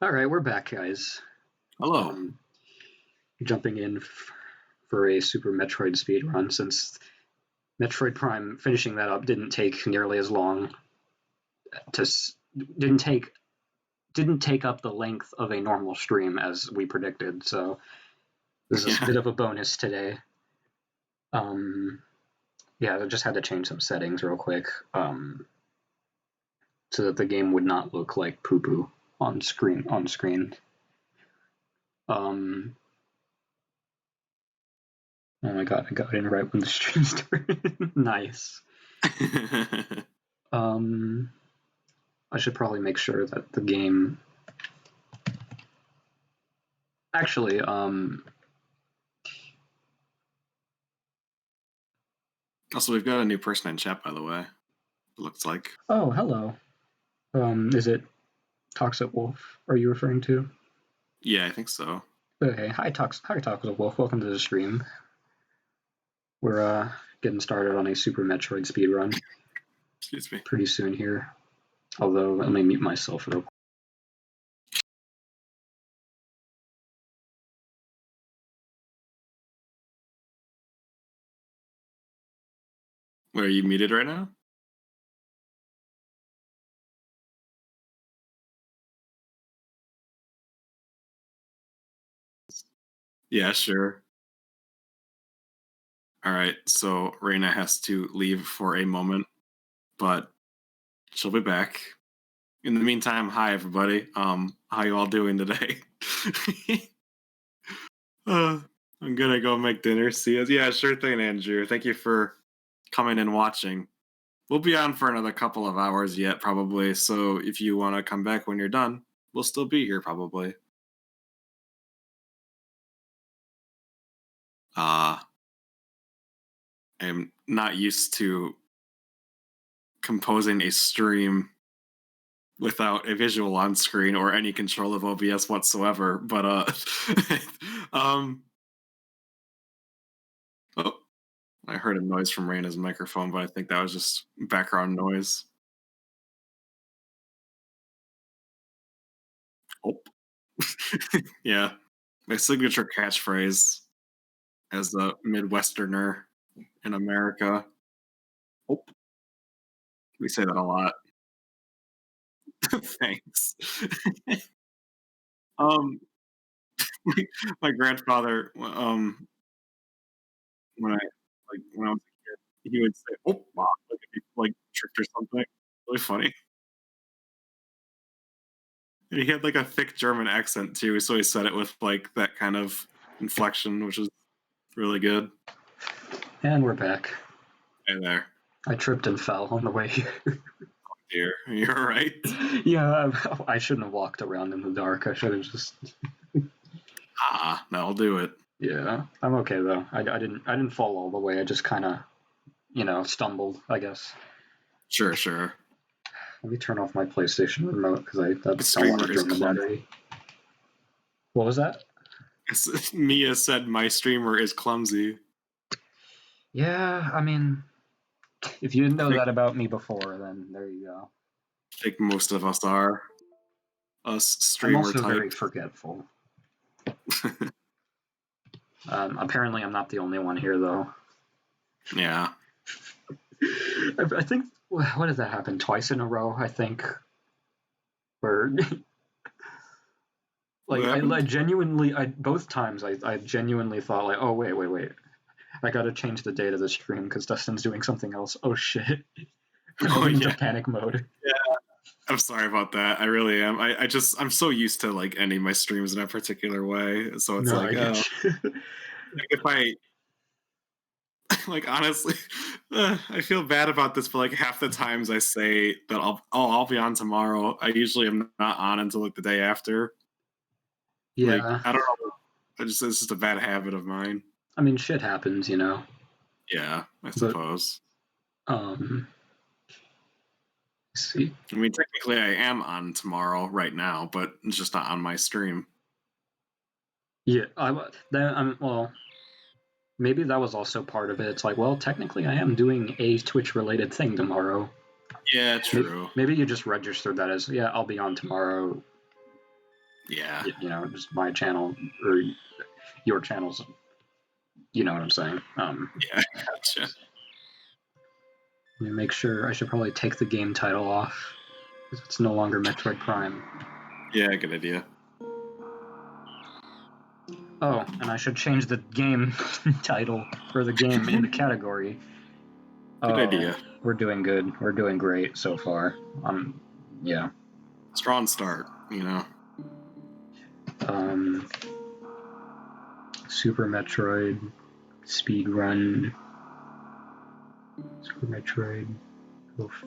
All right, we're back, guys. Hello. Um, Jumping in for a Super Metroid speedrun since Metroid Prime finishing that up didn't take nearly as long. To didn't take didn't take up the length of a normal stream as we predicted. So this is a Yeah. bit of a bonus today. Yeah, I just had to change some settings real quick so that the game would not look like poo poo on screen. Um, oh my god, I got in right when the stream started. Nice. Um, I should probably make sure that the game. Actually, Also, we've got a new person in chat, by the way. It looks like. oh, hello. Is it Toxic Wolf? Are you referring to? Yeah, I think so. Okay, hi Toxic Wolf. Welcome to the stream. We're getting started on a Super Metroid speedrun Excuse me. pretty soon here. Although, let me mute myself real quick. Where are you muted right now? Yeah, sure. All right, so Reina has to leave for a moment, but she'll be back. In the meantime, hi everybody. How you all doing today? I'm gonna go make dinner. See you. Yeah, sure thing, Andrew. Thank you for coming and watching. We'll be on for another couple of hours yet, probably. So if you want to come back when you're done, we'll still be here, probably. I'm not used to composing a stream without a visual on screen or any control of OBS whatsoever. But oh, I heard a noise from Raina's microphone, but I think that was just background noise. Oh, yeah, my signature catchphrase as a Midwesterner in America. Oh, we say that a lot. Thanks. um, my grandfather, when I was a kid, he would say, "Oh, wow," like if he like tricked or something. Really funny. And he had like a thick German accent too, so he said it with like that kind of inflection, which is really good. And we're back. Hey there. I tripped and fell on the way here. Dear, you're right. Yeah, I shouldn't have walked around in the dark. I should have just. That'll do it. Yeah, I'm okay though. I didn't fall all the way. I just kind of stumbled, I guess. Sure. Let me turn off my PlayStation remote because I don't want Streamer to is drain the clumsy. battery. What was that? Mia said my streamer is clumsy. Yeah, I mean, if you didn't know that about me before, then there you go. I think most of us are. Us I'm streamer also very type. forgetful. Apparently, I'm not the only one here, though. Yeah. I think what did that happen twice in a row? I think where I genuinely both times I genuinely thought like, oh wait, I gotta change the date of the stream because Dustin's doing something else. Oh shit! I went into panic mode. Yeah. I'm sorry about that. I really am. I'm so used to like ending my streams in a particular way. So it's No, like, I get you. like if I like honestly, I feel bad about this, but like half the times I say that I'll be on tomorrow, I usually am not on until like the day after. Yeah. Like I don't know. It's just a bad habit of mine. I mean, shit happens, you know. Yeah, I But suppose. let's see. I mean, technically, I am on tomorrow right now, but it's just not on my stream. Yeah, well. Maybe that was also part of it. It's like, well, technically, I am doing a Twitch-related thing tomorrow. Yeah, true. Maybe you just registered that as, yeah, I'll be on tomorrow. Yeah. You know, just my channel or your channels. You know what I'm saying? Yeah, gotcha. Let me make sure. I should probably take the game title off because it's no longer Metroid Prime. Yeah, good idea. Oh, and I should change the game title for the game in the category. Good idea. We're doing good. We're doing great so far. Yeah. Strong start, you know. Super Metroid, Speedrun, Super Metroid. Oof.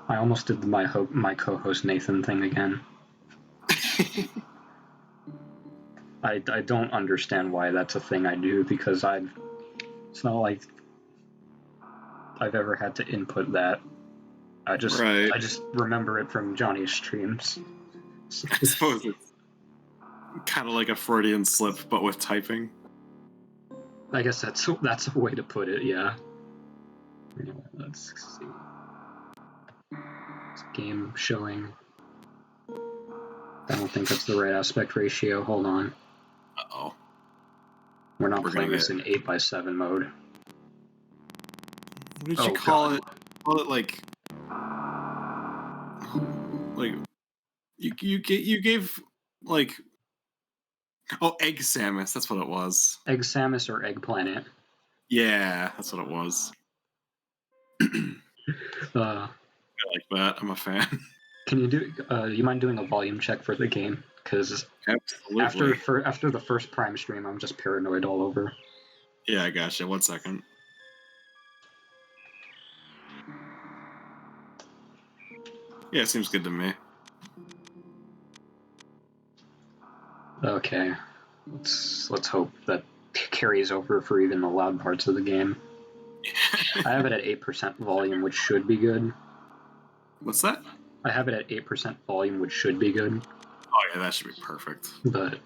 I almost did my co-host Nathan thing again. I don't understand why that's a thing I do because it's not like I've ever had to input that. I just remember it from Johnny's streams. I suppose it's kind of like a Freudian slip, but with typing. I guess that's a way to put it. Yeah. Anyway, let's see. It's game showing. I don't think that's the right aspect ratio. Hold on. Uh-oh. We're not playing this in 8x7 mode. What did you call it? Call it like you gave like Egg Samus. That's what it was. Egg Samus or Egg Planet. Yeah, that's what it was. I like that. I'm a fan. Can you do? You mind doing a volume check for the game? Because after the first Prime stream, I'm just paranoid all over. Yeah, I gotcha. 1 second. Yeah, it seems good to me. Okay, let's hope that carries over for even the loud parts of the game. I have it at 8% volume, which should be good. What's that? I have it at 8% volume, which should be good. Oh yeah, that should be perfect. But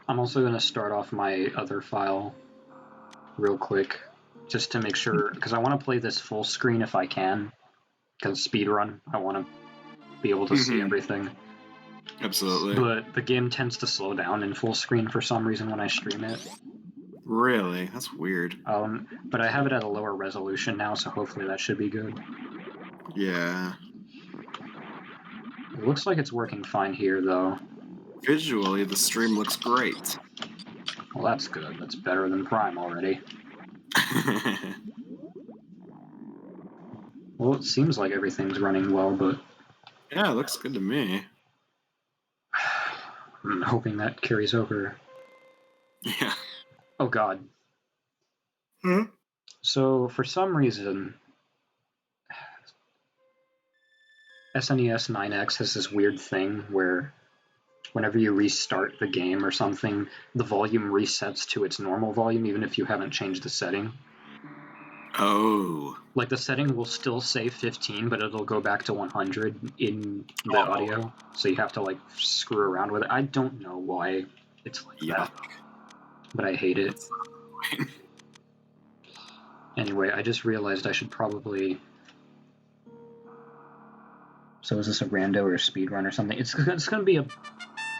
I'm also going to start off my other file real quick, just to make sure, because I want to play this full screen if I can, because speedrun, I want to be able to see everything. Absolutely. But the game tends to slow down in full screen for some reason when I stream it. Really? That's weird. But I have it at a lower resolution now, so hopefully that should be good. Yeah. It looks like it's working fine here, though. Visually, the stream looks great. Well, that's good. That's better than Prime already. Well, it seems like everything's running well, but... Yeah, it looks good to me. I'm hoping that carries over. Yeah. Oh, God. So, for some reason, SNES 9X has this weird thing where whenever you restart the game or something, the volume resets to its normal volume even if you haven't changed the setting. Oh. Like, the setting will still say 15, but it'll go back to 100 in the audio, so you have to, like, screw around with it. I don't know why it's like that, but I hate it. Anyway, I just realized I should probably... So is this a rando or a speedrun or something? It's going to be a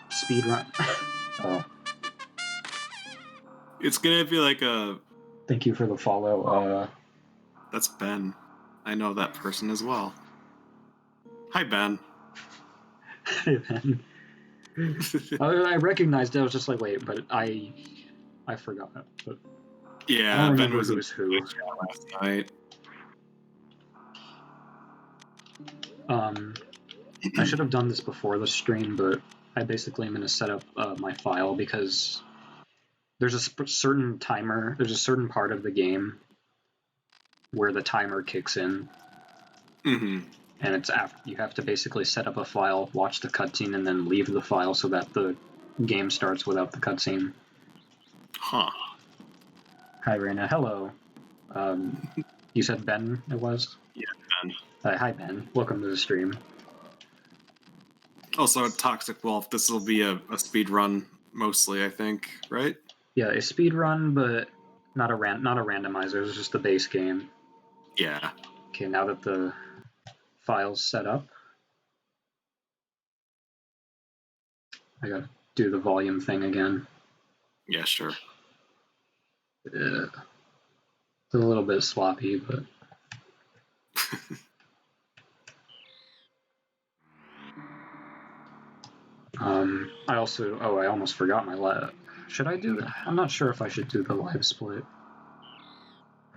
speedrun. Oh. It's going to be like a... Thank you for the follow. That's Ben. I know that person as well. Hi, Ben. Hey, Ben. I recognized it. I was just like, wait, but I forgot. But yeah, Ben was who's who last night. I should have done this before the stream, but I basically am going to set up my file because there's a certain timer. There's a certain part of the game where the timer kicks in. Mm-hmm. And it's you have to basically set up a file, watch the cutscene, and then leave the file so that the game starts without the cutscene. Huh. Hi, Raina. Hello. You said Ben it was? Yeah, Ben. Hi, Ben. Welcome to the stream. Also, Toxic Wolf, this will be a speed run mostly, I think, right? Yeah, a speed run, but Not a randomizer. It's just the base game. Yeah. Okay, now that the file's set up, I gotta do the volume thing again. Yeah, sure. It's a little bit sloppy, but I almost forgot my live. Should I do that? I'm not sure if I should do the live split.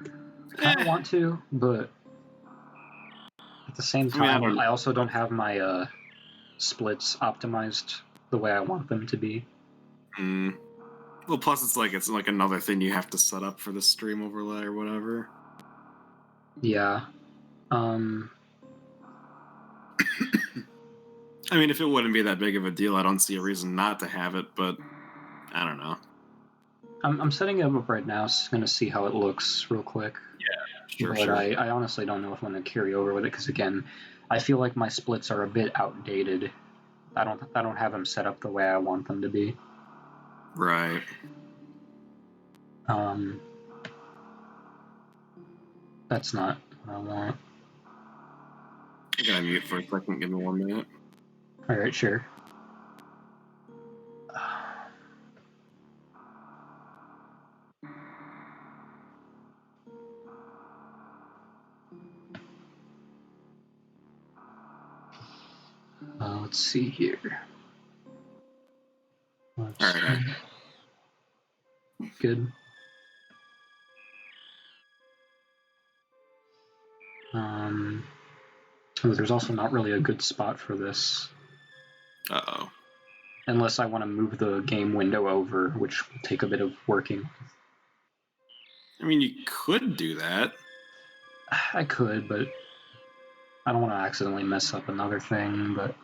I kind of want to, but at the same time, I also don't have my splits optimized the way I want them to be. Well, plus it's like another thing you have to set up for the stream overlay or whatever. Yeah. I mean, if it wouldn't be that big of a deal, I don't see a reason not to have it, but I don't know. I'm setting it up right now, so I'm going to see how it looks real quick. Yeah, sure, but sure. I honestly don't know if I'm going to carry over with it, because again, I feel like my splits are a bit outdated. I don't have them set up the way I want them to be. Right. That's not what I want. I gotta mute for a second. Give me 1 minute. All right, sure. Let's see here. All right. Good. There's also not really a good spot for this. Uh-oh. Unless I want to move the game window over, which will take a bit of working. I mean, you could do that. I could, but I don't want to accidentally mess up another thing, but...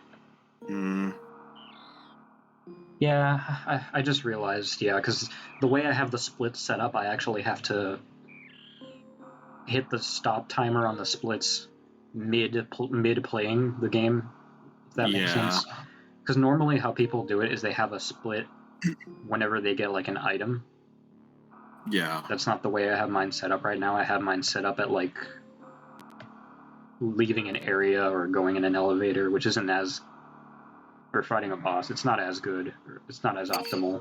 Yeah, I just realized, because the way I have the splits set up, I actually have to hit the stop timer on the splits mid playing the game, if that makes sense. Because normally how people do it is they have a split whenever they get like an item. Yeah. That's not the way I have mine set up right now. I have mine set up at like leaving an area or going in an elevator, which isn't as... or fighting a boss. It's not as good. It's not as optimal.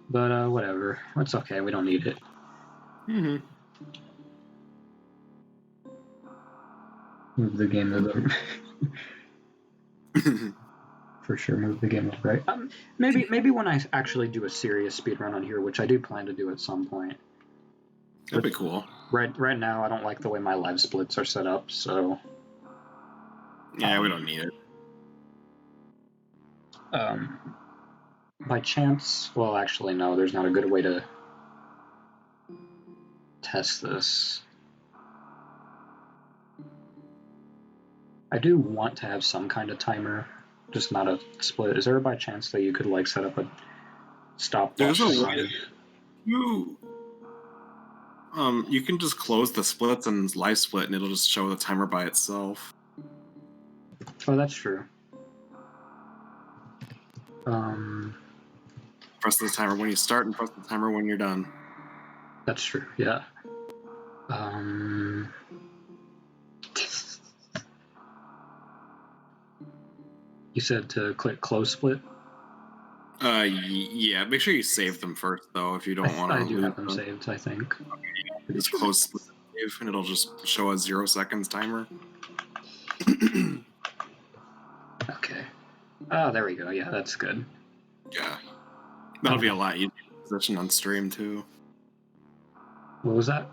But whatever. It's okay. We don't need it. Move the game to the... For sure, move the game to the right. Maybe when I actually do a serious speedrun on here, which I do plan to do at some point. That'd be cool. Right now, I don't like the way my live splits are set up, so... Yeah, we don't need it. By chance... Well, actually, no, there's not a good way to test this. I do want to have some kind of timer, just not a split. Is there by chance that you could like set up a stopwatch? There's a way. You can just close the splits and live split, and it'll just show the timer by itself. Oh, that's true. Press the timer when you start and press the timer when you're done. That's true, yeah. You said to click close split? Yeah, make sure you save them first, though, if you don't want to. I do have them saved, I think. Just close split save, and it'll just show a 0 seconds timer. Okay. Oh, there we go. Yeah, that's good. Yeah. That'll be a lot easier to position on stream, too. What was that?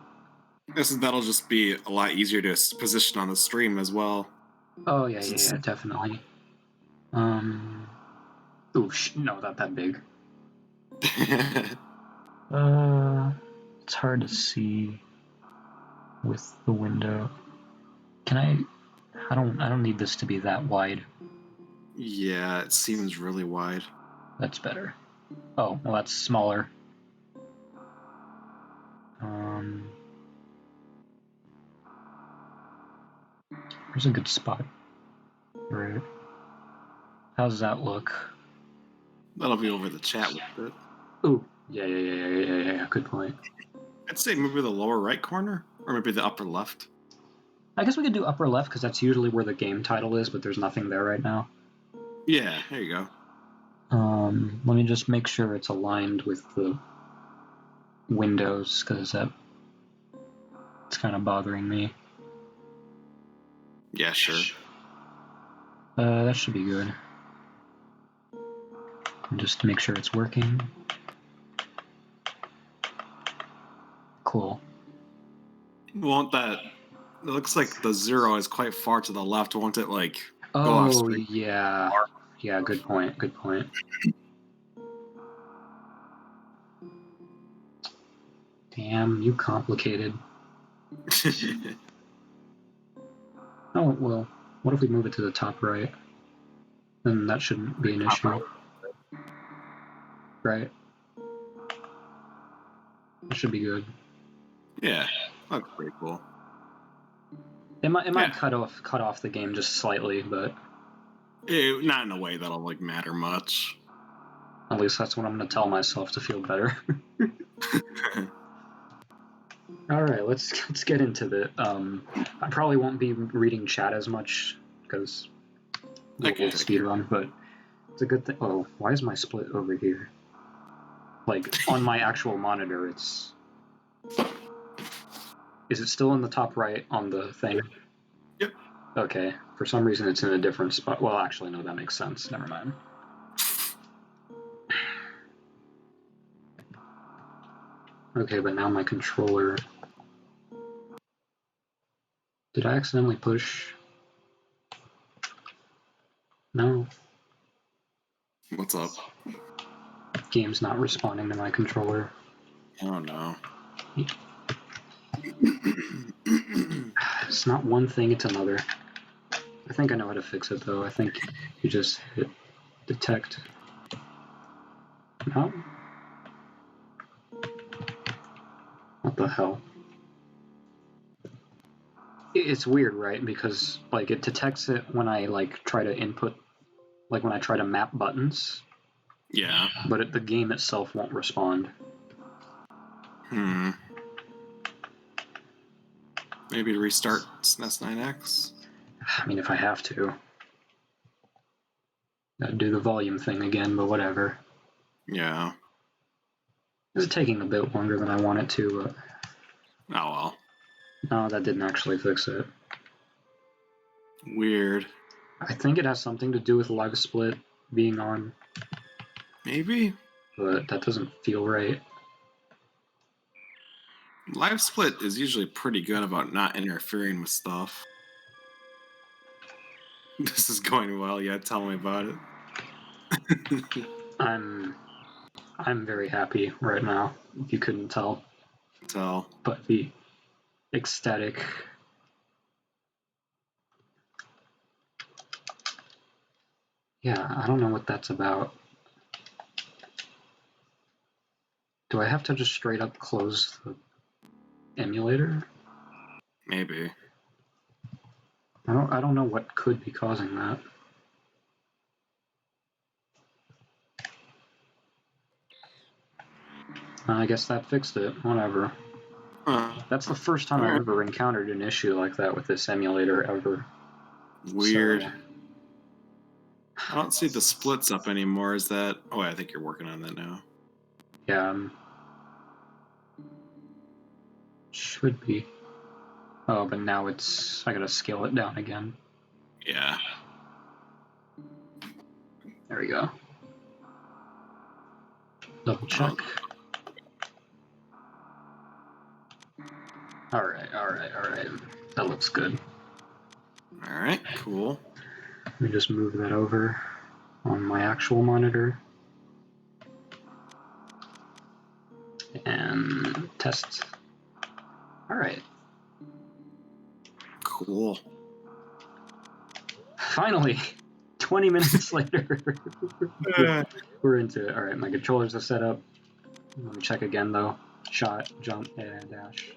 That'll just be a lot easier to position on the stream as well. Oh, yeah, definitely. Ooh, no, not that big. It's hard to see with the window. Can I don't need this to be that wide. Yeah, it seems really wide. That's better. Oh, well, that's smaller. Where's a good spot? Right. How does that look? That'll be over the chat with it. Ooh, Yeah. Good point. I'd say maybe the lower right corner, or maybe the upper left. I guess we could do upper left because that's usually where the game title is, but there's nothing there right now. Yeah, there you go. Let me just make sure it's aligned with the windows because it's kind of bothering me. Yeah, sure. That should be good. And just to make sure it's working. Cool. Won't that? It looks like the 0 is quite far to the left. Won't it like go off Oh, screen? yeah. Yeah, good point. Damn, you complicated. Oh, well, what if we move it to the top right? Then that shouldn't be an issue. Right? That should be good. Yeah, that's pretty cool. It might cut off the game just slightly, but not in a way that'll like matter much. at least that's what I'm gonna tell myself to feel better. All right, let's get into the. I probably won't be reading chat as much because we'll speedrun, but it's a good thing. Oh, why is my split over here? Like on my actual monitor, it's. Is it still in the top right on the thing? Yep. Okay. For some reason, it's in a different spot. Well, actually, no, that makes sense. Never mind. Okay, but now my controller. Did I accidentally push? No. What's up? Game's not responding to my controller. Oh no. It's not one thing, it's another. I think I know how to fix it though. I think you just hit detect. No? What the hell? It's weird, right? Because like it detects it when I like try to input, like when I try to map buttons. Yeah. But the game itself won't respond. Maybe restart SNES 9X? I mean, if I have to. Gotta do the volume thing again, but whatever. Yeah. This is taking a bit longer than I want it to, but... Oh well. No, that didn't actually fix it. Weird. I think it has something to do with live split being on. Maybe? But that doesn't feel right. Live split is usually pretty good about not interfering with stuff. This is going well, yeah, tell me about it. I'm very happy right now, if you couldn't tell. But the ecstatic... Yeah, I don't know what that's about. Do I have to just straight up close the emulator? Maybe. I don't know what could be causing that. I guess that fixed it. Whatever. That's the first time I've ever encountered an issue like that with this emulator ever. Weird. So, I don't see the splits up anymore. Is that... Oh, I think you're working on that now. Yeah. Should be. Oh, but now it's... I gotta scale it down again. Yeah. There we go. Double check. Alright. That looks good. Alright, cool. Let me just move that over on my actual monitor. And test. Alright. Cool. Finally! 20 minutes later. We're into it. Alright, my controllers are set up. Let me check again though. Shot, jump, and dash.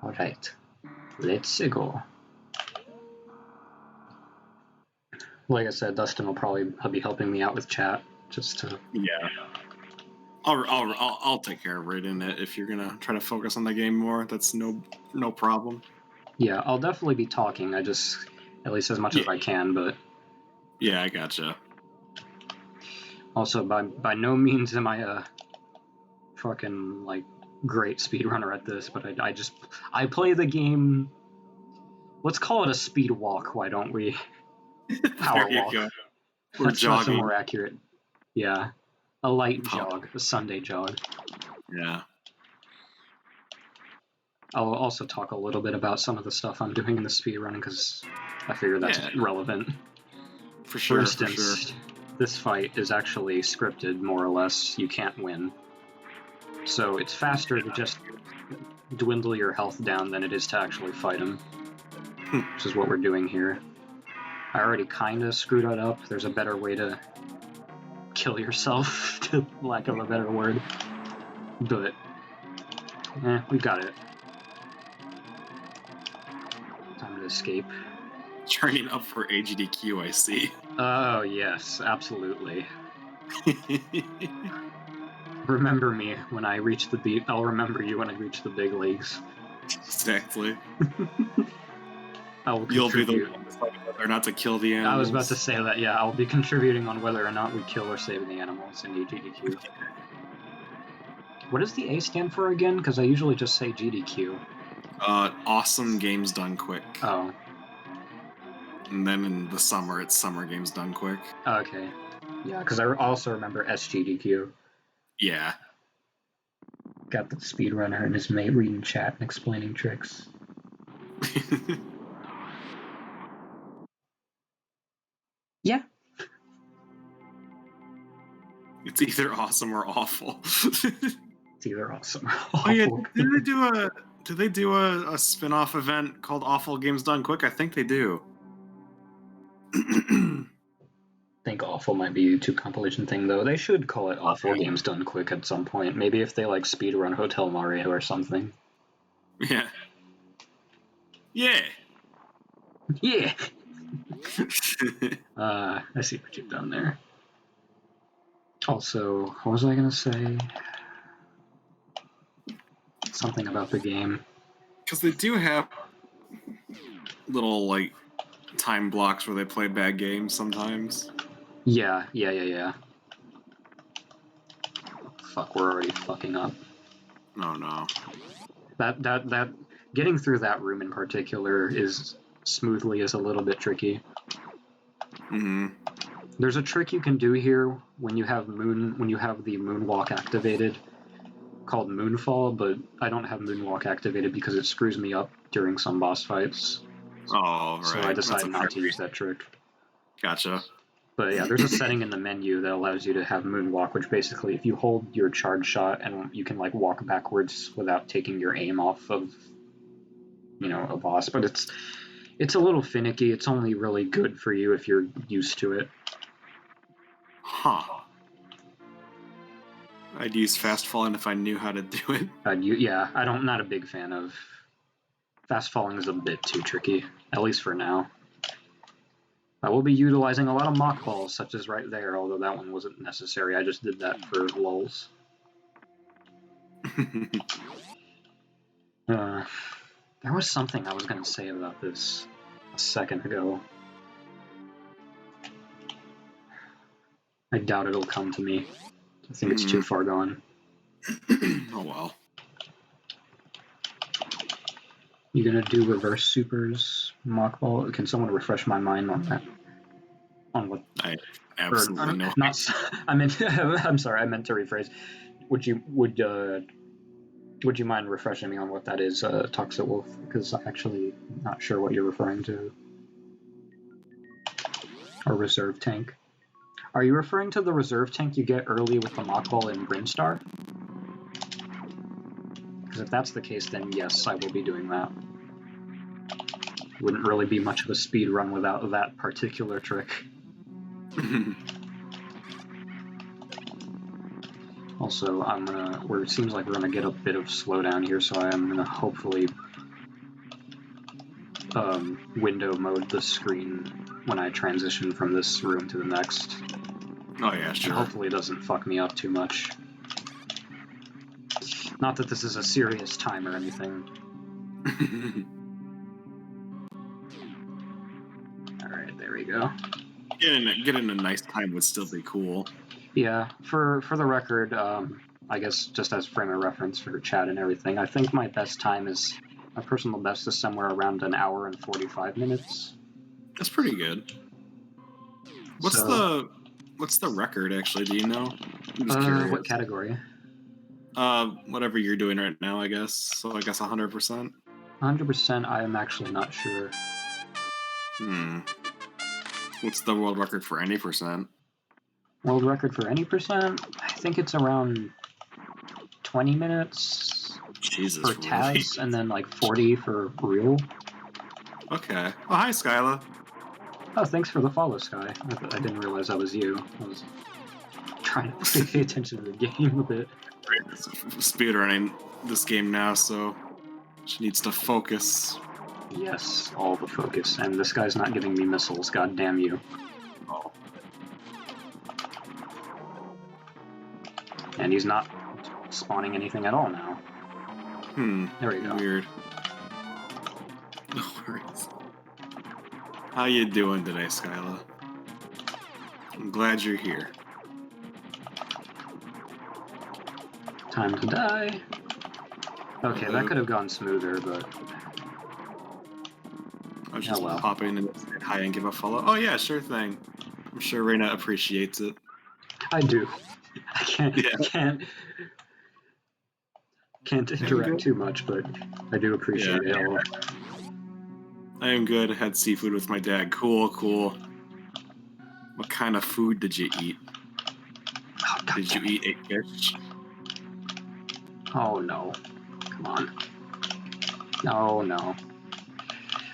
Alright. Let's go. Like I said, Dustin will probably be helping me out with chat. Just to... Yeah. I'll take care of it in it if you're gonna try to focus on the game more. That's no problem. Yeah, I'll definitely be talking. I just, at least as much as I can, but yeah, I gotcha. Also, by no means am I a fucking like great speedrunner at this, but I play the game. Let's call it a speed walk. Why don't we? Power walk. Go. We're That's jogging. more accurate. Yeah, a light jog, a Sunday jog. Yeah. I'll also talk a little bit about some of the stuff I'm doing in the speedrunning because I figure that's relevant. For sure. For instance, this fight is actually scripted, more or less. You can't win. So it's faster to just dwindle your health down than it is to actually fight him. Which is what we're doing here. I already kind of screwed it up. There's a better way to kill yourself, to lack of a better word. But, we got it. Time to escape. Turning up for AGDQ, I see. Oh, yes, absolutely. Remember me when I reach the beat. I'll remember you when I reach the big leagues. Exactly. You'll be the one deciding whether or not to kill the animals. I was about to say that, yeah. I'll be contributing on whether or not we kill or save the animals in GDQ. What does the A stand for again? Because I usually just say GDQ. Awesome Games Done Quick. Oh. And then in the summer, it's Summer Games Done Quick. Okay. Yeah, because I also remember SGDQ. Yeah. Got the speedrunner and his mate reading chat and explaining tricks. Yeah. It's either awesome or awful. It's either awesome or awful. Oh yeah, did they do a spin-off event called Awful Games Done Quick? I think they do. I think awful might be a YouTube compilation thing, though. They should call it Awful Games Done Quick at some point. Maybe if they like speedrun Hotel Mario or something. Yeah. Yeah. Yeah. I see what you've done there. Also, what was I gonna say? Something about the game. Because they do have little like time blocks where they play bad games sometimes. Yeah. Fuck, we're already fucking up. Oh no. That getting through that room in particular is a little bit tricky. Mm-hmm. There's a trick you can do here when you have the moonwalk activated, called Moonfall, but I don't have Moonwalk activated because it screws me up during some boss fights. Oh, right. So I decided not to use that trick. Gotcha. But yeah, there's a setting in the menu that allows you to have Moonwalk, which basically, if you hold your charge shot and you can like walk backwards without taking your aim off of, a boss. But it's a little finicky. It's only really good for you if you're used to it. Huh. I'd use fast falling if I knew how to do it. I'm not a big fan of fast falling. Is a bit too tricky, at least for now. I will be utilizing a lot of mock balls, such as right there, although that one wasn't necessary. I just did that for lulz. There was something I was going to say about this a second ago. I doubt it'll come to me. I think it's too far gone. Oh well. You gonna do reverse supers mock ball? Can someone refresh my mind on that? On what? I absolutely know. I'm sorry. I meant to rephrase. Would you mind refreshing me on what that is, Toxic Wolf? Because I'm actually not sure what you're referring to. Or reserve tank. Are you referring to the reserve tank you get early with the mock ball in Brimstar? Because if that's the case, then yes, I will be doing that. Wouldn't really be much of a speed run without that particular trick. Also, it seems like we're gonna get a bit of slowdown here, so I'm gonna hopefully window mode the screen when I transition from this room to the next. Oh yeah, sure. And hopefully it doesn't fuck me up too much. Not that this is a serious time or anything. Alright, there we go. Getting a nice time would still be cool. Yeah, for the record, I guess just as frame of reference for chat and everything, I think my personal best is somewhere around an hour and 45 minutes. That's pretty good. What's the record actually? Do you know? I'm just curious. What category? Whatever you're doing right now, I guess. So I guess 100%. 100%. I am actually not sure. What's the world record for any percent? World record for any percent? I think it's around 20 minutes. Jesus, for Taz, and then like 40 for real. Okay. Oh, hi, Skyla. Oh, thanks for the follow, Sky. I didn't realize that was you. I was trying to pay attention to the game a bit. Speedrunning this game now, so she needs to focus. Yes, all the focus. And this guy's not giving me missiles, god damn you. Oh. And he's not spawning anything at all now. There we go. Weird. No worries. How you doing today, Skyla? I'm glad you're here. Time to die. Okay, that could have gone smoother, but... I was just pop in and say hi and give a follow. Oh yeah, sure thing. I'm sure Reina appreciates it. I do. I can't interact too much, but I do appreciate it all. I am good. I had seafood with my dad. Cool, cool. What kind of food did you eat? Oh, did you eat a fish? Oh no. Come on. No.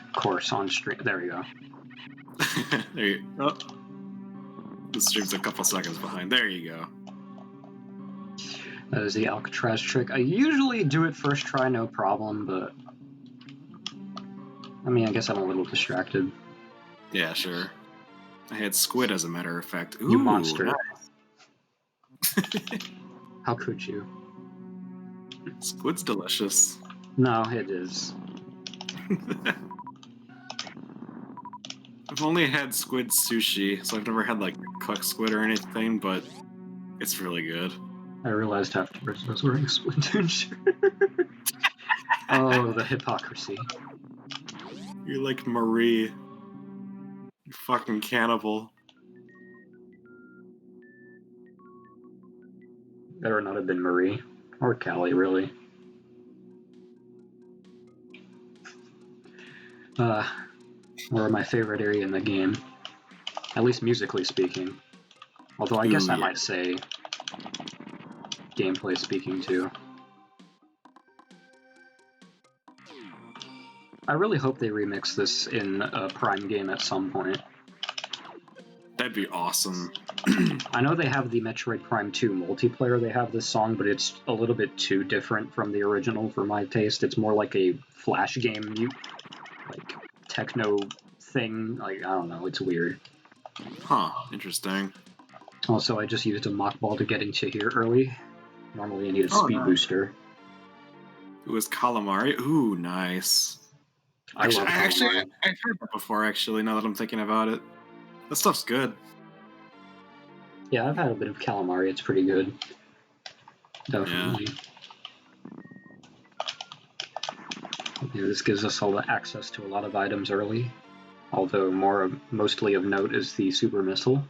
Of course, on stream. There we go. There you go. Oh. The stream's a couple seconds behind. There you go. That is the Alcatraz trick. I usually do it first try, no problem, but... I mean, I guess I'm a little distracted. Yeah, sure. I had squid, as a matter of fact. Ooh, you monster. Nice. How could you? Squid's delicious. No, it is. I've only had squid sushi, so I've never had, like, cooked squid or anything, but it's really good. I realized afterwards I was wearing a Splatoon shirt. Oh, the hypocrisy. You're like Marie. You fucking cannibal. Better not have been Marie. Or Callie, really. Or my favorite area in the game. At least musically speaking. Although I guess I might say gameplay speaking too. I really hope they remix this in a Prime game at some point. That'd be awesome. I know they have the Metroid Prime 2 multiplayer, they have this song, but it's a little bit too different from the original for my taste. It's more like a Flash game, like, techno thing. Like, I don't know, it's weird. Huh, interesting. Also, I just used a mock ball to get into here early. Normally I need a speed booster. It was calamari? Ooh, nice. I've heard that before, actually, now that I'm thinking about it. That stuff's good. Yeah, I've had a bit of calamari. It's pretty good. Definitely. Yeah, this gives us all the access to a lot of items early. Although mostly of note is the super missile.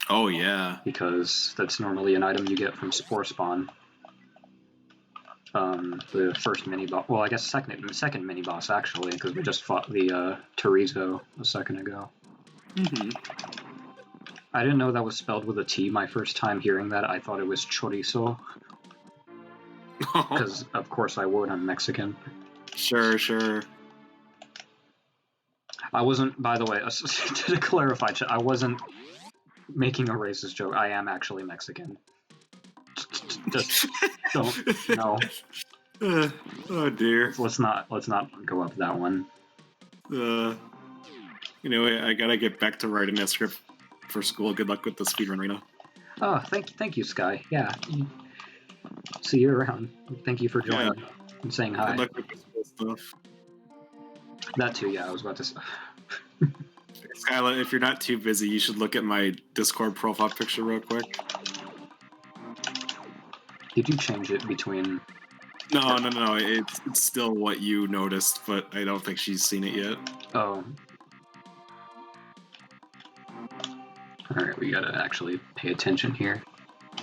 Oh, yeah. Because that's normally an item you get from Spore Spawn. The first mini-boss... Well, I guess second mini-boss, actually, because we just fought the Terizo a second ago. I didn't know that was spelled with a T my first time hearing that. I thought it was chorizo. Because, of course, I would. I'm Mexican. Sure. I wasn't, by the way, to clarify, I wasn't making a racist joke. I am actually Mexican. Just don't, no. Oh dear. Let's not go up that one. Anyway, I gotta get back to writing a script for school. Good luck with the speedrun, Rena. Oh, thank you, Sky. Yeah. See you around. Thank you for joining and saying hi. Good luck with this cool stuff. That too, yeah, I was about to say. Skyla, if you're not too busy, you should look at my Discord profile picture real quick. Did you change it between... No. It's still what you noticed, but I don't think she's seen it yet. Oh. Alright, we gotta actually pay attention here.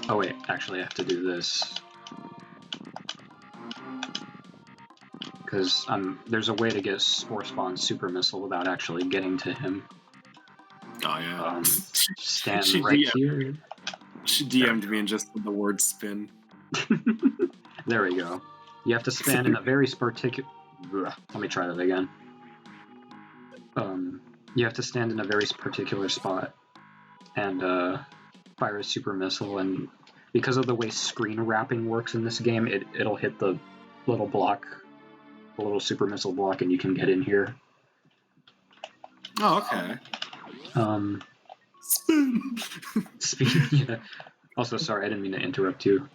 Oh wait, actually I have to do this. Because there's a way to get Spore Spawn's super missile without actually getting to him. Oh yeah. Stand She right DM'd here. She DM'd me and just said the word spin. There we go. You have to stand in a very particular... Let me try that again. You have to stand in a very particular spot and fire a super missile, and because of the way screen wrapping works in this game, it'll hit the little block, the little super missile block, and you can get in here. Oh, okay. Spin! Yeah. Also, sorry, I didn't mean to interrupt you.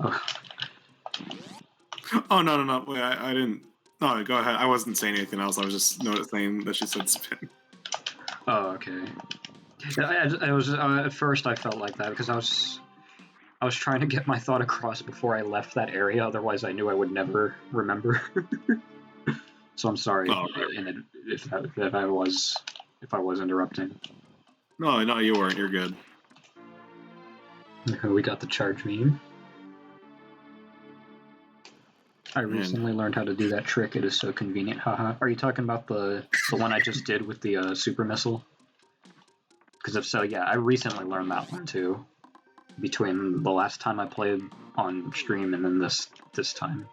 Oh, no. Wait, I didn't... No, go ahead. I wasn't saying anything else. I was just noticing that she said spin. Oh, okay. I was at first I felt like that because I was trying to get my thought across before I left that area. Otherwise, I knew I would never remember. So I'm sorry if I was interrupting. No, you weren't. You're good. Okay, we got the charge meme. I recently learned how to do that trick. It is so convenient. Haha. Are you talking about the one I just did with the super missile? Because if so, yeah, I recently learned that one too. Between the last time I played on stream and then this time.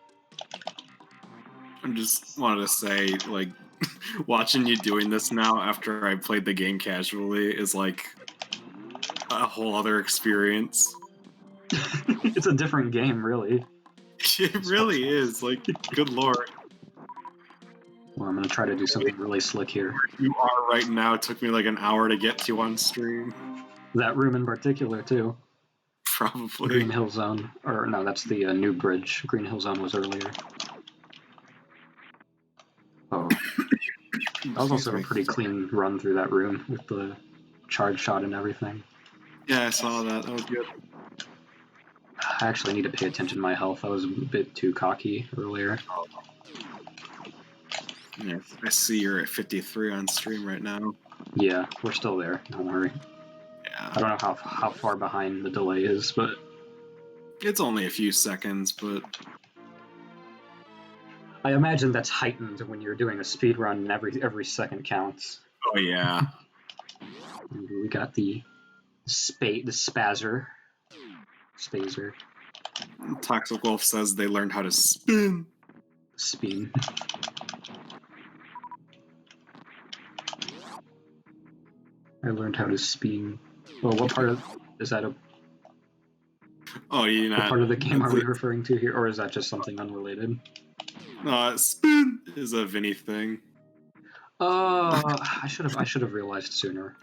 I just wanted to say, like, watching you doing this now after I played the game casually is like a whole other experience. It's a different game, really. It really is. Like, good lord. Well, I'm gonna try to do something really slick here. You are right now. It took me like an hour to get to on stream. That room in particular, too. Probably. Green Hill Zone. Or, no, that's the new bridge. Green Hill Zone was earlier. Oh. That was also a pretty clean run through that room with the charge shot and everything. Yeah, I saw that. That was good. I actually need to pay attention to my health. I was a bit too cocky earlier. Yeah, I see you're at 53 on stream right now. Yeah, we're still there. Don't worry. Yeah. I don't know how far behind the delay is, but... It's only a few seconds, but... I imagine that's heightened when you're doing a speedrun and every second counts. Oh, yeah. We got the Spazer. Toxic Wolf says they learned how to spin. Spin. I learned how to spin. Well, what part of... Is that a... Oh, you know. What part of the game are we referring to here? Or is that just something unrelated? Spin is a Vinny thing. I should have realized sooner.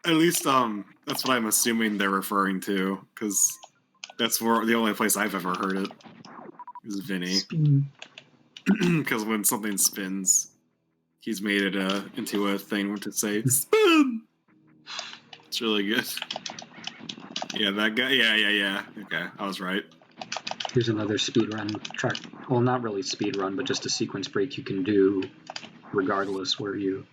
At least, that's what I'm assuming they're referring to, because that's the only place I've ever heard it is Vinny. Spin. Because when something spins, he's made it into a thing to say spin. It's really good. Yeah, that guy. Yeah. Okay, I was right. Here's another speedrun track. Well, not really speedrun, but just a sequence break you can do regardless, where you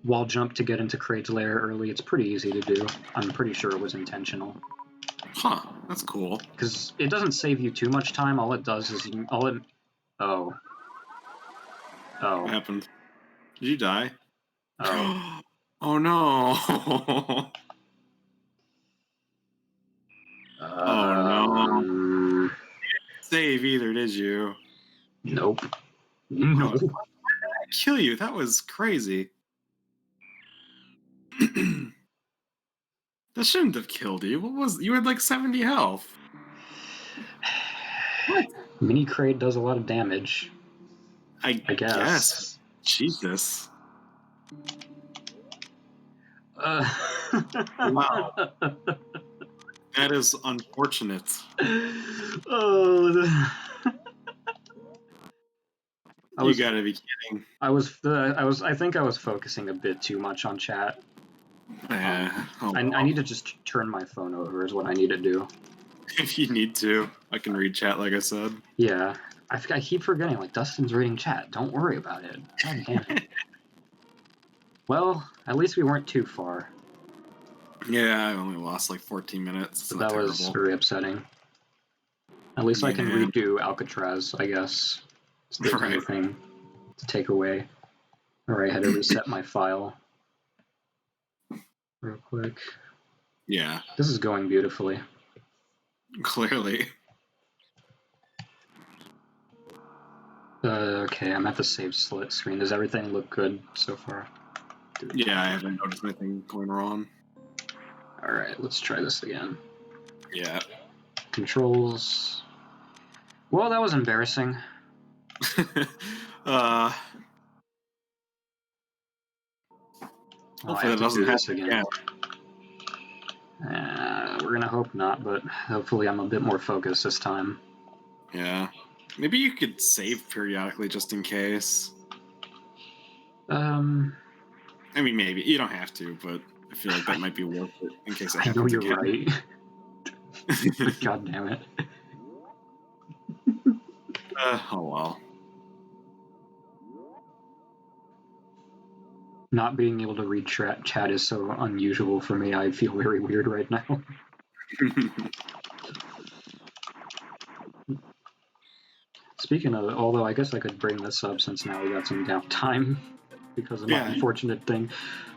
wall jump to get into Kraid's lair early. It's pretty easy to do. I'm pretty sure it was intentional. Huh, that's cool. Because it doesn't save you too much time. All it does is Oh. What happened? Did you die? Oh. Oh no. Oh no. Save either, did you? Nope. No. How did I kill you? That was crazy. That shouldn't have killed you. You had like 70 health. What? Mini Kraid does a lot of damage. I guess. Jesus. Wow. That is unfortunate. Oh, You gotta be kidding. I think I was focusing a bit too much on chat. I need to just turn my phone over is what I need to do. If you need to, I can read chat like I said. Yeah, I keep forgetting, like, Dustin's reading chat. Don't worry about it. God damn it. Well, at least we weren't too far. Yeah, I only lost like 14 minutes. It's That was very upsetting. At least I can redo Alcatraz, I guess. If there's anything to take away. Alright, I had to reset my file real quick. Yeah. This is going beautifully. Clearly. Okay, I'm at the save slit screen. Does everything look good so far? Yeah, I haven't noticed anything going wrong. Alright, let's try this again. Yeah. Controls. Well, that was embarrassing. Hopefully that doesn't happen again. We're gonna hope not, but hopefully I'm a bit more focused this time. Yeah. Maybe you could save periodically just in case. I mean, maybe. You don't have to, but I feel like that might be worth it in case it happens again. I know you're right. God damn it. Oh well. Not being able to read chat is so unusual for me. I feel very weird right now. Speaking of, although I guess I could bring this up since now we got some downtime because of my unfortunate thing.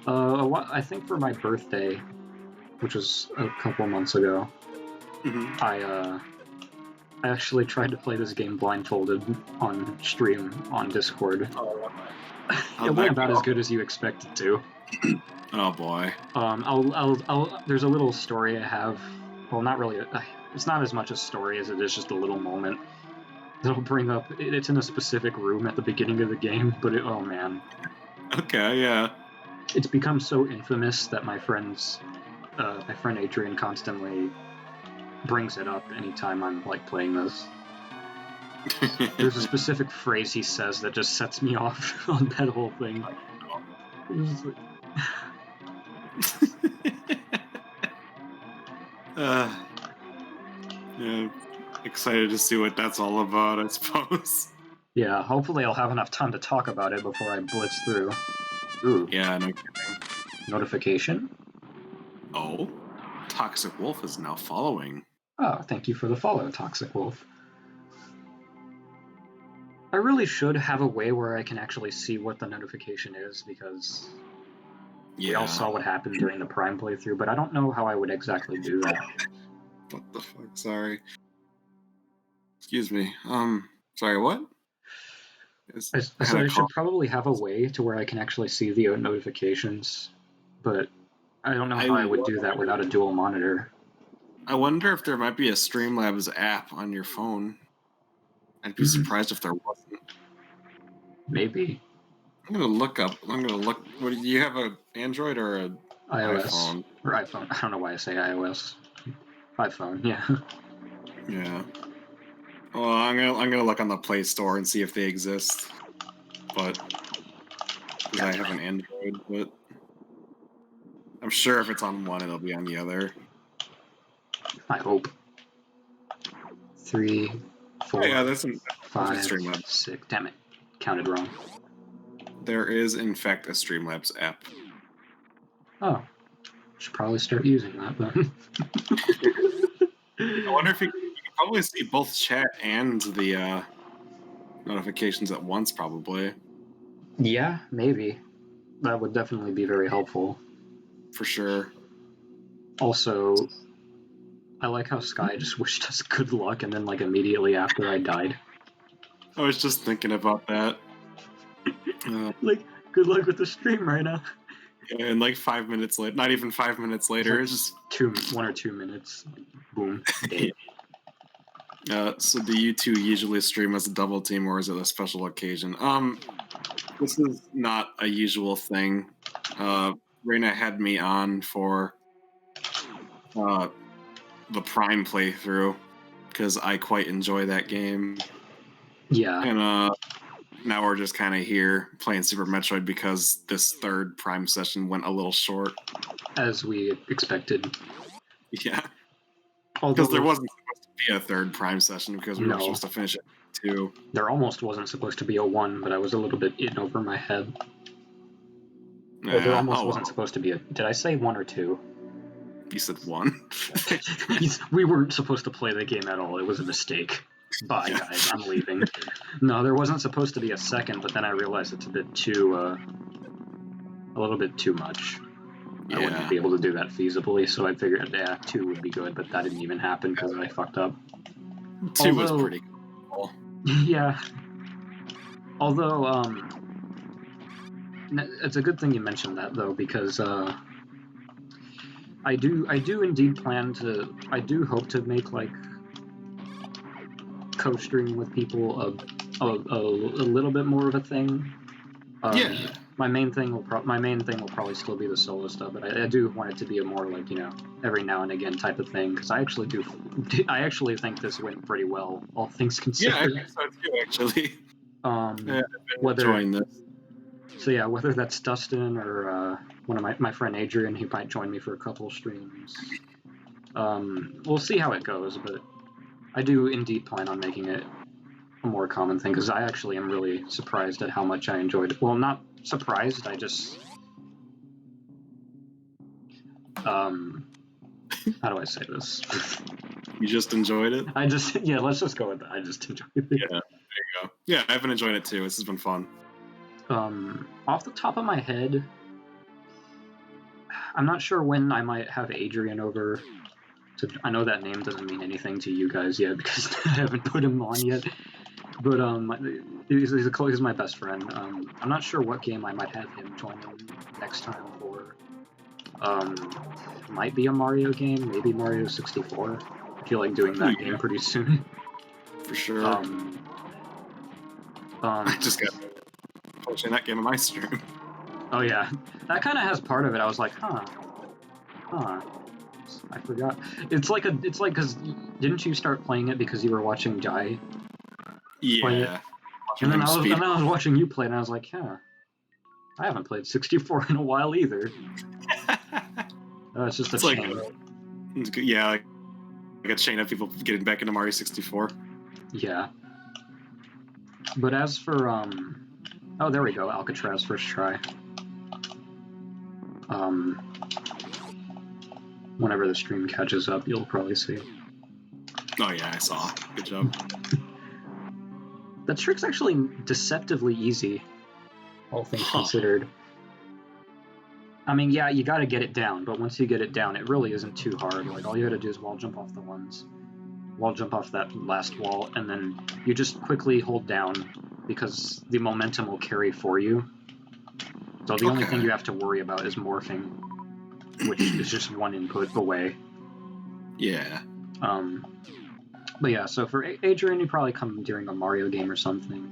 I think for my birthday, which was a couple months ago, I actually tried to play this game blindfolded on stream on Discord. It went about as good as you expect it to. Oh boy. There's a little story I have. Well, not really. It's not as much a story as it is just a little moment that'll bring up. It's in a specific room at the beginning of the game, but oh man. Okay, yeah. It's become so infamous that my friend Adrian constantly brings it up anytime I'm like playing this. There's a specific phrase he says that just sets me off on that whole thing. Yeah, excited to see what that's all about, I suppose. Yeah, hopefully I'll have enough time to talk about it before I blitz through. Ooh. Yeah, no kidding. Notification? Oh, Toxic Wolf is now following. Oh, thank you for the follow, Toxic Wolf. I really should have a way where I can actually see what the notification is, because we all saw what happened during the Prime playthrough, but I don't know how I would exactly do that. What the fuck? Sorry. Excuse me. Sorry, what? I should probably have a way to where I can actually see the notifications, but I don't know how I would do that without a dual monitor. I wonder if there might be a Streamlabs app on your phone. I'd be surprised if there wasn't. Maybe. I'm gonna look. What do you have, an Android or an iOS? iPhone? Or iPhone. I don't know why I say iOS. iPhone, yeah. Yeah. Well, I'm gonna look on the Play Store and see if they exist. But because I have an Android, but I'm sure if it's on one, it'll be on the other. I hope. 3, 4, yeah, that's 5, 6. Damn it. Counted wrong. There is, in fact, a Streamlabs app. Oh. Should probably start using that then. I wonder if you can probably see both chat and the notifications at once, probably. Yeah, maybe. That would definitely be very helpful. For sure. Also, I like how Sky just wished us good luck and then, like, immediately after I died. I was just thinking about that. Like, good luck with the stream right now. And like 5 minutes later, not even 5 minutes later, it's just 1 or 2 minutes. Boom. Dead. So do you two usually stream as a double team, or is it a special occasion? This is not a usual thing. Reina had me on for the Prime playthrough because I quite enjoy that game. Yeah. And now we're just kind of here playing Super Metroid because this third Prime session went a little short. As we expected. Yeah. Although Because there wasn't supposed to be a third Prime session because we were supposed to finish it at 2. There almost wasn't supposed to be a 1, but I was a little bit in over my head. Yeah. Or there almost wasn't supposed to be a... Did I say 1 or 2? You said 1. We weren't supposed to play the game at all. It was a mistake. Bye, guys. I'm leaving. No, there wasn't supposed to be a second, but then I realized it's a bit too... a little bit too much. Yeah. I wouldn't be able to do that feasibly, so I figured, 2 would be good, but that didn't even happen because I fucked up. 2 was pretty cool. Yeah. Although, it's a good thing you mentioned that, though, because, I do indeed plan to... I do hope to make, like, co-stream with people a little bit more of a thing. Yeah. My main thing will probably still be the solo stuff, but I do want it to be a more, like, every now and again type of thing, because I actually think this went pretty well, all things considered. Yeah, I think so too, actually. I've been whether enjoying this. So yeah, whether that's Dustin or one of my friend Adrian, he might join me for a couple streams. We'll see how it goes, but I do indeed plan on making it a more common thing, because I actually am really surprised at how much I enjoyed it. Well, not surprised, I just... how do I say this? You just enjoyed it? Let's just go with that. I just enjoyed it. Yeah, there you go. Yeah, I've been enjoying it too. This has been fun. Off the top of my head, I'm not sure when I might have Adrian over. I know that name doesn't mean anything to you guys yet because I haven't put him on yet. But he's my best friend. I'm not sure what game I might have him join in next time for. Might be a Mario game, maybe Mario 64. I feel like doing that game pretty soon. For sure. I just got watching that game on my stream. Oh yeah, that kind of has part of it. I was like, huh. I forgot. It's like because didn't you start playing it because you were watching Jai? Yeah. And then I was watching you play, and I was like, yeah, I haven't played 64 in a while either. It's just a chain. Like a chain of people getting back into Mario 64. Yeah. But as for oh, there we go, Alcatraz first try. Whenever the stream catches up, you'll probably see. Oh yeah, I saw. Good job. That trick's actually deceptively easy, all things considered. I mean, yeah, you gotta get it down, but once you get it down, it really isn't too hard. Like, all you gotta do is wall jump off that last wall, and then you just quickly hold down, because the momentum will carry for you. So the only thing you have to worry about is morphing, which is just one input away. Yeah. But yeah, so for Adrian, you probably come during a Mario game or something.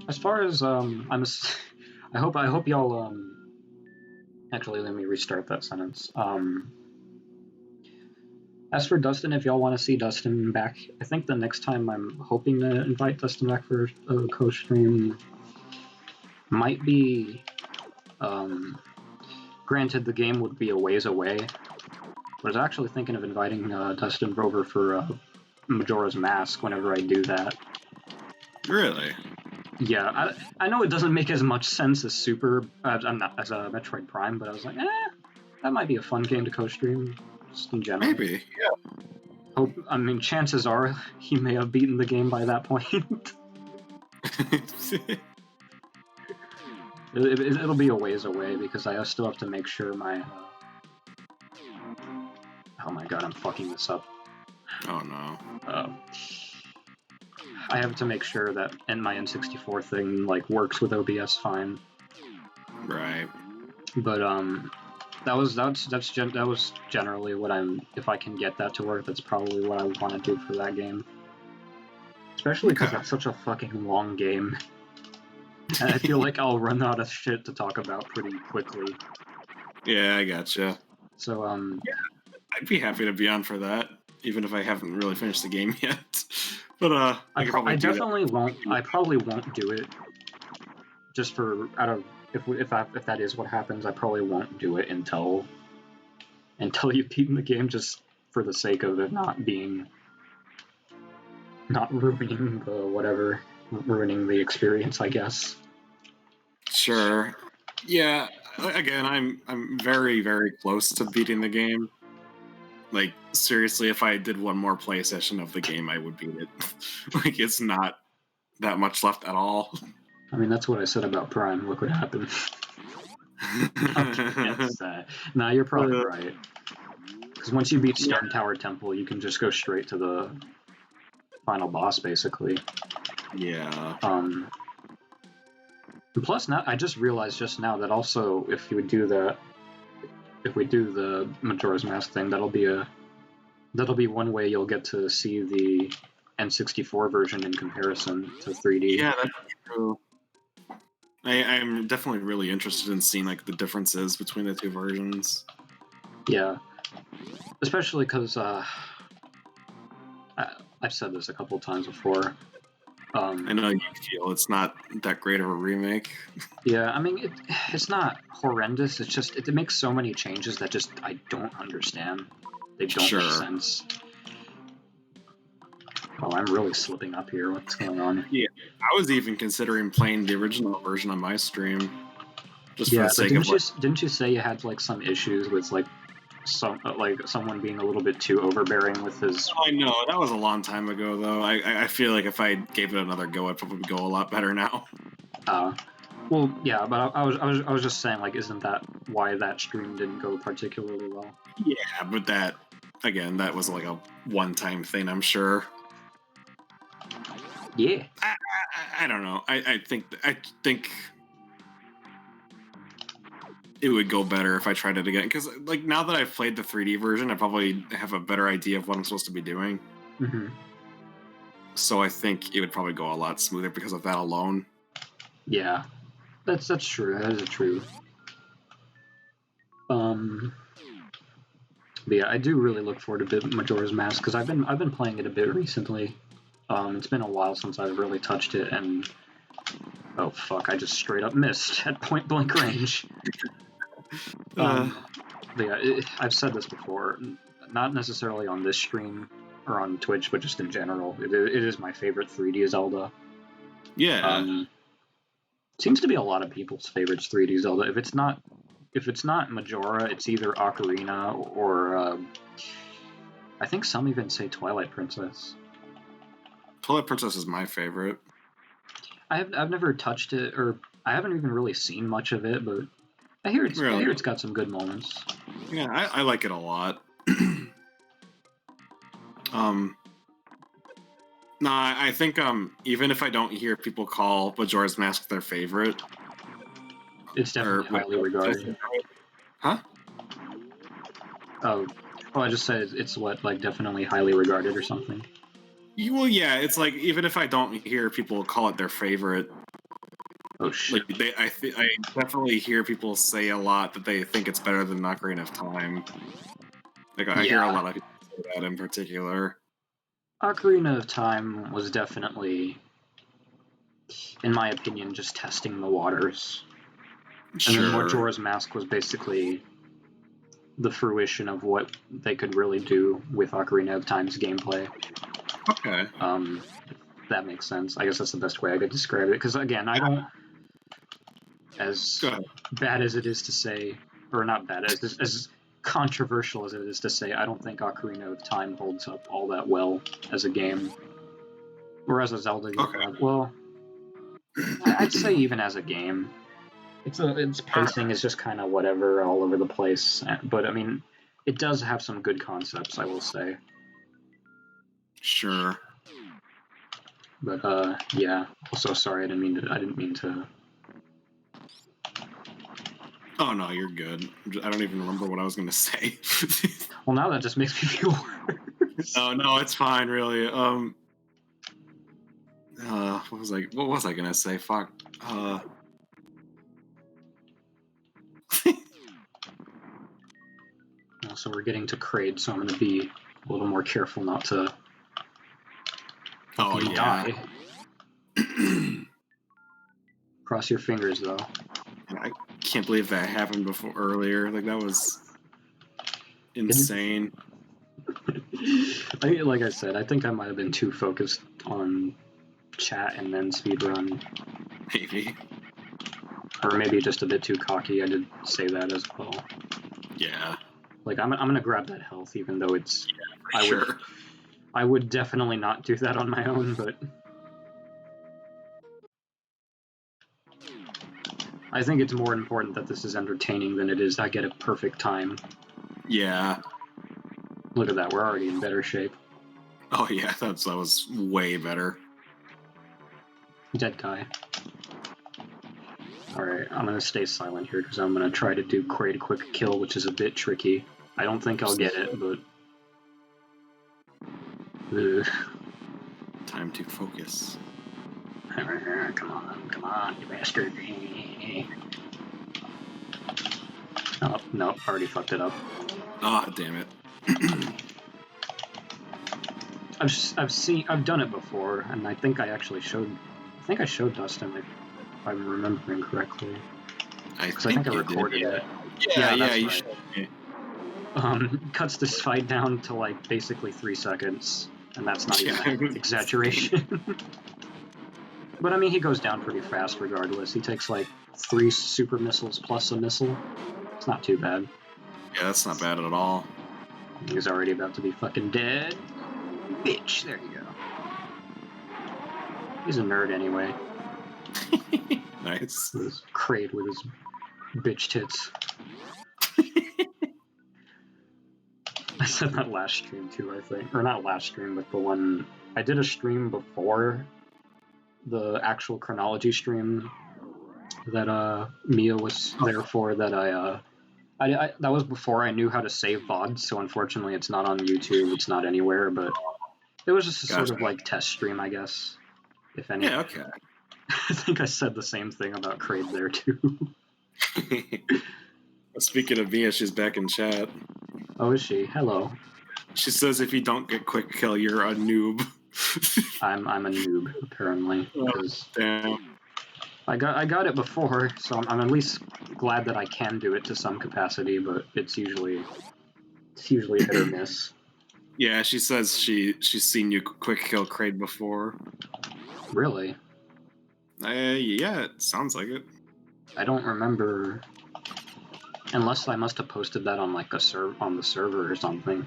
As far as I hope y'all actually, let me restart that sentence. As for Dustin, if y'all want to see Dustin back, I think the next time I'm hoping to invite Dustin back for a co-stream might be, granted the game would be a ways away, but I was actually thinking of inviting Dustin over for Majora's Mask whenever I do that. Really? Yeah, I know it doesn't make as much sense as as a Metroid Prime, but I was like, that might be a fun game to co-stream, just in general. Maybe, yeah. I mean, chances are he may have beaten the game by that point. It'll be a ways away because I still have to make sure my... Oh my god, I'm fucking this up. Oh no. I have to make sure that my N64 thing works with OBS fine. Right. But that was generally what if I can get that to work, that's probably what I want to do for that game. Especially because that's such a fucking long game. And I feel like I'll run out of shit to talk about pretty quickly. Yeah, I gotcha. So I'd be happy to be on for that, even if I haven't really finished the game yet. But I could probably I do definitely that. won't. I probably won't do it. Just for out of if that is what happens, I probably won't do it until you beat the game, just for the sake of it not ruining the experience, I guess. Sure. Yeah. Again, I'm very, very close to beating the game. Like, seriously, if I did one more play session of the game, I would beat it. Like, it's not that much left at all. I mean, that's what I said about Prime. Look what happened. No, you're probably right. Because once you beat Stone Tower Temple, you can just go straight to the final boss, basically. Yeah. Plus, now I just realized just now that also if we do the Majora's Mask thing, that'll be one way you'll get to see the N64 version in comparison to 3D. Yeah, that's true. I'm definitely really interested in seeing like the differences between the two versions. Yeah, especially because I've said this a couple times before. I know you feel it's not that great of a remake. Yeah, I mean it's not horrendous. It's just it makes so many changes that just I don't understand. They don't make sense. Oh, I'm really slipping up here. What's going on? Yeah, I was even considering playing the original version on my stream, just for the sake of. Didn't you say you had like some issues with like someone being a little bit too overbearing with his? I know that was a long time ago, though. I feel like if I gave it another go, I'd probably go a lot better now. Well, yeah, but I was just saying, like, isn't that why that stream didn't go particularly well? Yeah, but that was like a one-time thing, I'm sure. Yeah. I don't know. I think it would go better if I tried it again, because like now that I've played the 3D version, I probably have a better idea of what I'm supposed to be doing. Mm-hmm. So I think it would probably go a lot smoother because of that alone. Yeah, that's true. That is true. But yeah, I do really look forward to Majora's Mask because I've been playing it a bit recently. It's been a while since I've really touched it, and oh fuck, I just straight up missed at point blank range. But yeah, I've said this before, not necessarily on this stream or on Twitch, but just in general. It is my favorite 3D Zelda. Yeah. Seems to be a lot of people's favorites 3D Zelda. If it's not Majora, it's either Ocarina or I think some even say Twilight Princess. Twilight Princess is my favorite. I've never touched it, or I haven't even really seen much of it, but I hear it's got some good moments. Yeah, I like it a lot. No, I think even if I don't hear people call Majora's Mask their favorite, it's definitely highly regarded. Huh? Oh, I just said it's definitely highly regarded or something. Well, yeah, it's like even if I don't hear people call it their favorite, oh shit, like I definitely hear people say a lot that they think it's better than Ocarina of Time. Like I hear a lot of people say that in particular. Ocarina of Time was definitely, in my opinion, just testing the waters. Sure. And then Majora's Mask was basically the fruition of what they could really do with Ocarina of Time's gameplay. Okay. That makes sense. I guess that's the best way I could describe it. Because again, I don't, as bad as it is to say, or not bad, as controversial as it is to say, I don't think Ocarina of Time holds up all that well as a game, or as a Zelda game. Okay. Well, I'd say even as a game, its pacing is just kind of whatever, all over the place. But I mean, it does have some good concepts, I will say. Sure. But yeah. Also, sorry, I didn't mean to. Oh no, you're good. I don't even remember what I was gonna say. Well, now that just makes me feel worse. Oh no, it's fine, really. What was I gonna say? Fuck. Also, we're getting to Kraid, so I'm going to be a little more careful not to die. Cross your fingers, though. I can't believe that happened before earlier. Like, that was insane. Like I said, I think I might have been too focused on chat and then speedrun. Maybe. Or maybe just a bit too cocky. I did say that as well. Yeah. Like, I'm gonna grab that health, even though it's... Sure. I would definitely not do that on my own, but... I think it's more important that this is entertaining than it is I get a perfect time. Yeah. Look at that, we're already in better shape. Oh yeah, that was way better. Dead guy. Alright, I'm gonna stay silent here because I'm gonna try to do Kraid quick kill, which is a bit tricky. I don't think I'll get it, but... Ugh. Time to focus. Come on, you bastard. Oh, no, already fucked it up. Oh, damn it. I've done it before, and I think I showed Dustin, if I'm remembering correctly. Because I think I recorded it. Yeah, that's you right. showed me. Cuts this fight down to like basically 3 seconds, and that's not even an exaggeration. But I mean, he goes down pretty fast regardless. He takes like 3 super missiles plus a missile. It's not too bad. Yeah, that's not bad at all. He's already about to be fucking dead. Bitch, there you go. He's a nerd anyway. Nice. With his Kraid with his bitch tits. I said that last stream too, I think. Or not last stream, but the one... I did a stream before the actual chronology stream that Mia was there for, that that was before I knew how to save VOD, so unfortunately it's not on YouTube, it's not anywhere, but it was just a sort of like test stream, I guess, if any. Yeah, okay. I think I said the same thing about Kraid there too. Speaking of Mia, she's back in chat. Oh, is she? Hello. She says if you don't get quick kill, you're a noob. I'm a noob, apparently. Oh, damn. I got it before, so I'm at least glad that I can do it to some capacity, but it's usually hit or miss. Yeah, she says she's seen you quick kill Kraid before. Really? Yeah, it sounds like it. I don't remember, unless I must have posted that on like on the server or something.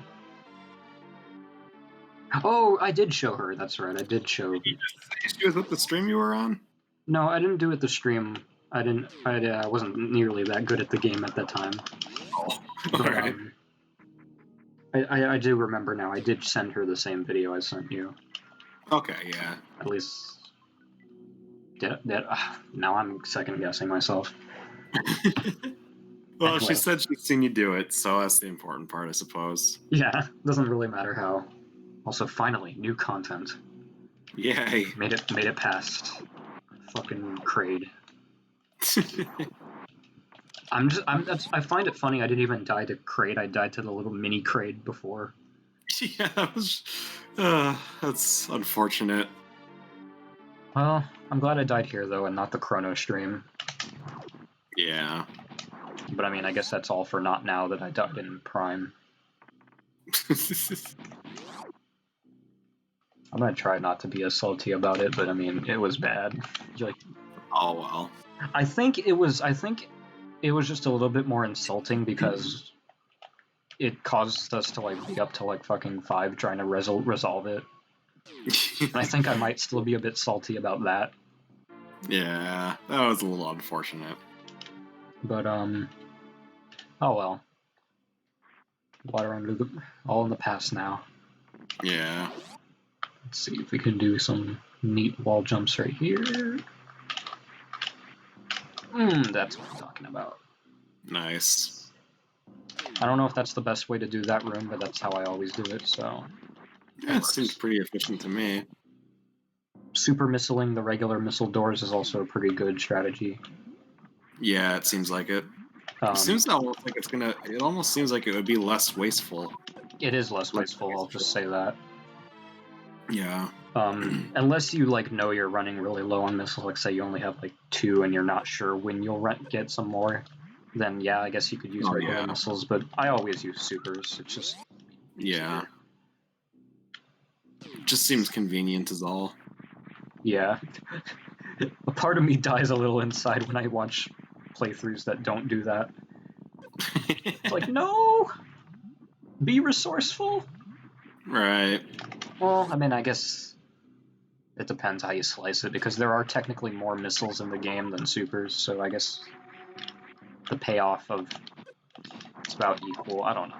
Oh, I did show her. That's right, I did show. She was at the stream you were on? No, I didn't do it the stream. I wasn't nearly that good at the game at that time. Oh, But, alright. I do remember now. I did send her the same video I sent you. Okay, yeah. At least... now I'm second guessing myself. Well, she said she's seen you do it, so that's the important part, I suppose. Yeah, doesn't really matter how. Also, finally, new content. Yay. Made it past fucking Kraid. I find it funny I didn't even die to Kraid, I died to the little mini Kraid before. Yeah, that's unfortunate. Well, I'm glad I died here though, and not the Chrono stream. Yeah. But I mean, I guess that's all for not now that I died in Prime. I'm gonna try not to be as salty about it, but I mean, it was bad. Like, oh well. I think it was just a little bit more insulting because it caused us to like be up to like fucking 5 trying to resolve it. And I think I might still be a bit salty about that. Yeah, that was a little unfortunate. But oh well. Water under all in the past now. Yeah. Let's see if we can do some neat wall jumps right here. That's what I'm talking about. Nice. I don't know if that's the best way to do that room, but that's how I always do it, so... Yeah, it seems pretty efficient to me. Super missiling the regular missile doors is also a pretty good strategy. Yeah, it seems like it. It seems almost like it almost seems like it would be less wasteful. It is less wasteful, I'll just say that. Yeah. Unless you like know you're running really low on missiles, like say you only have like 2 and you're not sure when you'll get some more, then yeah, I guess you could use regular missiles, but I always use supers. It's just easier. It just seems convenient is all. Yeah. A part of me dies a little inside when I watch playthroughs that don't do that. It's like, no! Be resourceful! Right. Well, I mean, I guess it depends how you slice it, because there are technically more missiles in the game than supers, so I guess the payoff of it's about equal. I don't know.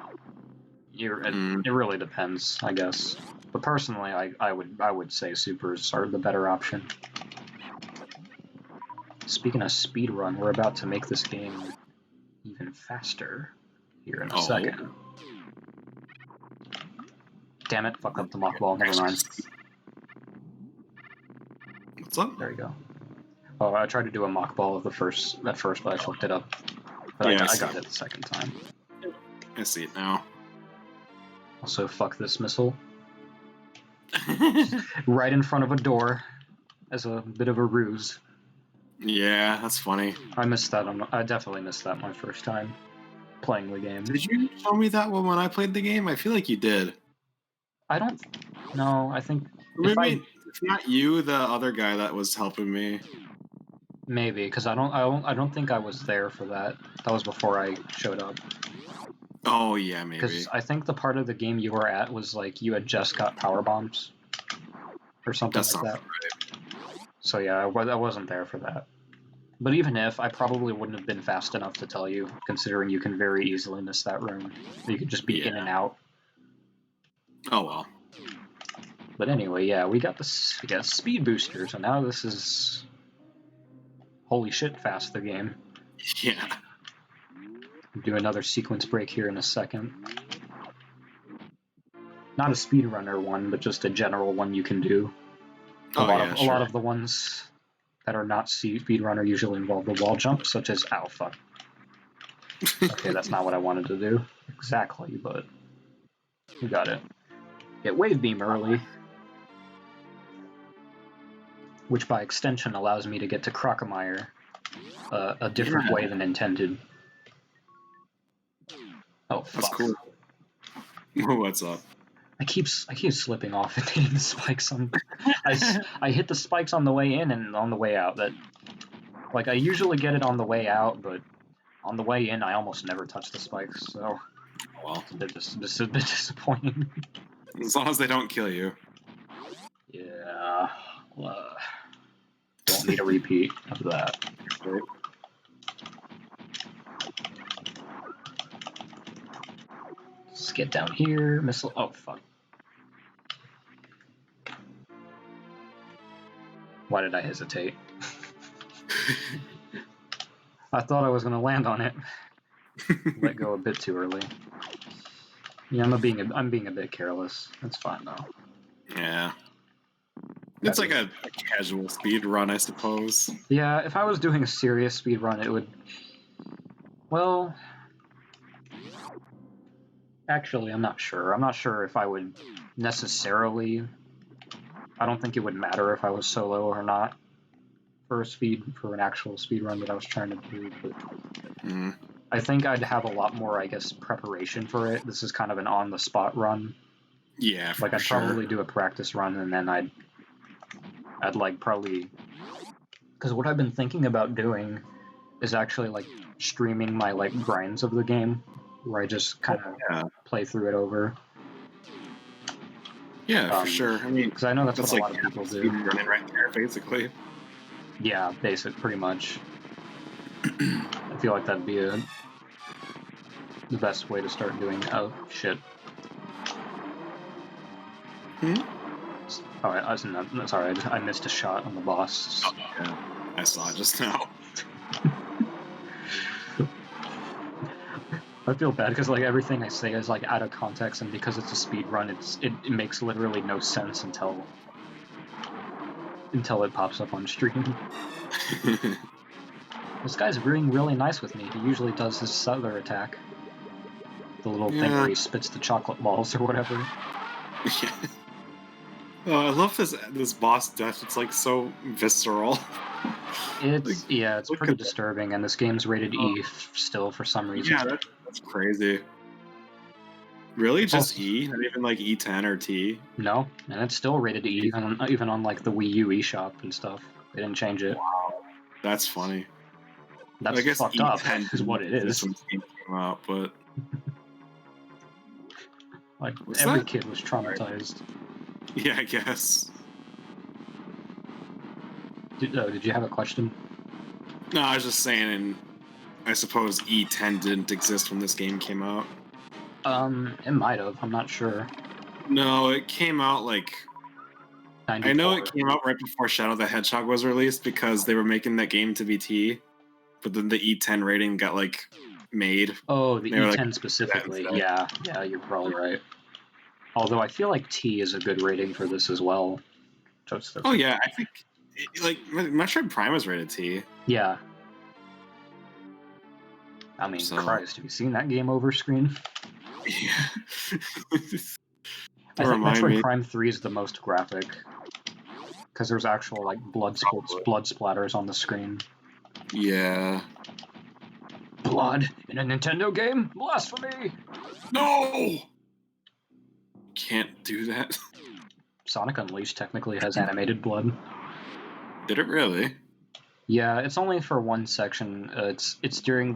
It really depends, I guess. But personally, I would say supers are the better option. Speaking of speedrun, we're about to make this game even faster here in a second. Damn it, fuck up the mock ball, never mind. What's up? There you go. Oh, I tried to do a mock ball at first, but I fucked it up. But I got it the second time. I see it now. Also, fuck this missile. Right in front of a door as a bit of a ruse. Yeah, that's funny. I missed that. I definitely missed that my first time playing the game. Did you show me that one when I played the game? I feel like you did. I don't know. I think maybe if not you, the other guy that was helping me. Maybe because I don't think I was there for that. That was before I showed up. Oh yeah, maybe. Because I think the part of the game you were at was like you had just got power bombs or something like that. Right. So yeah, I wasn't there for that. But even if, I probably wouldn't have been fast enough to tell you, considering you can very easily miss that room. You could just be in and out. Oh well. But anyway, yeah, we got speed booster, so now this is holy shit fast the game. Yeah. Do another sequence break here in a second. Not a speedrunner one, but just a general one you can do. A lot of the ones that are not speedrunner usually involve the wall jump, such as ow fuck. Okay, that's not what I wanted to do exactly, but we got it. Get wave beam early, which by extension allows me to get to Crocomire a different way than intended. Oh fuck. That's cool. What's up? I keep slipping off and hitting the spikes on. I hit the spikes on the way in and on the way out. That, like, I usually get it on the way out, but on the way in I almost never touch the spikes. So, well, it's a bit disappointing. As long as they don't kill you. Yeah. Don't need a repeat of that. Right. Let's get down here. Missile. Oh, fuck. Why did I hesitate? I thought I was going to land on it. Let go a bit too early. Yeah, I'm being a bit careless. That's fine, though. Yeah. It's like a casual speed run, I suppose. Yeah, if I was doing a serious speed run, it would... Well... Actually, I'm not sure. I'm not sure if I would necessarily... I don't think it would matter if I was solo or not for an actual speed run that I was trying to do, but I think I'd have a lot more, I guess, preparation for it. This is kind of an on-the-spot run. Yeah, for I'd probably do a practice run, and then I'd like probably... Because what I've been thinking about doing is actually, like, streaming my, like, grinds of the game, where I just kind of play through it over. Yeah, for sure. I mean, because I know that's what a lot of people do. Running right there, basically. Yeah, pretty much. I feel like that'd be the best way to start doing. Oh shit. Oh, sorry, I missed a shot on the boss. Oh, yeah. I saw it just now. I feel bad because like everything I say is like out of context, and because it's a speed run, it makes literally no sense until it pops up on stream. This guy's being really nice with me. He usually does his other attack. The little thing where he spits the chocolate balls or whatever. Yeah. Oh, I love this boss death. It's like so visceral. It's it's look pretty at that. disturbing, and this game's rated E still for some reason. Yeah, that's crazy. Really, It's just also- E? Not even like E10 or T? No, and it's still rated E, even on like the Wii U eShop and stuff. They didn't change it. Wow, that's funny. That's I guess fucked up, E10 is what it is. when this game came out, but Like what's every that? kid was traumatized. Yeah, I guess. Did you have a question? No, I was just saying. I suppose E10 didn't exist when this game came out. It might have. I'm not sure. No, it came out like 94. I know it came out right before Shadow the Hedgehog was released because they were making that game to be T, but then the E10 rating got like made. Oh, the They were E10 like, specifically. Yeah, you're probably right. Although I feel like T is a good rating for this as well. oh yeah, I think like Metroid Prime was rated T. Yeah. I mean, So. Christ, have you seen that game over screen? Yeah. I think Metroid Prime 3 is the most graphic. Because there's actual like blood splatters on the screen. Yeah. Blood in a Nintendo game? Blasphemy! No! Can't do that. Sonic Unleashed technically has animated blood. Did it really? Yeah, it's only for one section. It's during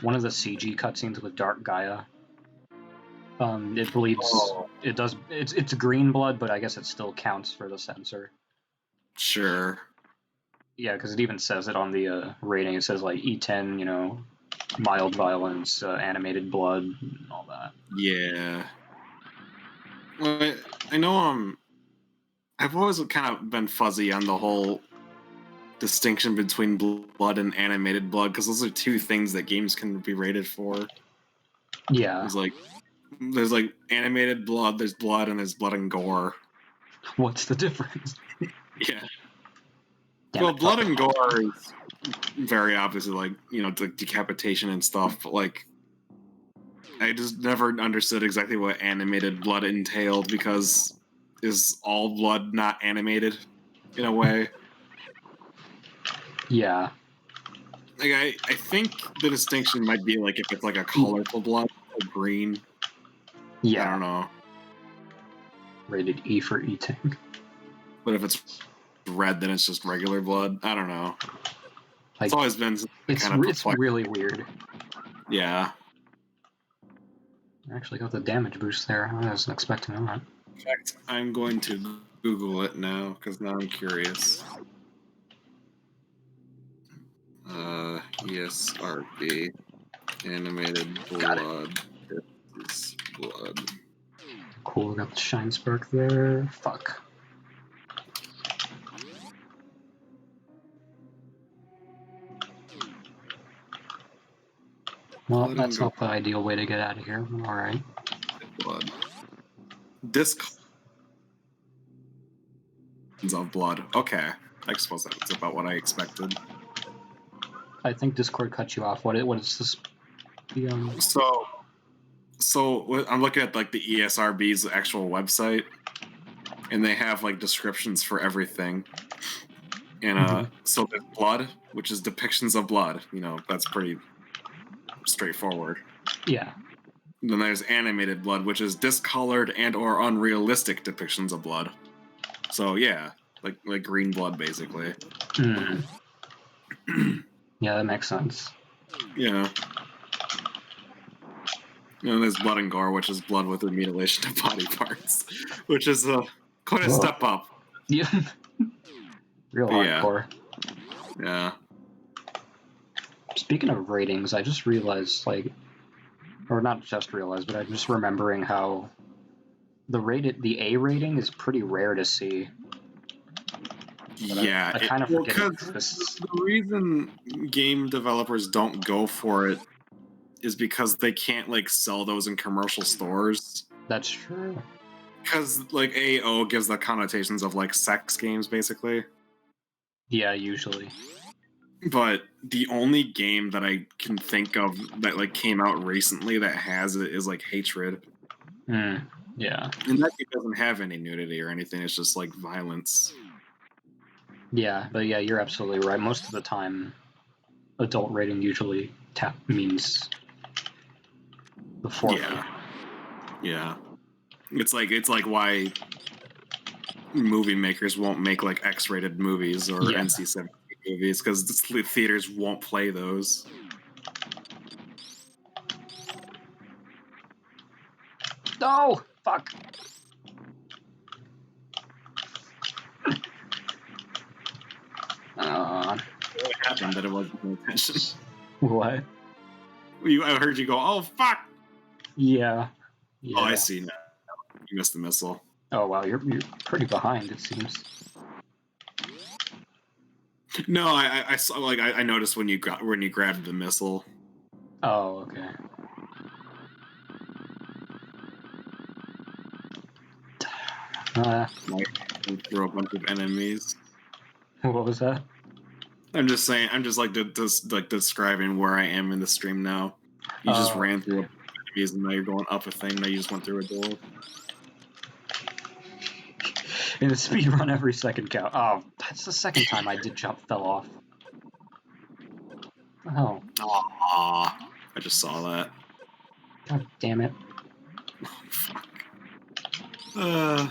one of the CG cutscenes with Dark Gaia. It bleeds. Oh. It does. It's green blood, but I guess it still counts for the censor. Sure. Yeah, because it even says it on the rating. It says like E10, mild violence, animated blood, and all that. Yeah. Well, I know I've always kind of been fuzzy on the whole distinction between blood and animated blood because those are two things that games can be rated for. Yeah. There's like animated blood, there's blood, and there's blood and gore. What's the difference? Yeah. Damn it, blood and gore is very obviously like, decapitation and stuff, but like I just never understood exactly what animated blood entailed because is all blood not animated in a way? Yeah. Like I think the distinction might be like if it's like a colorful blood, like green. Yeah. I don't know. Rated E for eating. But if it's red, then it's just regular blood. I don't know. Like, it's always been it's really weird. Yeah. I actually got the damage boost there. I wasn't expecting that. In fact, I'm going to Google it now because now I'm curious. ESRB animated blood. This is blood. Cool, got the shine spark there. Fuck. Well, that's not the ideal way to get out of here. Alright. Blood. Disc of blood. Okay. I suppose that's about what I expected. I think Discord cut you off. What is this? So I'm looking at like the ESRB's actual website, and they have like descriptions for everything. And so there's blood, which is depictions of blood. That's pretty straightforward. Yeah. And then there's animated blood, which is discolored and or unrealistic depictions of blood. So yeah, like green blood basically. Yeah, that makes sense. Yeah. And there's blood and gore, which is blood with the mutilation of body parts, which is quite a step up. Yeah. Real hardcore. Yeah. Speaking of ratings, I just realized, or not just realized, but I'm just remembering how the A rating is pretty rare to see. Yeah, I kind of forget because the reason game developers don't go for it is because they can't sell those in commercial stores. That's true. Because AO gives the connotations of sex games, basically. Yeah, usually. But the only game that I can think of that like came out recently that has it is like Hatred. Yeah. And that game doesn't have any nudity or anything. It's just like violence. Yeah, but yeah, you're absolutely right. Most of the time, adult rating usually means the former. Yeah. It's like why movie makers won't make like X-rated movies or NC-17 movies because the theaters won't play those. No! Fuck! What happened that it wasn't paying attention? What? I heard you go, oh, fuck! Yeah. Oh, I see now. You missed the missile. Oh, wow, you're pretty behind, it seems. No, I saw, like, I noticed when you grabbed the missile. Oh, okay. Through a bunch of enemies. What was that? I'm just saying. I'm just like describing where I am in the stream now. You just ran through a bunch of enemies, and now you're going up a thing. Now you just went through a door. In a speed run, every second count. Oh, that's the second time I did fell off. Oh. Aww. I just saw that. God damn it. Oh, fuck. I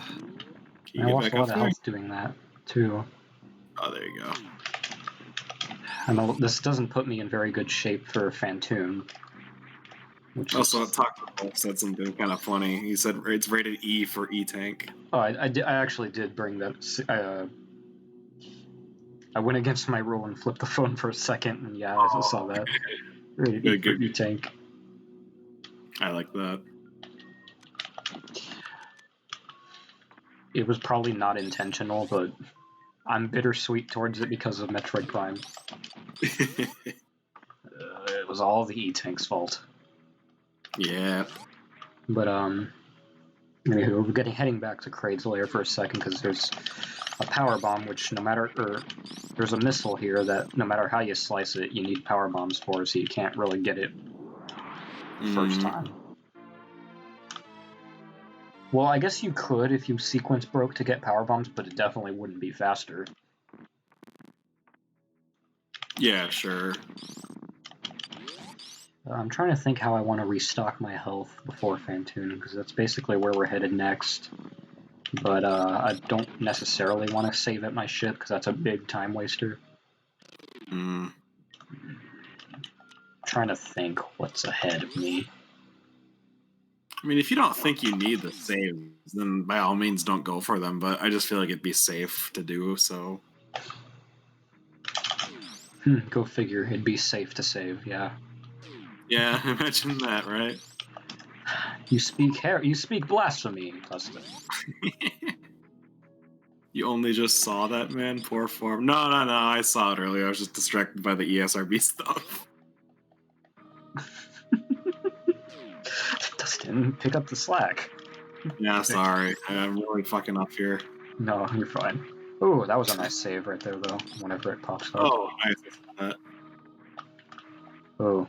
lost a lot of health doing that, too. Oh, there you go. This doesn't put me in very good shape for Phantoon. Also, Taco said something kind of funny. He said it's rated E for E-Tank. Oh, I actually did bring that. I went against my rule and flipped the phone for a second, and yeah, I saw that. Rated E for E-Tank. I like that. It was probably not intentional, but I'm bittersweet towards it because of Metroid Prime. It was all the E-Tank's fault. Yeah. But anywho, we're heading back to Kraid's lair for a second because there's a power bomb, which there's a missile here that no matter how you slice it, you need power bombs for, so you can't really get it first time. Well, I guess you could if you sequence broke to get power bombs, but it definitely wouldn't be faster. Yeah, sure. I'm trying to think how I want to restock my health before Phantoon, because that's basically where we're headed next. But I don't necessarily want to save at my ship, because that's a big time waster. I'm trying to think what's ahead of me. I mean, if you don't think you need the saves, then by all means don't go for them, but I just feel like it'd be safe to do so. Go figure, it'd be safe to save, yeah. Yeah, imagine that, right? You speak blasphemy, Dustin. You only just saw that, man? Poor form. No, I saw it earlier. I was just distracted by the ESRB stuff. Dustin, pick up the slack. Yeah, sorry. I'm really fucking up here. No, you're fine. Ooh, that was a nice save right there, though, whenever it pops up. Oh, nice. That. Oh.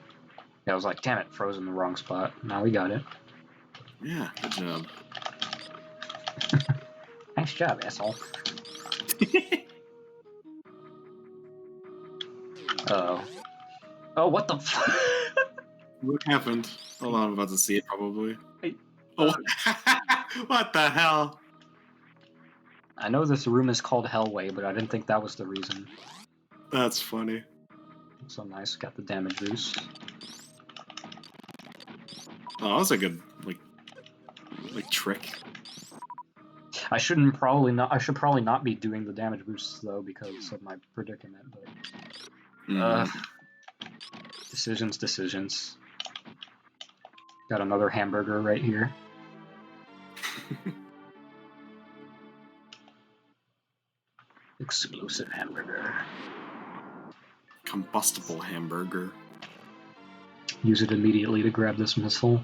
Yeah, I was like, damn it, froze in the wrong spot. Now we got it. Yeah, good job. Nice job, asshole. Uh-oh. Oh, what the f- What happened? Hold on, I'm about to see it, probably. Hey, Oh, what the hell? I know this room is called Hellway, but I didn't think that was the reason. That's funny. So nice, got the damage boost. Oh, that was a good, like trick. I should probably not be doing the damage boosts, though, because of my predicament, but... Decisions. Got another hamburger right here. Explosive hamburger. Combustible hamburger. Use it immediately to grab this missile.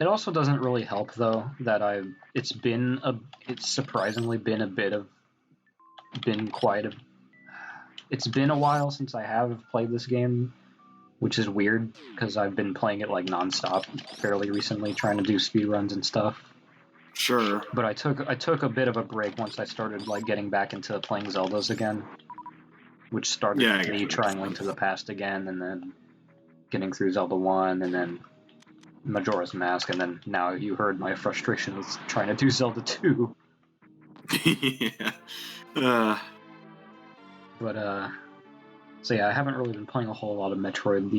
It also doesn't really help, though, that it's surprisingly been quite it's been a while since I have played this game, which is weird because I've been playing it like nonstop fairly recently, trying to do speedruns and stuff. Sure. But I took a bit of a break once I started like getting back into playing Zeldas again, which started me trying Link to the Past again, and then getting through Zelda 1, and then Majora's Mask, and then now you heard my frustration with trying to do Zelda 2. Yeah. So yeah, I haven't really been playing a whole lot of Metroid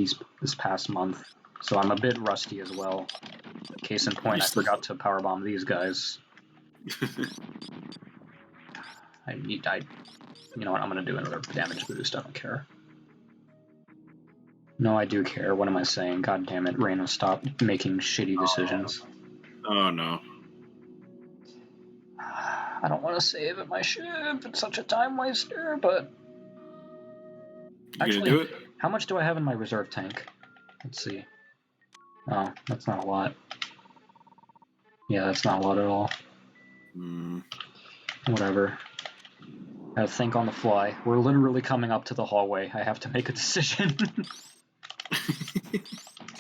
this past month, so I'm a bit rusty as well. Case in point, I forgot to powerbomb these guys. You know what, I'm gonna do another damage boost, I don't care. No, I do care, what am I saying? God damn it, Reina, stop making shitty decisions. Oh no. I don't want to save at my ship, it's such a time waster, but... Actually, do it? How much do I have in my reserve tank? Let's see. Oh, that's not a lot. Yeah, that's not a lot at all. Whatever. I have to think on the fly. We're literally coming up to the hallway. I have to make a decision.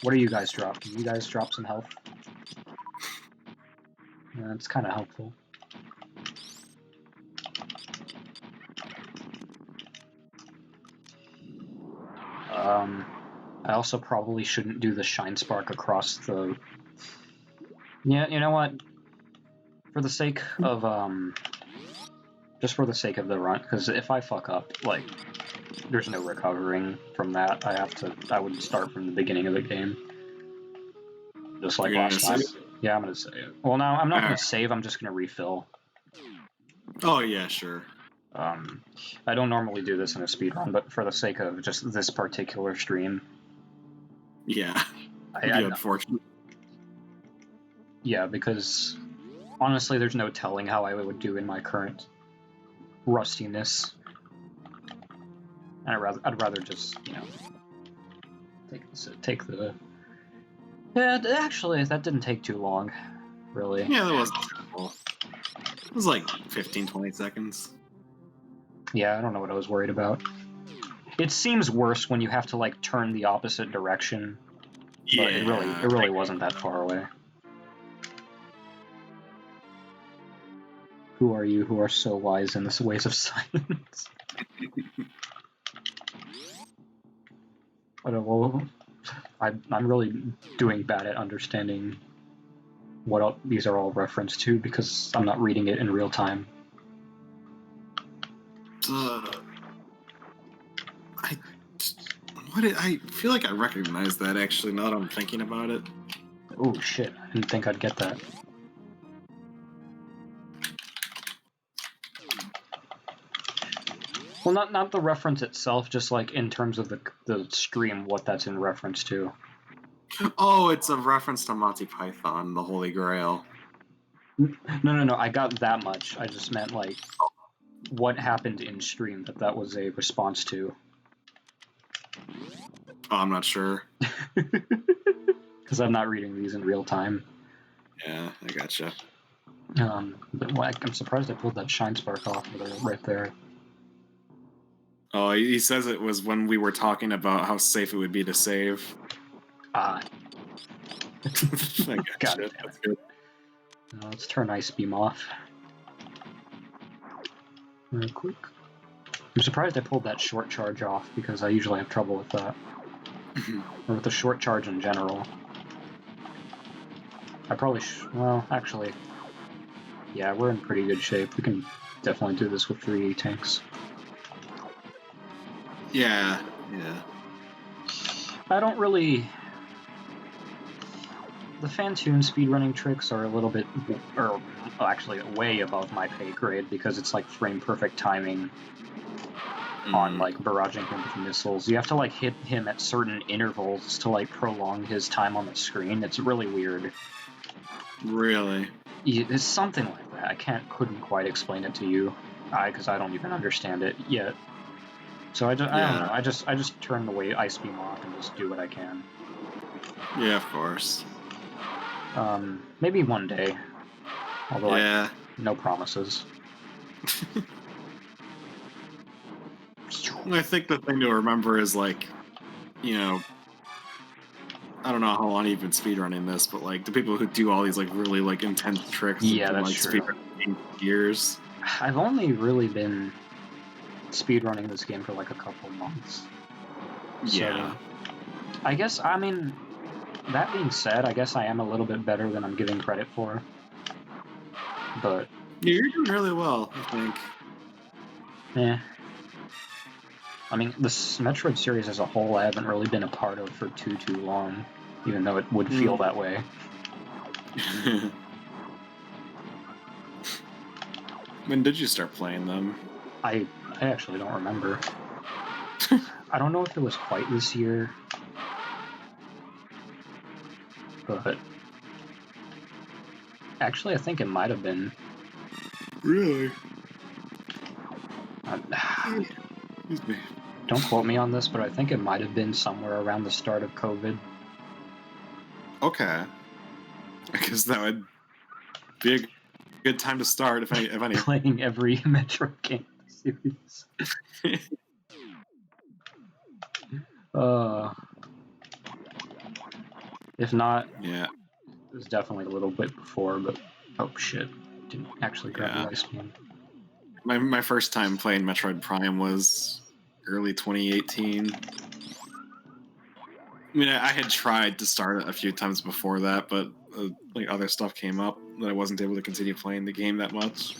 What do you guys drop? Can you guys drop some health? Yeah, that's kind of helpful. I also probably shouldn't do the Shine Spark across the... Yeah, you know what? For the sake of, just for the sake of the run, because if I fuck up, like, there's no recovering from that. I would start from the beginning of the game. Just like last time. Yeah, I'm gonna save. Well, no, I'm not gonna save, I'm just gonna refill. Oh, yeah, sure. I don't normally do this in a speedrun, but for the sake of just this particular stream... Yeah, it'd be unfortunate. Yeah, because honestly, there's no telling how I would do in my current rustiness. And I'd rather just, you know, take the... Yeah, actually, that didn't take too long, really. Yeah, that wasn't terrible. It was like 15, 20 seconds. Yeah, I don't know what I was worried about. It seems worse when you have to, like, turn the opposite direction. Yeah. But it really wasn't that far away. Who are you who are so wise in the ways of science? Well, I'm really doing bad at understanding what these are all referenced to because I'm not reading it in real time. I feel like I recognize that actually now that I'm thinking about it. Oh shit, I didn't think I'd get that. Well, not the reference itself, just like in terms of the stream, what that's in reference to. Oh, it's a reference to Monty Python, the Holy Grail. No, I got that much. I just meant, like, what happened in stream that was a response to. Oh, I'm not sure. Because I'm not reading these in real time. Yeah, I gotcha. But I'm surprised I pulled that Shine Spark off right there. Oh, he says it was when we were talking about how safe it would be to save. Ah. I gotcha. That's good. Let's turn Ice Beam off. Real quick. I'm surprised I pulled that short charge off, because I usually have trouble with that. Or with the short charge in general. I probably well, actually... Yeah, we're in pretty good shape. We can definitely do this with 3 tanks. Yeah. I don't really... The Fantoon speedrunning tricks are a little bit... or actually way above my pay grade, because it's like frame-perfect timing on, like, barraging him with missiles. You have to, like, hit him at certain intervals to, like, prolong his time on the screen. It's really weird. Really? It's something like that. I couldn't quite explain it to you, because I don't even understand it yet. So I don't know. I just turn the way Ice Beam off and just do what I can. Yeah, of course. Maybe one day. Although no promises. I think the thing to remember is like, you know, I don't know how long you've been speedrunning this, but like the people who do all these like really like intense tricks have Yeah, been that's like true. speedrunning years. I've only really been speedrunning this game for like a couple months. Yeah. So, I guess, I mean, that being said, I guess I am a little bit better than I'm giving credit for. But, Yeah, you're doing really well, I think. eh. I mean, this Metroid series as a whole, I haven't really been a part of for too long, even though it would feel that way. When did you start playing them? I actually don't remember. I don't know if it was quite this year, but actually, I think it might have been. Really? Excuse me. Don't quote me on this, but I think it might have been somewhere around the start of COVID. Okay. I guess that would be a good time to start, if any. Playing every Metroid game series. If not, Yeah. it was definitely a little bit before, but oh shit, didn't actually grab the ice cream. My first time playing Metroid Prime was early 2018. I mean, I had tried to start it a few times before that, but like other stuff came up that I wasn't able to continue playing the game that much.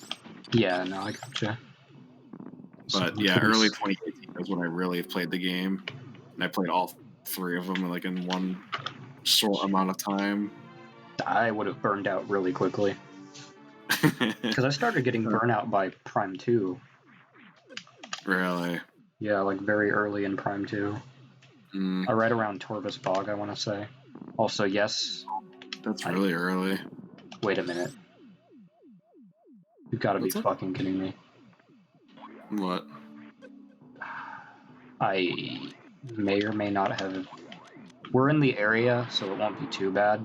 Yeah, no, I gotcha. But yeah, early 2018 was when I really played the game, and I played all three of them like in one short amount of time. I would have burned out really quickly because I started getting burnout by Prime 2. Really? Yeah, like very early in Prime 2. Right around Torvus Bog, I want to say. Also, yes. That's really early. Wait a minute. You've got to be fucking kidding me. What? I may or may not have... We're in the area, so it won't be too bad.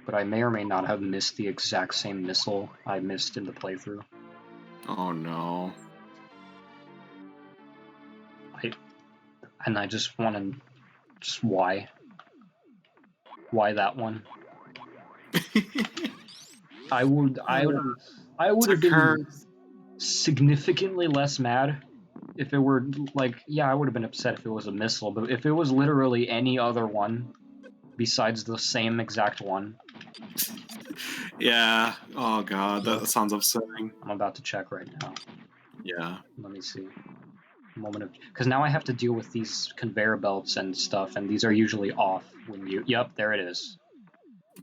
But I may or may not have missed the exact same missile I missed in the playthrough. Oh no. I just want to... Just why? Why that one? I would have been significantly less mad if it were like, yeah, I would have been upset if it was a missile, but if it was literally any other one besides the same exact one. Yeah. Oh god, that sounds upsetting. I'm about to check right now. Yeah. Let me see. Because now I have to deal with these conveyor belts and stuff, and these are usually off when you... Yep, there it is.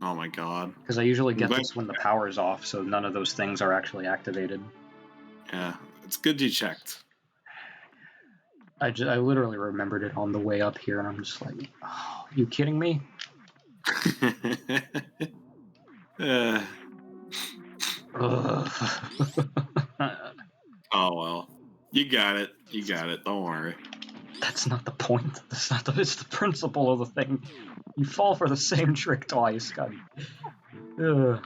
Oh my god. Because I usually get this when the power's off, so none of those things are actually activated. Yeah, it's good you checked. I literally remembered it on the way up here, and I'm just like, oh, you kidding me? Oh well. You got it. You got it. Don't worry. That's not the point. That's not the... It's the principle of the thing. You fall for the same trick twice. God. No,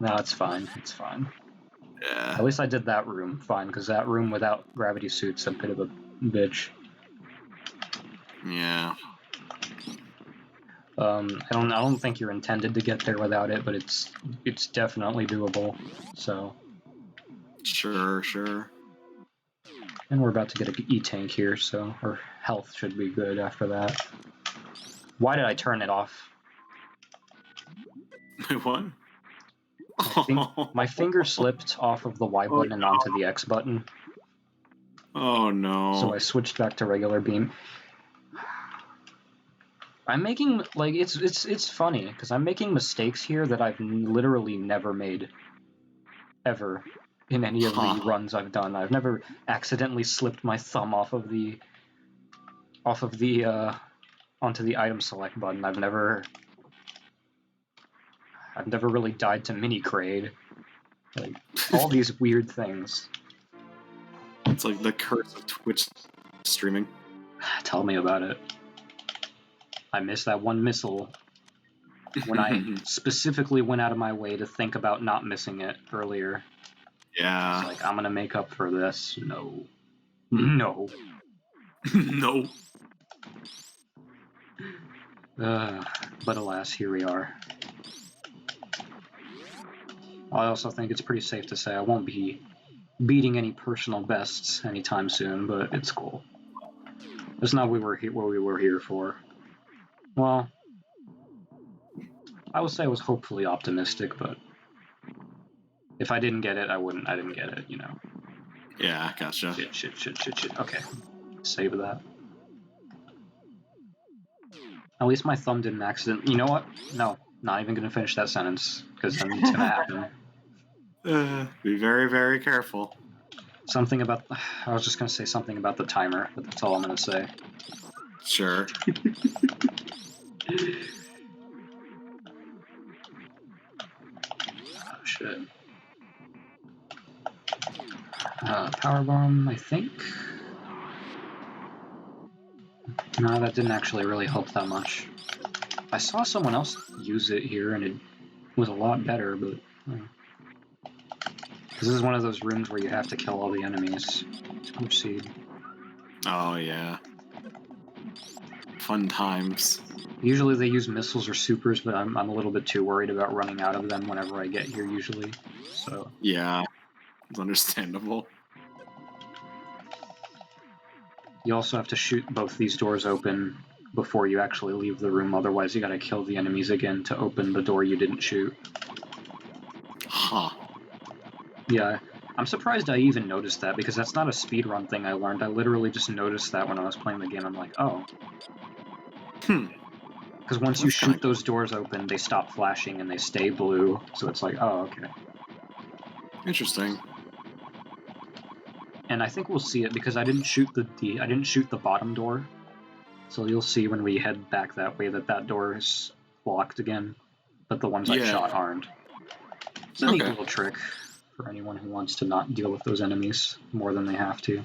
it's fine. It's fine. Yeah. At least I did that room fine, because that room without gravity suit's a bit of a bitch. Yeah. I don't think you're intended to get there without it, but it's definitely doable. So. Sure. And we're about to get an E-tank here, so our health should be good after that. Why did I turn it off? What? My finger slipped off of the Y button and onto the X button. Oh no. So I switched back to regular beam. I'm making, like, it's funny, because I'm making mistakes here that I've literally never made. Ever. In any of the runs I've done. I've never accidentally slipped my thumb onto the item select button. I've never really died to mini Kraid. Like, all these weird things. It's like the curse of Twitch streaming. Tell me about it. I missed that one missile when I specifically went out of my way to think about not missing it earlier. Yeah. It's like, I'm gonna make up for this. No. No. No. But alas, here we are. I also think it's pretty safe to say I won't be beating any personal bests anytime soon, but it's cool. That's not what we were here for. Well, I would say I was hopefully optimistic, but if I didn't get it, I didn't get it, you know. Yeah, gotcha. Shit. Okay, save that. At least my thumb didn't accident. You know what? No, not even gonna finish that sentence, because then it's gonna happen. Be very, very careful. Something about... I was just gonna say something about the timer, but that's all I'm gonna say. Sure. Oh, shit. Powerbomb, I think? No, that didn't actually really help that much. I saw someone else use it here, and it was a lot better, but... This is one of those rooms where you have to kill all the enemies to proceed. Oh, yeah. Fun times. Usually they use missiles or supers, but I'm a little bit too worried about running out of them whenever I get here, usually. So... Yeah, it's understandable. You also have to shoot both these doors open before you actually leave the room, otherwise you gotta kill the enemies again to open the door you didn't shoot. Huh. Yeah, I'm surprised I even noticed that, because that's not a speedrun thing I learned. I literally just noticed that when I was playing the game. I'm like, oh. Because once you shoot those doors open, they stop flashing and they stay blue, so it's like, oh, okay. Interesting. And I think we'll see it, because I didn't shoot the bottom door. So you'll see when we head back that way that door is blocked again, but the ones I shot aren't. It's a neat little trick for anyone who wants to not deal with those enemies more than they have to.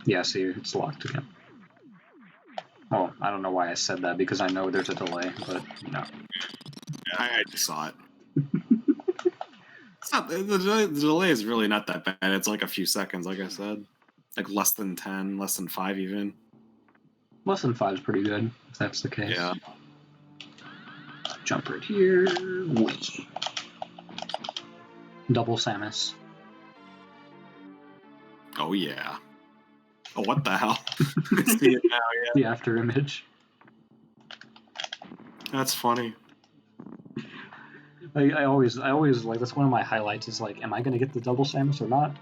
Yeah, see, it's locked again. Well, I don't know why I said that, because I know there's a delay, but, you know. Yeah, I just saw it. It's not, the delay is really not that bad. It's like a few seconds, like I said. Like less than 10, less than 5 even. Less than 5 is pretty good, if that's the case. Yeah. Jump right here. Wait. Double Samus. Oh, yeah. Oh, what the hell? See it now, yeah. The after image. That's funny. I always like, that's one of my highlights, is like, am I gonna get the double Samus or not?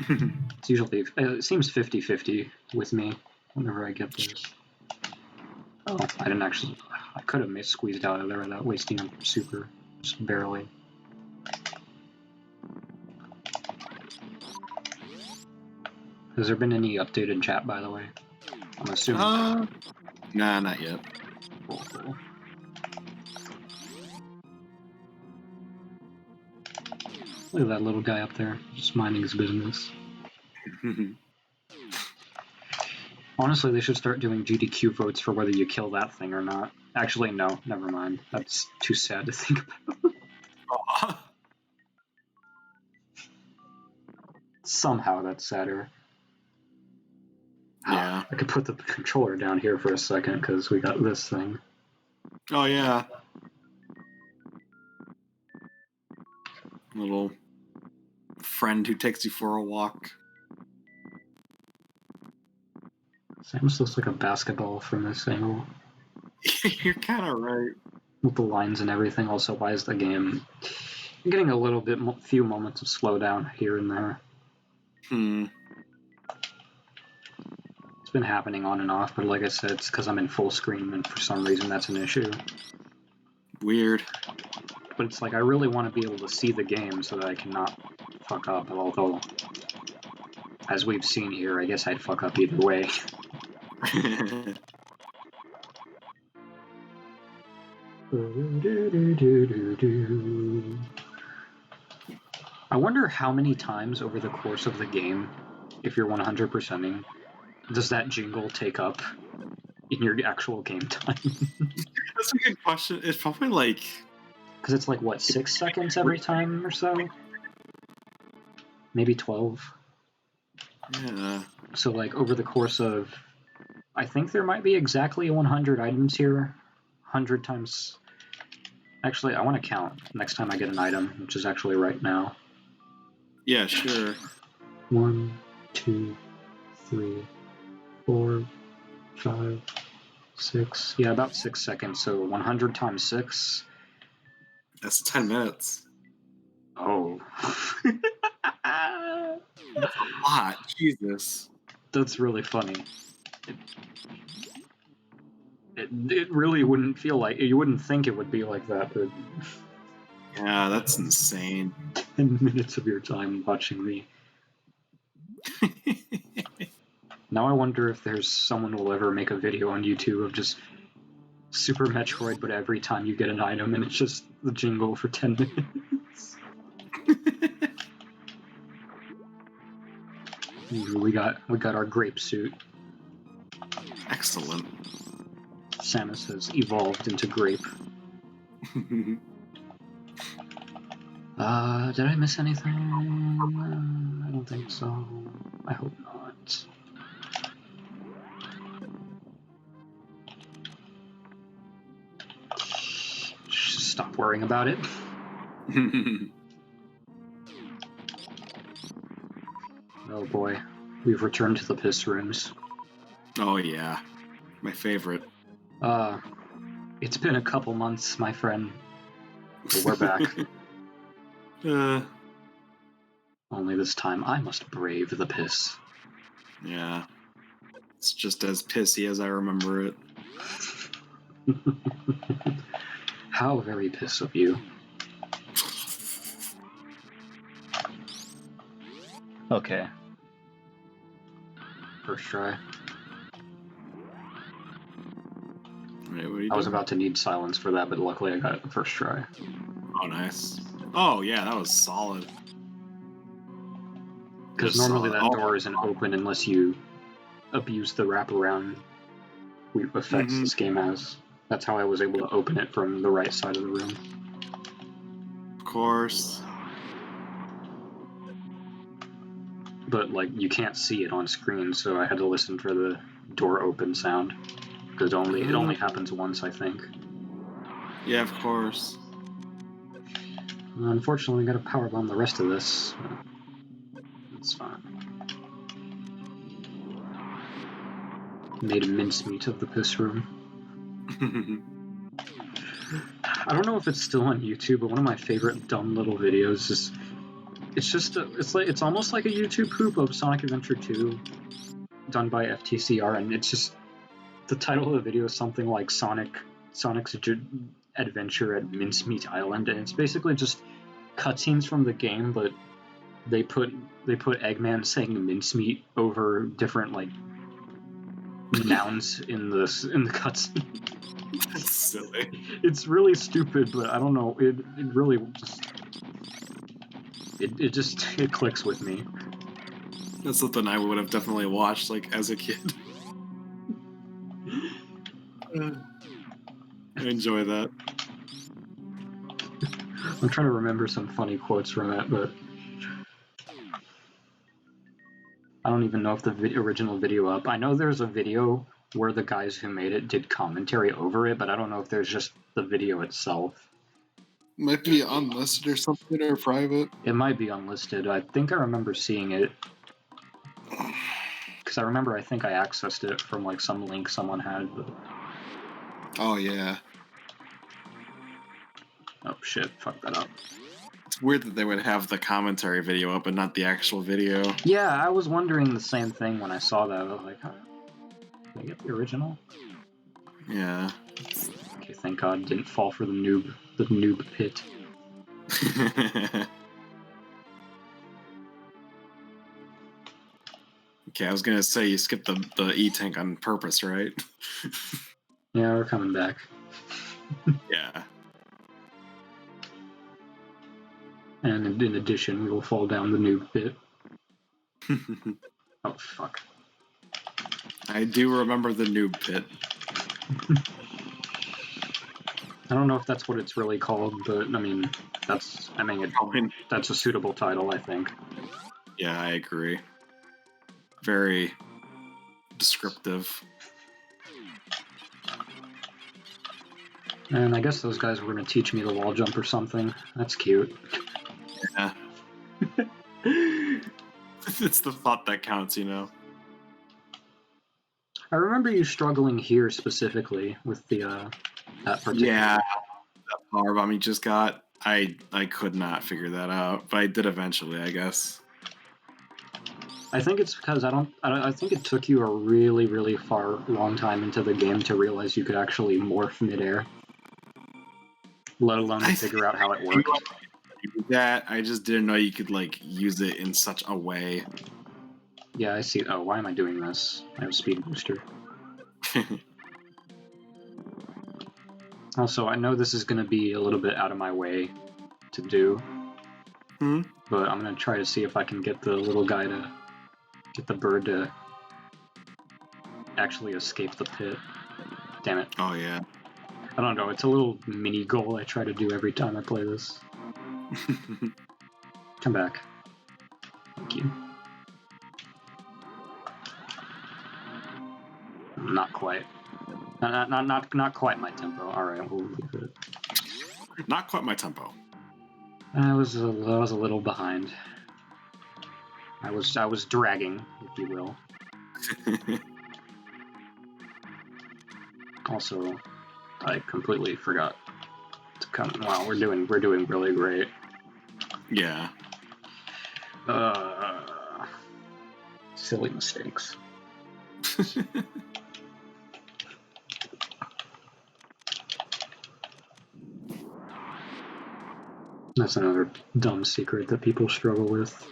It's usually, it seems 50-50 with me whenever I get this. Oh, I didn't actually, I could have squeezed out of there without wasting a super, just barely. Has there been any update in chat, by the way? I'm assuming. Nah, not yet. Cool. Look at that little guy up there, just minding his business. Honestly, they should start doing GDQ votes for whether you kill that thing or not. Actually, no, never mind. That's too sad to think about. Somehow that's sadder. Yeah. I could put the controller down here for a second, because we got this thing. Oh, yeah. Little friend who takes you for a walk. Samus looks like a basketball from this angle. You're kind of right. With the lines and everything. Also, why is the game... I'm getting a little bit, few moments of slowdown here and there. It's been happening on and off, but like I said, it's because I'm in full screen, and for some reason that's an issue. Weird. But it's like, I really want to be able to see the game so that I cannot fuck up, although, as we've seen here, I guess I'd fuck up either way. I wonder how many times over the course of the game, if you're 100%ing, does that jingle take up in your actual game time? That's a good question. It's probably like... Because it's like, what, 6 seconds every time or so? maybe 12. Yeah. So like over the course of, I think there might be exactly 100 items here. 100 times. Actually, I want to count next time I get an item, which is actually right now. Yeah, sure. 1, 2, 3, 4, 5, 6. Yeah, about 6 seconds. So 100 times 6. That's 10 minutes. Oh. That's a lot. Jesus. That's really funny. It really wouldn't feel like, you wouldn't think it would be like that, but Yeah, that's insane. 10 minutes of your time watching me. Now I wonder if there's someone will ever make a video on YouTube of just Super Metroid, but every time you get an item and it's just the jingle for 10 minutes. we got our grape suit. Excellent. Samus has evolved into grape. Did I miss anything? I don't think so. I hope not. Just stop worrying about it. Oh boy, we've returned to the piss rooms. Oh yeah, my favorite. It's been a couple months, my friend, but we're back. Only this time I must brave the piss. Yeah, it's just as pissy as I remember it. How very piss of you. Okay. First try. Wait, what are you I was doing? about to need silence for that, but luckily I got it the first try. Oh, nice. Oh, yeah, that was solid. Because normally that door isn't open unless you abuse the wraparound effects this game has. That's how I was able to open it from the right side of the room. Of course. But, like, you can't see it on screen, so I had to listen for the door open sound. Because it only happens once, I think. Yeah, of course. Unfortunately, I gotta powerbomb the rest of this. That's fine. Made a mincemeat of the piss room. I don't know if it's still on YouTube, but one of my favorite dumb little videos is it's almost like a YouTube poop of Sonic Adventure 2 done by FTCR, and it's just the title of the video is something like Sonic's Adventure at Mincemeat Island, and it's basically just cutscenes from the game, but they put Eggman saying mincemeat over different like nouns in the cutscene. That's silly. It's really stupid, but I don't know. It really just it clicks with me. That's something I would have definitely watched like as a kid. I enjoy that. I'm trying to remember some funny quotes from it, but I don't even know if the original video up. I know there's a video where the guys who made it did commentary over it, but I don't know if there's just the video itself. Might be unlisted or something, or private. It might be unlisted. I think I remember seeing it. Because I think I accessed it from like some link someone had. But... Oh, yeah. Oh shit, fuck that up. It's weird that they would have the commentary video up and not the actual video. Yeah, I was wondering the same thing when I saw that. I was like, huh? Did I get the original? Yeah. Okay, thank God didn't fall for the noob pit. Okay, I was gonna say you skipped the E-Tank on purpose, right? Yeah, we're coming back. Yeah. And in addition, we will fall down the noob pit. Oh, fuck. I do remember the noob pit. I don't know if that's what it's really called, but I mean, that's a suitable title, I think. Yeah, I agree. Very descriptive. And I guess those guys were going to teach me the wall jump or something. That's cute. Yeah. It's the thought that counts, you know? I remember you struggling here specifically with the that particular. Yeah, that power bomb you just got. I could not figure that out, but I did eventually, I guess. I think it's because I think it took you a really, really long time into the game to realize you could actually morph midair, let alone to figure out how it worked. That I just didn't know you could like use it in such a way. Yeah, I see. Oh, why am I doing this? I have speed booster. Also, I know this is going to be a little bit out of my way to do, but I'm going to try to see if I can get the little guy to get the bird to actually escape the pit. Damn it. Oh, yeah. I don't know. It's a little mini goal I try to do every time I play this. Come back. Thank you. Not quite. Not quite my tempo. All right, we'll leave it. Not quite my tempo. I was a little behind. I was dragging, if you will. Also, I completely forgot to come. Wow, we're doing really great. Yeah. Silly mistakes. That's another dumb secret that people struggle with.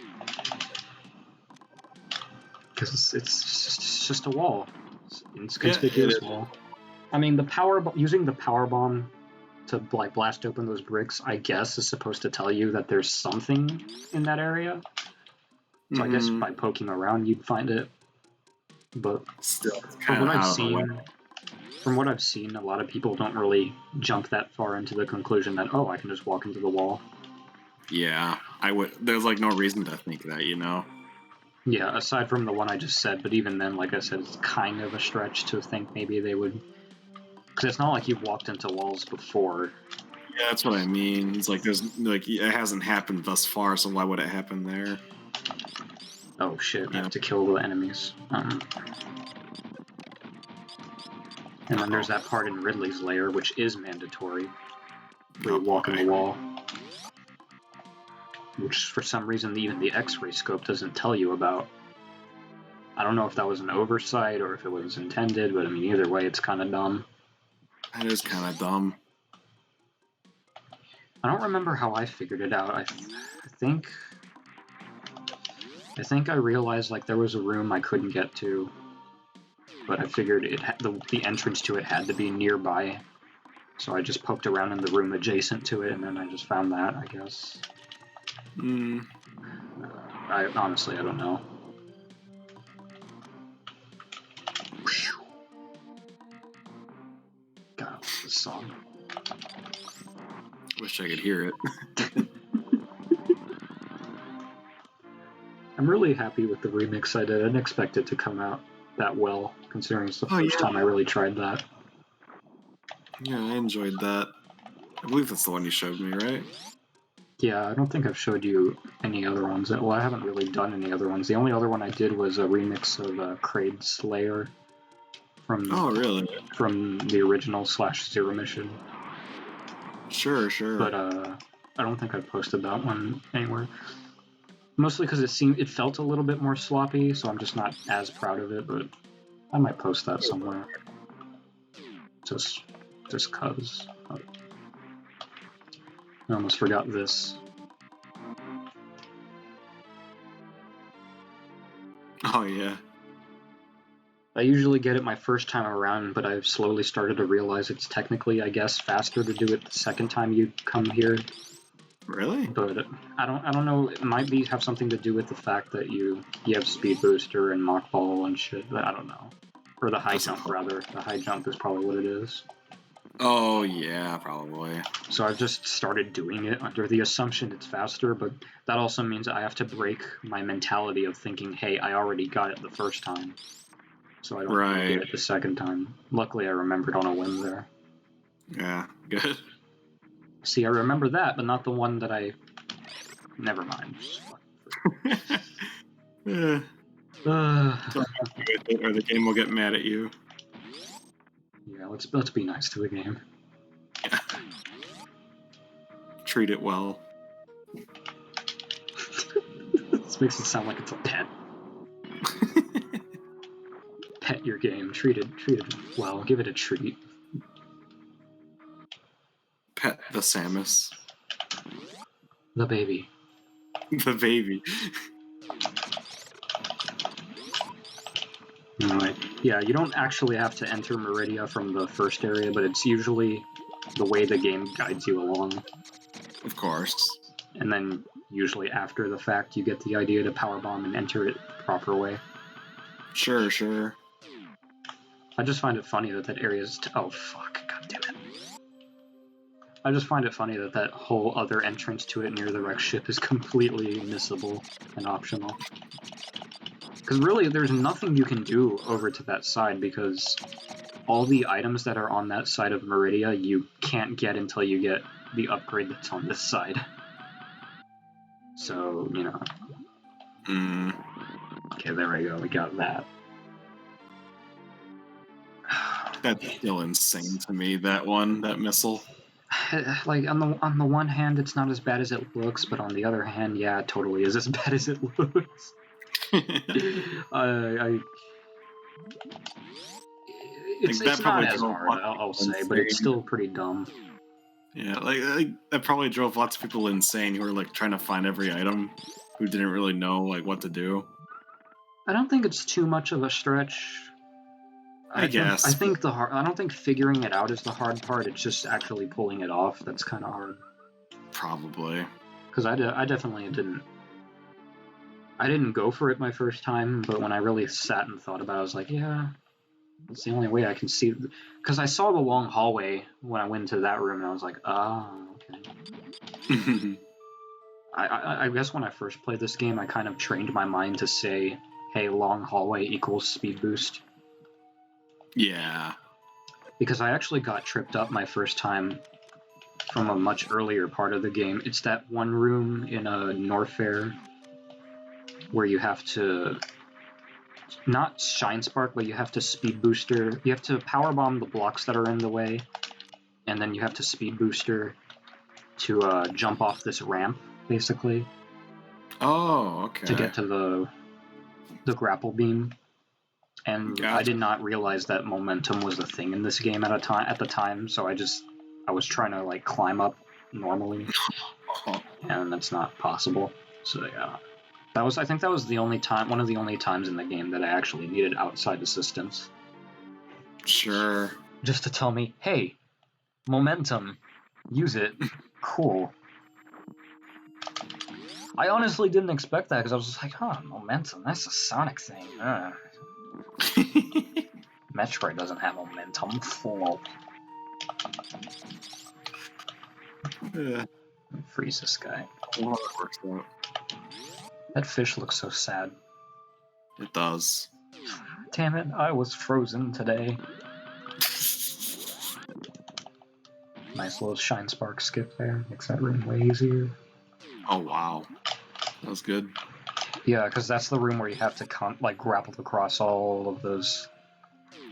Because it's just a wall. It's an inconspicuous wall. I mean, using the power bomb to like blast open those bricks, I guess, is supposed to tell you that there's something in that area. So I guess by poking around, you'd find it. But still, from what I've seen, a lot of people don't really jump that far into the conclusion that, oh, I can just walk into the wall. Yeah, I would. There's like no reason to think that, you know. Yeah, aside from the one I just said, but even then, like I said, it's kind of a stretch to think maybe they would. Because it's not like you've walked into walls before. Yeah, that's what I mean. It's like there's like it hasn't happened thus far, so why would it happen there? Oh shit! I have to kill the enemies. And then there's that part in Ridley's lair, which is mandatory, where you walk in the wall. Which, for some reason, even the X-ray scope doesn't tell you about. I don't know if that was an oversight or if it was intended, but I mean, either way, it's kind of dumb. That is kind of dumb. I don't remember how I figured it out. I think I realized like there was a room I couldn't get to, but I figured the entrance to it had to be nearby, so I just poked around in the room adjacent to it, and then I just found that, I guess. I honestly, I don't know. God, I love this song. Wish I could hear it. I'm really happy with the remix I did. I didn't expect it to come out that well, considering it's the first time I really tried that. Yeah, I enjoyed that. I believe that's the one you showed me, right? Yeah, I don't think I've showed you any other ones. Well, I haven't really done any other ones. The only other one I did was a remix of Kraid's Lair from from the original /Zero Mission. Sure. But I don't think I posted that one anywhere. Mostly because it felt a little bit more sloppy, so I'm just not as proud of it. But I might post that somewhere. Just cause. I almost forgot this. Oh, yeah. I usually get it my first time around, but I've slowly started to realize it's technically, I guess, faster to do it the second time you come here. Really? But I don't know. It might have something to do with the fact that you have speed booster and mock ball and shit. But I don't know. Or the high jump rather. The high jump is probably what it is. Oh, yeah, probably. So I've just started doing it under the assumption it's faster, but that also means I have to break my mentality of thinking, hey, I already got it the first time, so I don't need to Right. get it the second time. Luckily, I remembered on a whim there. Yeah, good. See, I remember that, but not the one that I... Never mind. Yeah. So or the game will get mad at you. Yeah, let's be nice to the game. Yeah. Treat it well. This makes it sound like it's a pet. Pet your game. Treat it well. Give it a treat. Pet the Samus. The baby. The baby. Alright. Yeah, you don't actually have to enter Meridia from the first area, but it's usually the way the game guides you along. Of course. And then usually after the fact, you get the idea to powerbomb and enter it the proper way. Sure, sure. I just find it funny that that area is... oh, fuck. God damn it. I just find it funny that that whole other entrance to it near the wreck ship is completely missable and optional. Because really, there's nothing you can do over to that side, because all the items that are on that side of Meridia you can't get until you get the upgrade that's on this side. So, you know. Okay, there we go. We got that. That's still insane to me, that missile. Like, on the one hand, it's not as bad as it looks, but on the other hand, yeah, it totally is as bad as it looks. It's not as hard, I'll say, but it's still pretty dumb. Yeah, like that probably drove lots of people insane who were like trying to find every item, who didn't really know like what to do. I don't think it's too much of a stretch. I guess. I don't think figuring it out is the hard part. It's just actually pulling it off that's kind of hard. Probably. Because I definitely didn't. I didn't go for it my first time, but when I really sat and thought about it, I was like, yeah, it's the only way I can see. Because I saw the long hallway when I went into that room, and I was like, oh, okay. I guess when I first played this game, I kind of trained my mind to say, hey, long hallway equals speed boost. Yeah. Because I actually got tripped up my first time from a much earlier part of the game. It's that one room in a Norfair where you have to not shine spark, but you have to speed booster. You have to powerbomb the blocks that are in the way, and then you have to speed booster to jump off this ramp, basically. Oh, okay. To get to the grapple beam. And gotcha. I did not realize that momentum was a thing in this game at the time, so I was trying to like climb up normally, and that's not possible. So yeah, I think that was one of the only times in the game that I actually needed outside assistance. Sure. Just to tell me, hey, momentum, use it. Cool. I honestly didn't expect that because I was just like, huh, momentum, that's a Sonic thing. Metroid doesn't have momentum. Fool. Yeah. Freeze this guy. Well, that works out. That fish looks so sad. It does. Damn it, I was frozen today. Nice little shine spark skip there. Makes that room way easier. Oh, wow. That was good. Yeah, because that's the room where you have to grapple across all of those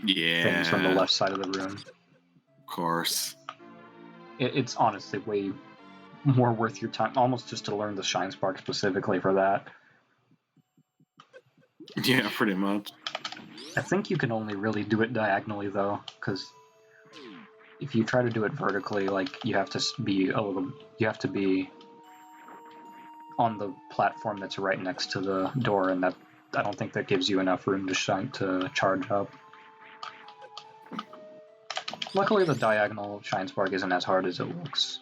things from the left side of the room. Of course. It's honestly way more worth your time, almost just to learn the shine spark specifically for that. Yeah, pretty much. I think you can only really do it diagonally though, because if you try to do it vertically, like you have to be on the platform that's right next to the door, and that I don't think that gives you enough room to charge up. Luckily, the diagonal shine spark isn't as hard as it looks.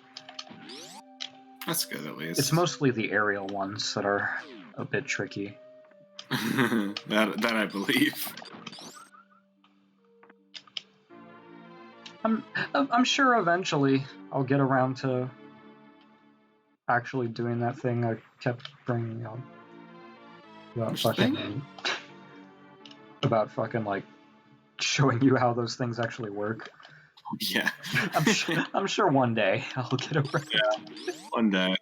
That's good, at least. It's mostly the aerial ones that are a bit tricky. that I believe. I'm sure eventually I'll get around to actually doing that thing I kept bringing up about fucking like showing you how those things actually work. Yeah. I'm sure one day I'll get around. Yeah, one day.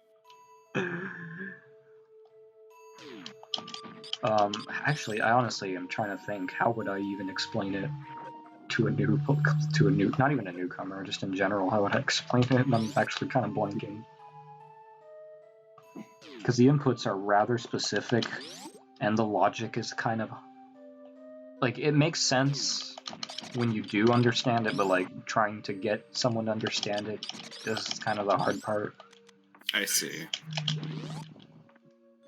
Actually, I honestly am trying to think, how would I even explain it to a not even a newcomer, just in general, how would I explain it? And I'm actually kind of blanking. Because the inputs are rather specific, and the logic is kind of... like, it makes sense when you do understand it, but like, trying to get someone to understand it is kind of the hard part. I see.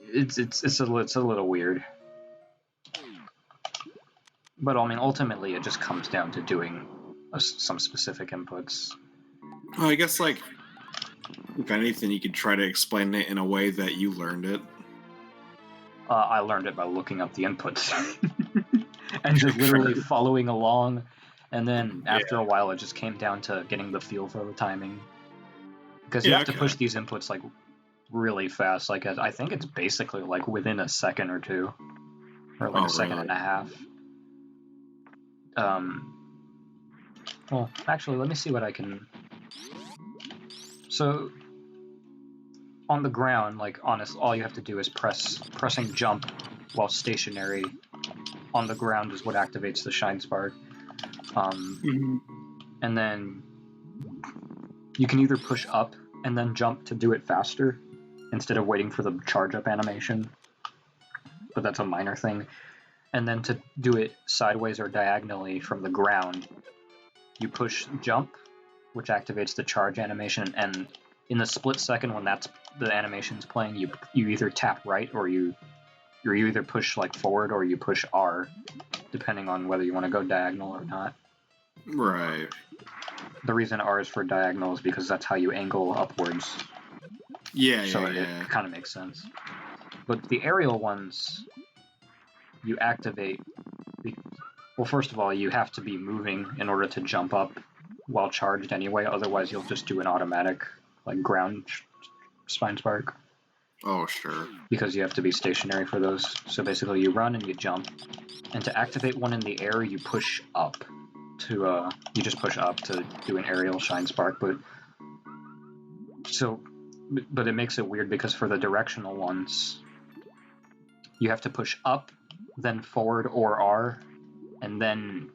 It's a little weird. But I mean, ultimately, it just comes down to doing some specific inputs. Well, I guess, like, if anything, you could try to explain it in a way that you learned it. I learned it by looking up the inputs and just literally following along. And then after a while, it just came down to getting the feel for the timing. Because you have to push these inputs like really fast. Like, I think it's basically like within a second or two, or like a second and a half. Well, actually, let me see what I can... So, on the ground, like, all you have to do is pressing jump while stationary on the ground is what activates the shine spark. And then you can either push up and then jump to do it faster instead of waiting for the charge up animation, but that's a minor thing. And then to do it sideways or diagonally from the ground, you push jump, which activates the charge animation, and in the split second when the animation's playing, you either tap right or you either push like forward or you push R, depending on whether you want to go diagonal or not. Right. The reason R is for diagonal is because that's how you angle upwards. Yeah, so it kind of makes sense. But the aerial ones, you activate... Well, first of all, you have to be moving in order to jump up while charged anyway, otherwise you'll just do an automatic like ground spine spark. Oh, sure. Because you have to be stationary for those. So basically you run and you jump. And to activate one in the air, you push up to you just push up to do an aerial shine spark, but it makes it weird because for the directional ones, you have to push up, then forward or R, and then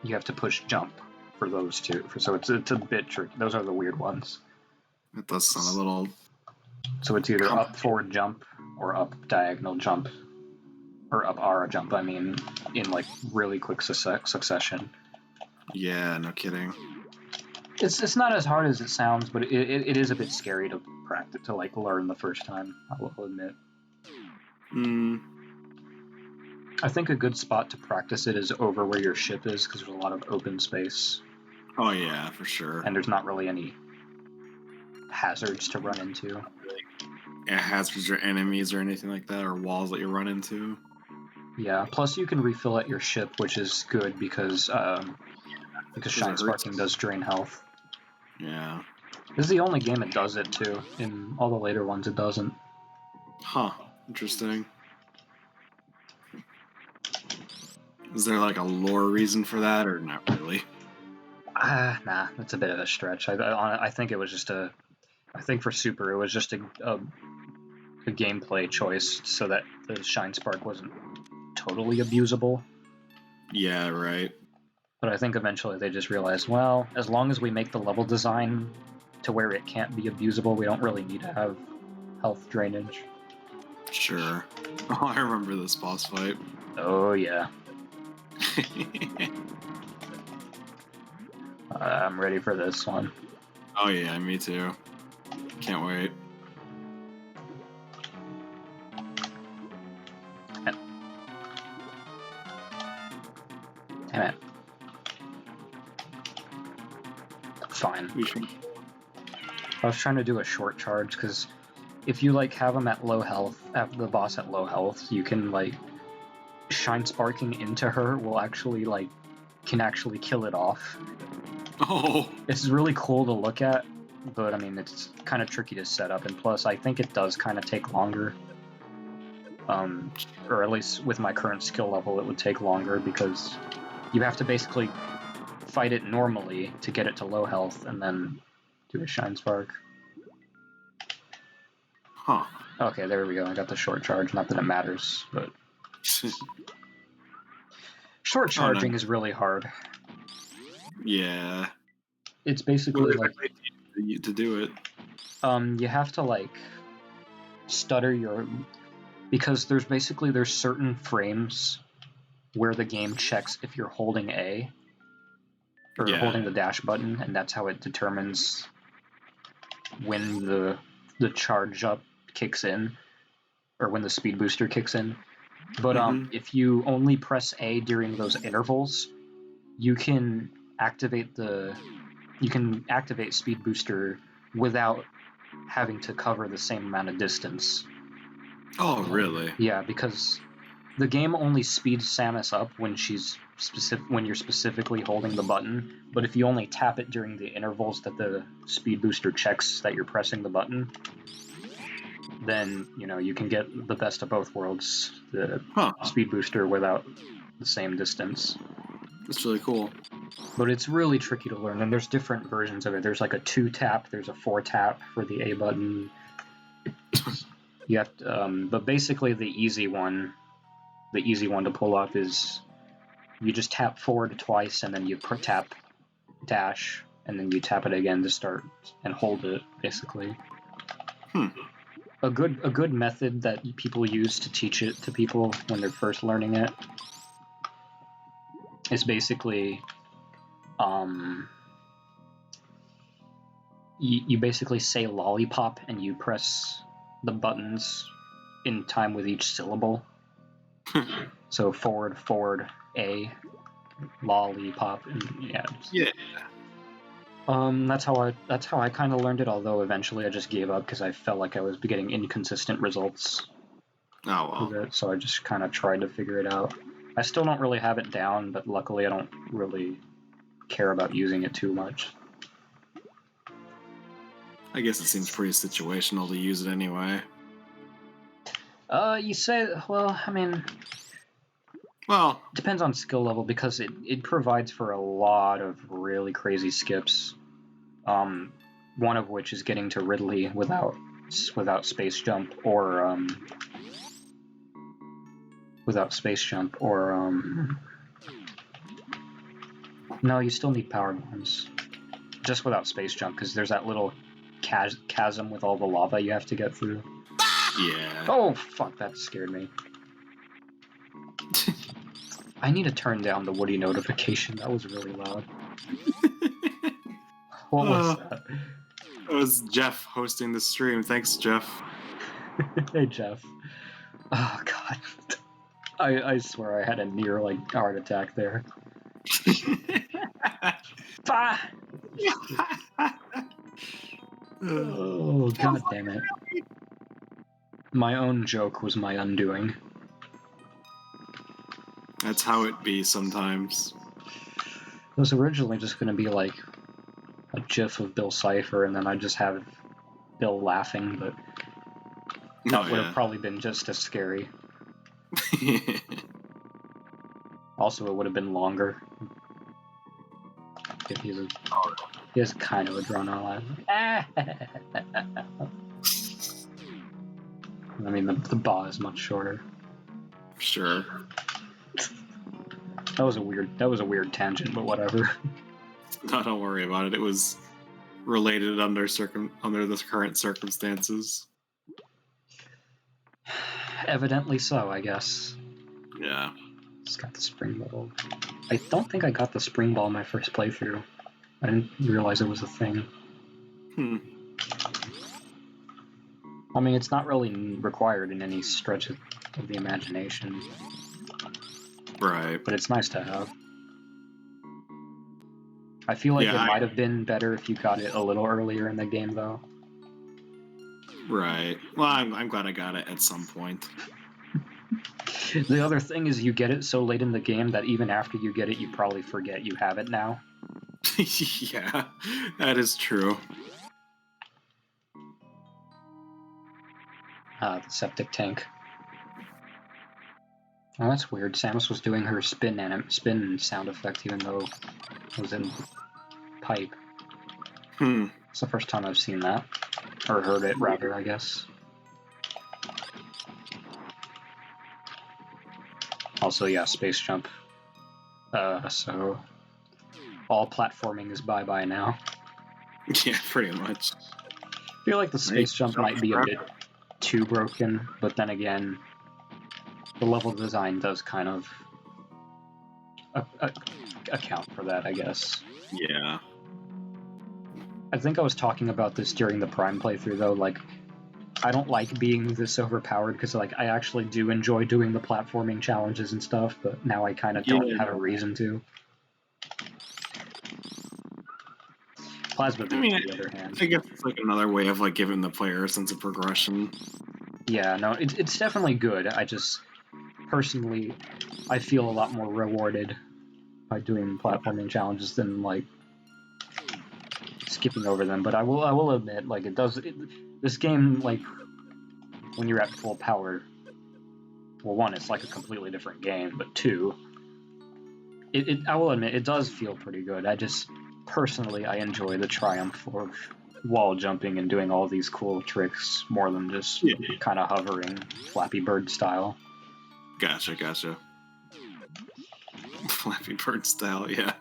you have to push jump for those two. So it's a bit tricky. Those are the weird ones. It does sound a little... So it's either up forward jump or up diagonal jump, or up R jump, I mean, in like really quick succession. Yeah, no kidding. It's not as hard as it sounds, but it is a bit scary to practice, to like learn the first time, I will admit. I think a good spot to practice it is over where your ship is, because there's a lot of open space. Oh yeah, for sure. And there's not really any hazards to run into. Yeah, hazards or enemies or anything like that, or walls that you run into. Yeah, plus you can refill at your ship, which is good because shine sparking does drain health. Yeah. This is the only game it does it too. In all the later ones, it doesn't. Huh. Interesting. Is there like a lore reason for that, or not really? Nah, that's a bit of a stretch. I think it was just I think for Super, it was just a gameplay choice so that the shine spark wasn't totally abusable. Yeah, right. But I think eventually they just realized, well, as long as we make the level design to where it can't be abusable, we don't really need to have health drainage. Sure. Oh, I remember this boss fight. Oh, yeah. I'm ready for this one. Oh, yeah, me too. Can't wait. Damn it. Fine. I was trying to do a short charge, because if you, like, have them at low health, have the boss at low health, you can, like, shine sparking into her will actually, like, can actually kill it off. Oh. It's really cool to look at, but I mean, it's kind of tricky to set up, and plus, I think it does kind of take longer. Or at least with my current skill level, it would take longer because you have to basically fight it normally to get it to low health, and then do a Shine Spark. Huh. Okay, there we go. I got the short charge. Not that it matters, but short charging is really hard. Yeah. It's basically like to do it. You have to like stutter your, because there's certain frames where the game checks if you're holding A or holding the dash button, and that's how it determines when the charge up kicks in or when the speed booster kicks in. But if you only press A during those intervals, you can activate speed booster without having to cover the same amount of distance. Oh, really? Yeah, because the game only speeds Samus up when you're specifically holding the button, but if you only tap it during the intervals that the speed booster checks that you're pressing the button, then you can get the best of both worlds, the speed booster without the same distance. That's really cool. But it's really tricky to learn, and there's different versions of it. There's like a 2-tap, there's a 4-tap for the A button. You have to, but basically the easy one to pull up is you just tap forward twice, and then you tap dash, and then you tap it again to start and hold it, basically. A good method that people use to teach it to people when they're first learning it is basically you basically say lollipop and you press the buttons in time with each syllable. So forward, A, lollipop, and yeah. That's how I kind of learned it. Although eventually I just gave up because I felt like I was getting inconsistent results. Oh well. So I just kind of tried to figure it out. I still don't really have it down, but luckily I don't really care about using it too much. I guess it seems pretty situational to use it anyway. You say, well, I mean, well, depends on skill level because it provides for a lot of really crazy skips. One of which is getting to Ridley without space jump or no, you still need power bombs. Just without space jump, because there's that little chasm with all the lava you have to get through. Yeah. Oh, fuck, that scared me. I need to turn down the Woody notification. That was really loud. What was that? It was Jeff hosting the stream. Thanks, Jeff. Hey, Jeff. Oh, God. I swear I had a near, heart attack there. Bah! Oh, God damn it. My own joke was my undoing. That's how it be sometimes. It was originally just going to be like a gif of Bill Cipher, and then I'd just have Bill laughing, but that would have probably been just as scary. Also, it would have been longer. If he has kind of a drawn-out laugh. I mean, the ba is much shorter. Sure. That was a weird tangent, but whatever. No, don't worry about it. It was related under the current circumstances. Evidently so, I guess. Yeah. Just got the spring ball. I don't think I got the spring ball in my first playthrough. I didn't realize it was a thing. I mean, it's not really required in any stretch of the imagination. Right. But it's nice to have. I feel like it might have been better if you got it a little earlier in the game, though. Right. Well, I'm glad I got it at some point. The other thing is you get it so late in the game that even after you get it, you probably forget you have it now. Yeah, that is true. The septic tank. Oh, that's weird. Samus was doing her spin sound effect even though it was in pipe. It's the first time I've seen that. Or heard it, rather, I guess. Also, yeah, space jump. So all platforming is bye-bye now. Yeah, pretty much. I feel like the space jump might be a bit too broken, but then again, the level design does kind of account for that, I guess. Yeah. I think I was talking about this during the Prime playthrough, though. Like, I don't like being this overpowered because, like, I actually do enjoy doing the platforming challenges and stuff, but now I kind of don't have a reason to. Plasma Beam, on the other hand. I guess it's like another way of like giving the player a sense of progression. Yeah, no, it's definitely good. I just, personally, I feel a lot more rewarded by doing platforming challenges than, like, skipping over them. But I will admit, like, this game, like, when you're at full power, well, one, it's like a completely different game, but two, I will admit, it does feel pretty good. I just, personally, I enjoy the triumph of wall jumping and doing all these cool tricks more than just kind of hovering Flappy Bird style. Gotcha. Flappy Bird style, yeah.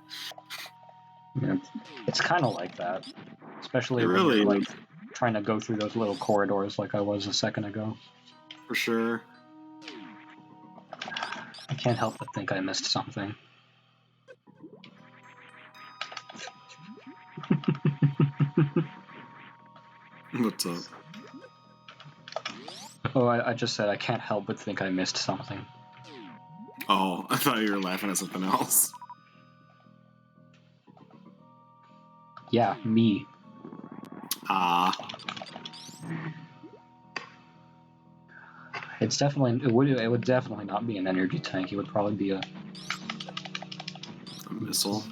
It's kind of like that, especially when you're like trying to go through those little corridors like I was a second ago. For sure. I can't help but think I missed something. What's up? Oh, I just said I can't help but think I missed something. Oh, I thought you were laughing at something else. Yeah, me. It's definitely it would definitely not be an energy tank. It would probably be a missile.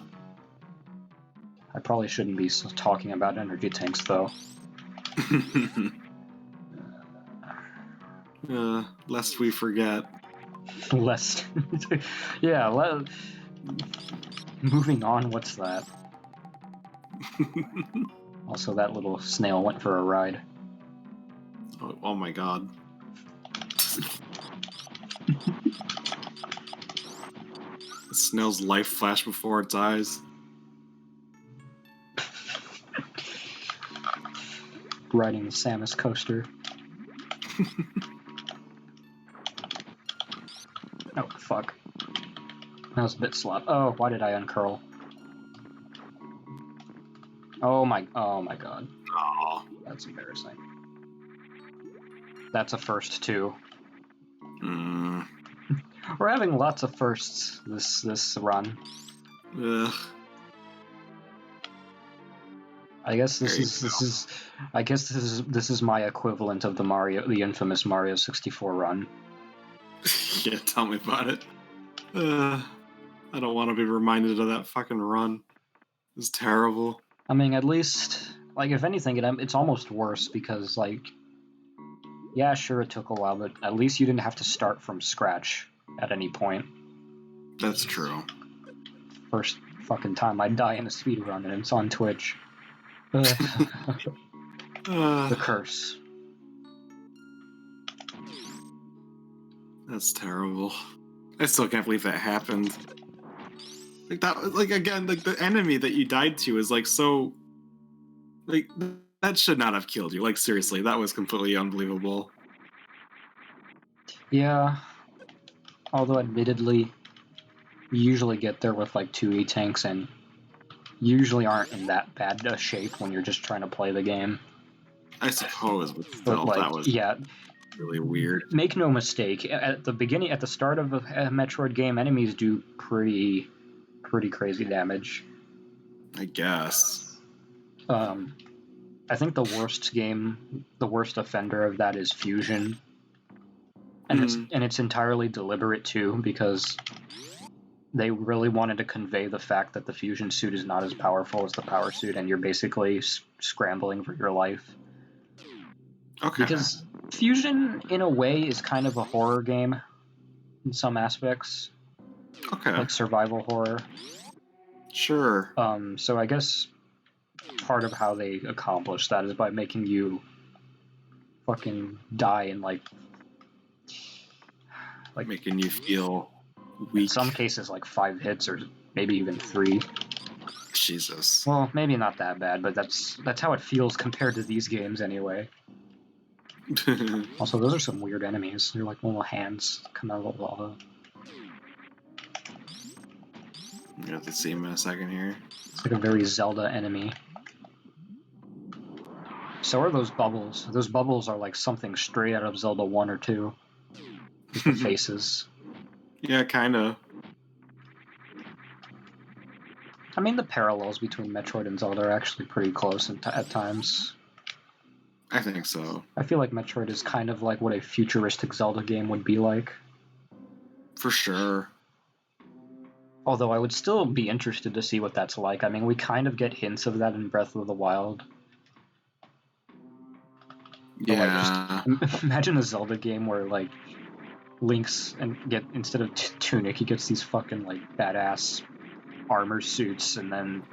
I probably shouldn't be talking about energy tanks though. Lest we forget. Lest, yeah. Moving on. What's that? Also, that little snail went for a ride. Oh my god. The snail's life flashed before its eyes. Riding the Samus coaster. Oh, fuck. That was a bit slow. Oh, why did I uncurl? Oh my god. Oh. That's embarrassing. That's a first, too. We're having lots of firsts this run. Ugh. I guess this is my equivalent of the infamous Mario 64 run. Yeah, tell me about it. I don't want to be reminded of that fucking run. It's terrible. I mean, at least, like, if anything, it's almost worse because, like, yeah, sure, it took a while, but at least you didn't have to start from scratch at any point. That's true. First fucking time I die in a speedrun and it's on Twitch. The curse. That's terrible. I still can't believe that happened. Like that, like again, like the enemy that you died to is like so. Like that should not have killed you. Like seriously, that was completely unbelievable. Yeah. Although admittedly, you usually get there with like 2 E-tanks and usually aren't in that bad a shape when you're just trying to play the game. I suppose, but still, like, that was really weird. Make no mistake, at the start of a Metroid game, enemies do pretty crazy damage. I guess. I think the worst offender of that is Fusion. And it's entirely deliberate too, because they really wanted to convey the fact that the fusion suit is not as powerful as the power suit, and you're basically scrambling for your life. Okay. Because Fusion, in a way, is kind of a horror game in some aspects. Okay. Like survival horror. Sure. So I guess part of how they accomplish that is by making you fucking die in like making you feel weak. In some cases, like 5 hits or maybe even 3. Jesus. Well, maybe not that bad, but that's how it feels compared to these games anyway. Also, those are some weird enemies. They're like little hands coming out of the lava. You have to see him in a second here. It's like a very Zelda enemy. So are those bubbles. Those bubbles are like something straight out of Zelda 1 or 2. With the faces. Yeah, kind of. I mean, the parallels between Metroid and Zelda are actually pretty close at times. I think so. I feel like Metroid is kind of like what a futuristic Zelda game would be like. For sure. Although I would still be interested to see what that's like. I mean, we kind of get hints of that in Breath of the Wild. But yeah. Like, just imagine a Zelda game where like Link's and get instead of tunic, he gets these fucking like badass armor suits, and then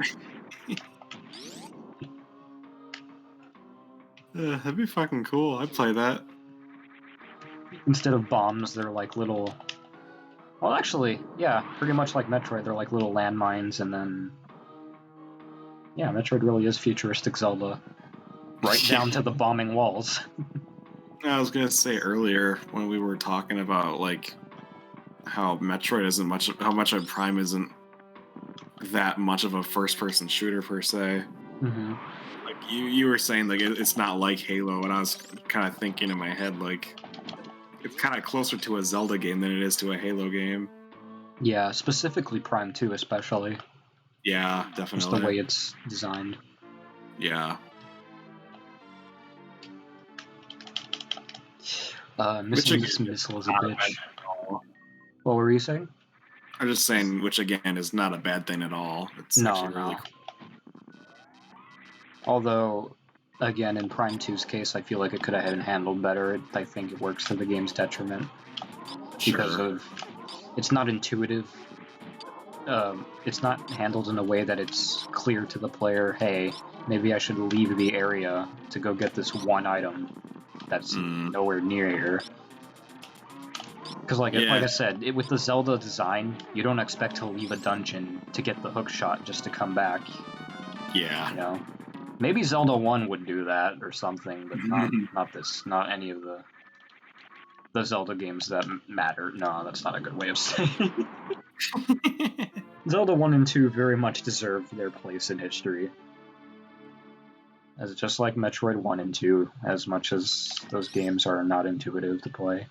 That'd be fucking cool. I'd play that. instead of bombs, they're like little. Well, actually, yeah, pretty much like Metroid. They're like little landmines, and then yeah, Metroid really is futuristic Zelda, right down to the bombing walls. I was gonna say earlier when we were talking about like how Metroid isn't much, how Metroid Prime isn't that much of a first-person shooter per se. Mm-hmm. Like you were saying, like it's not like Halo, and I was kind of thinking in my head like it's kind of closer to a Zelda game than it is to a Halo game. Yeah, specifically Prime 2 especially. Yeah, definitely. Just the way it's designed. Yeah. Missing this missile is a bitch. What were you saying? I'm just saying, which again is not a bad thing at all. It's actually really cool. Although, again, in Prime 2's case, I feel like it could have been handled better. I think it works to the game's detriment. Because of it's not intuitive. It's not handled in a way that it's clear to the player, hey, maybe I should leave the area to go get this one item that's nowhere near here. Because, like I said, with the Zelda design, you don't expect to leave a dungeon to get the hook shot just to come back. Yeah. You know? Maybe Zelda 1 would do that or something, but not any of the Zelda games that matter. No, that's not a good way of saying it. Zelda 1 and 2 very much deserve their place in history. As just like Metroid 1 and 2, as much as those games are not intuitive to play.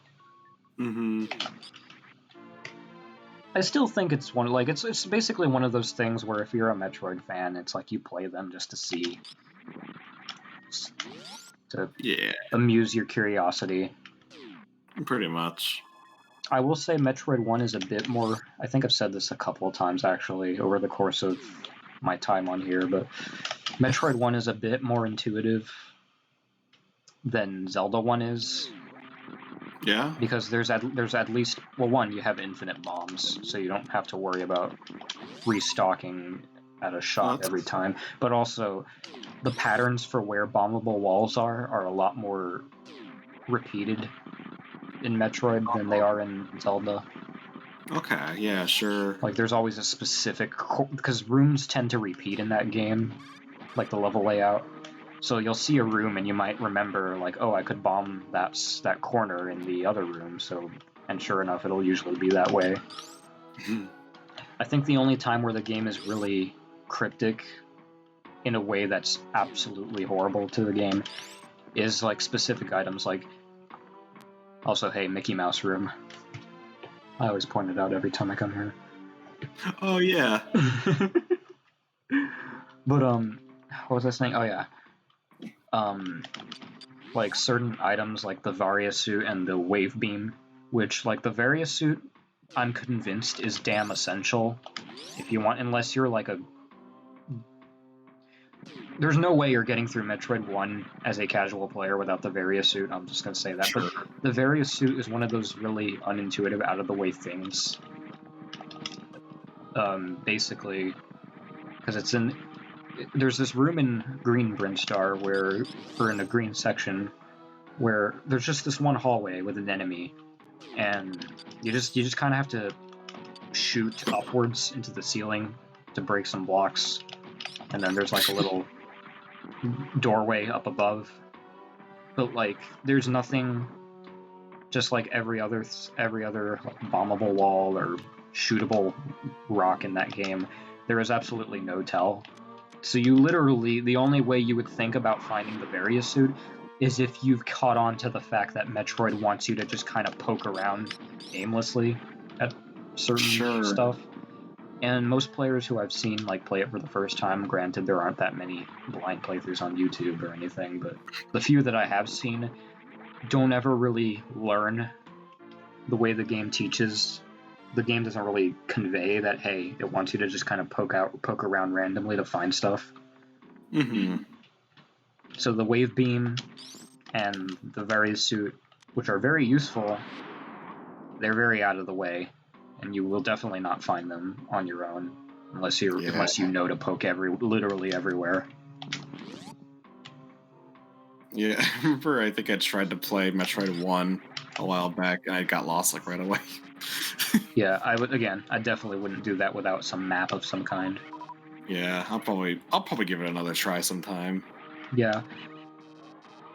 I still think it's it's basically one of those things where if you're a Metroid fan, it's like you play them just to see, to amuse your curiosity. Pretty much. I will say Metroid 1 is a bit more, I think I've said this a couple of times actually over the course of my time on here, but Metroid 1 is a bit more intuitive than Zelda 1 is. Yeah. Because there's at least, well, one, you have infinite bombs, so you don't have to worry about restocking at a shot every time. But also, the patterns for where bombable walls are a lot more repeated in Metroid than they are in Zelda. Okay, yeah, sure. Like, there's always a specific, because rooms tend to repeat in that game, like the level layout. So you'll see a room and you might remember, like, oh, I could bomb that corner in the other room, and sure enough, it'll usually be that way. I think the only time where the game is really cryptic in a way that's absolutely horrible to the game is, like, specific items, like, also, hey, Mickey Mouse room. I always point it out every time I come here. Oh, yeah. But, what was I saying? Oh, yeah. Like certain items like the Varia suit and the wave beam, which like the Varia suit I'm convinced is damn essential if you want, unless you're like a... There's no way you're getting through Metroid 1 as a casual player without the Various Suit, I'm just going to say that. Sure. But the Various Suit is one of those really unintuitive, out-of-the-way things. Basically, because it's in... There's this room in Green Brinstar or in the green section, where there's just this one hallway with an enemy, and you just kind of have to shoot upwards into the ceiling to break some blocks, and then there's like a little doorway up above. But like, there's nothing, just like every other like, bombable wall or shootable rock in that game. There is absolutely no tell. So you literally, the only way you would think about finding the Various Suit is if you've caught on to the fact that Metroid wants you to just kind of poke around aimlessly at certain stuff. And most players who I've seen like play it for the first time, granted there aren't that many blind playthroughs on YouTube or anything, but the few that I have seen don't ever really learn the way the game teaches. The game doesn't really convey that, hey, it wants you to just kind of poke around randomly to find stuff. Mm-hmm. So the Wave Beam and the Various Suit, which are very useful, they're very out of the way, and you will definitely not find them on your own unless you know to poke literally everywhere. Yeah, I remember. I think I tried to play Metroid 1 a while back, and I got lost like right away. Yeah, I definitely wouldn't do that without some map of some kind. Yeah, I'll probably give it another try sometime. Yeah.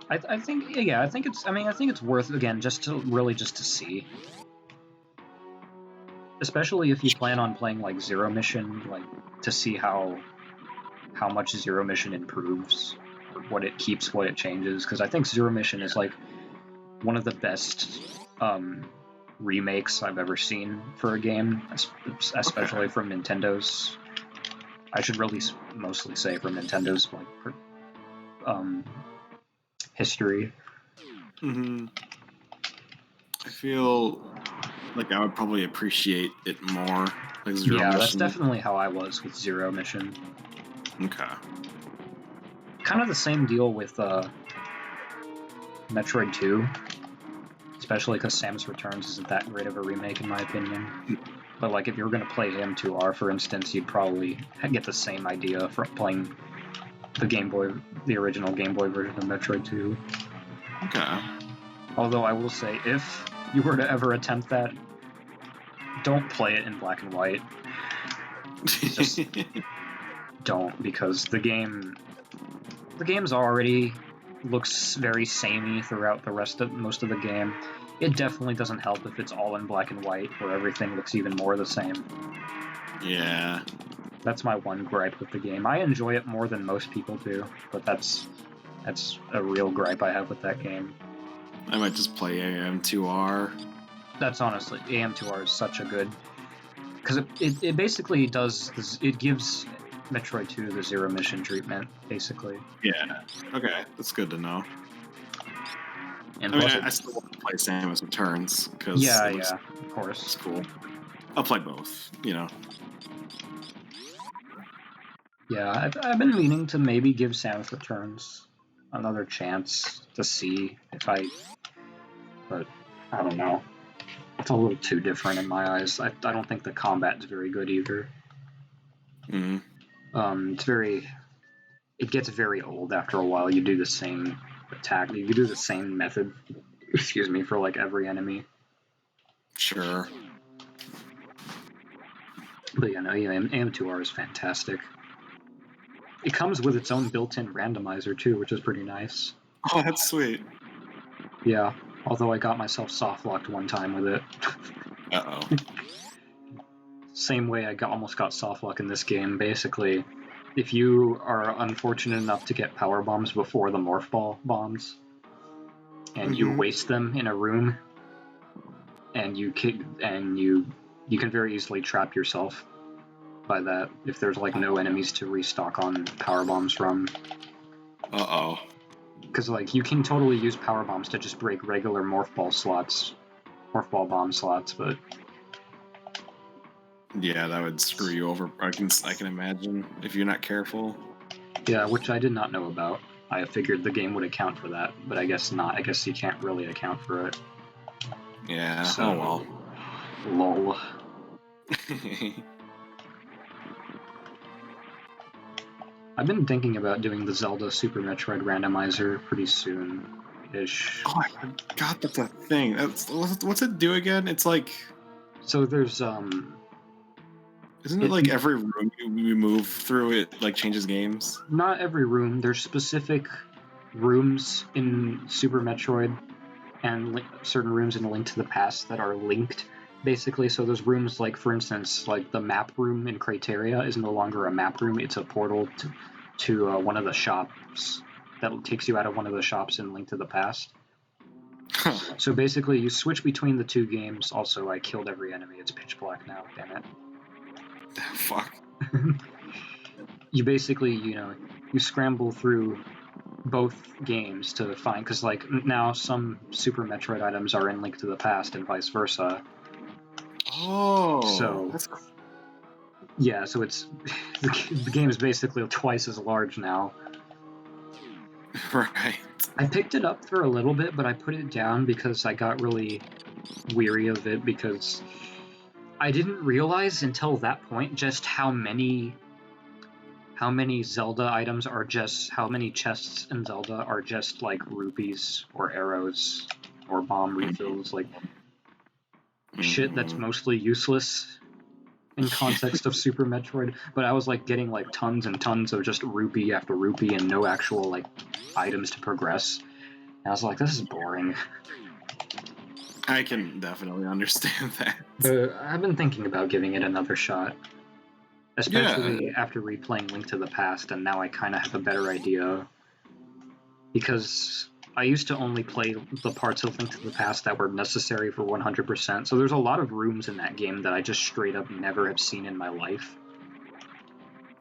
I think it's worth, again, just to see. Especially if you plan on playing like Zero Mission, like to see how much Zero Mission improves, what it keeps, what it changes, because I think Zero Mission is like one of the best remakes I've ever seen for a game, especially from Nintendo's. I should really mostly say from Nintendo's like history. Mm-hmm. I feel like I would probably appreciate it more. Like Zero Mission. That's definitely how I was with Zero Mission. Okay. Kind of the same deal with Metroid 2. Especially because Samus Returns isn't that great of a remake, in my opinion. But like, if you were going to play AM2R, for instance, you'd probably get the same idea from playing the original Game Boy version of Metroid 2. Okay. Although I will say, if you were to ever attempt that, don't play it in black and white. Just don't, because the game's already looks very samey throughout most of the game. It definitely doesn't help if it's all in black and white, where everything looks even more the same. Yeah. That's my one gripe with the game. I enjoy it more than most people do, but that's a real gripe I have with that game. I might just play AM2R. That's honestly, AM2R is such a good... Because it basically it gives Metroid 2 the Zero Mission treatment, basically. Yeah. Okay, that's good to know. And I still want to play Samus Returns, because of course, it's cool. I'll play both, you know. Yeah, I've been meaning to maybe give Samus Returns another chance to see if but I don't know. It's a little too different in my eyes. I don't think the combat's very good either. Mm-hmm. It gets very old after a while. You do the same attack. You do the same method, for like every enemy. Sure. But AM2R is fantastic. It comes with its own built-in randomizer too, which is pretty nice. Oh, that's sweet. Yeah, although I got myself soft-locked one time with it. Uh-oh. Same way I almost got soft-lock in this game. Basically, if you are unfortunate enough to get power bombs before the morph ball bombs, and you waste them in a room, and you can very easily trap yourself by that if there's like no enemies to restock on power bombs from. Uh-oh. Because like you can totally use power bombs to just break regular morph ball bomb slots, but Yeah, that would screw you over. I can imagine if you're not careful. Yeah, which I did not know about. I figured the game would account for that, but I guess not. I guess you can't really account for it. Yeah. So, Oh well. lol. I've been thinking about doing the Zelda Super Metroid randomizer pretty soon-ish. Oh, I forgot that's a thing. What's it do again? It's like, So there's isn't it like every room you move through it like changes games? not every room. There's specific rooms in Super Metroid and certain rooms in Link to the Past that are linked, basically. So there's rooms like, for instance, like the map room in Crateria is no longer a map room. It's a portal to one of the shops that takes you out of one of the shops in Link to the Past. Huh. So basically, you switch between the two games. Also, I killed every enemy. It's pitch black now. Damn it. Fuck. You basically, you scramble through both games to find, because like now some Super Metroid items are in Link to the Past and vice versa. Oh. So yeah, so it's the game is basically twice as large now. Right. I picked it up for a little bit, but I put it down because I got really weary of it, because I didn't realize until that point just how many Zelda items are just, how many chests in Zelda are just like rupees or arrows or bomb refills, like shit that's mostly useless in context of Super Metroid. But I was like getting like tons and tons of just rupee after rupee and no actual like items to progress. And I was like, this is boring. I can definitely understand that. But I've been thinking about giving it another shot, especially after replaying Link to the Past, and now I kind of have a better idea. Because I used to only play the parts of Link to the Past that were necessary for 100%, so there's a lot of rooms in that game that I just straight up never have seen in my life.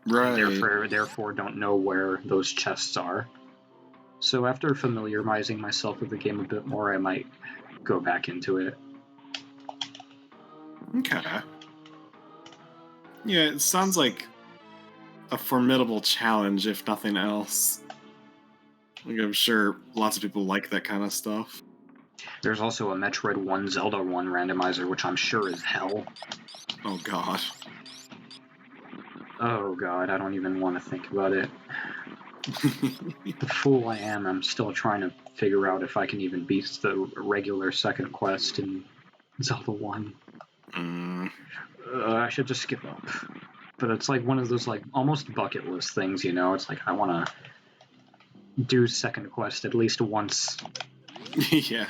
Right. And therefore don't know where those chests are. So after familiarizing myself with the game a bit more, I might go back into it. Okay. Yeah, it sounds like a formidable challenge, if nothing else. Like, I'm sure lots of people like that kind of stuff. There's also a Metroid 1 Zelda 1 randomizer, which I'm sure is hell. Oh god. Oh god, I don't even want to think about it. The fool I am, I'm still trying to figure out if I can even beat the regular second quest in Zelda 1. I should just skip up. But it's like one of those like almost bucket list things, It's like I want to do second quest at least once. Yeah.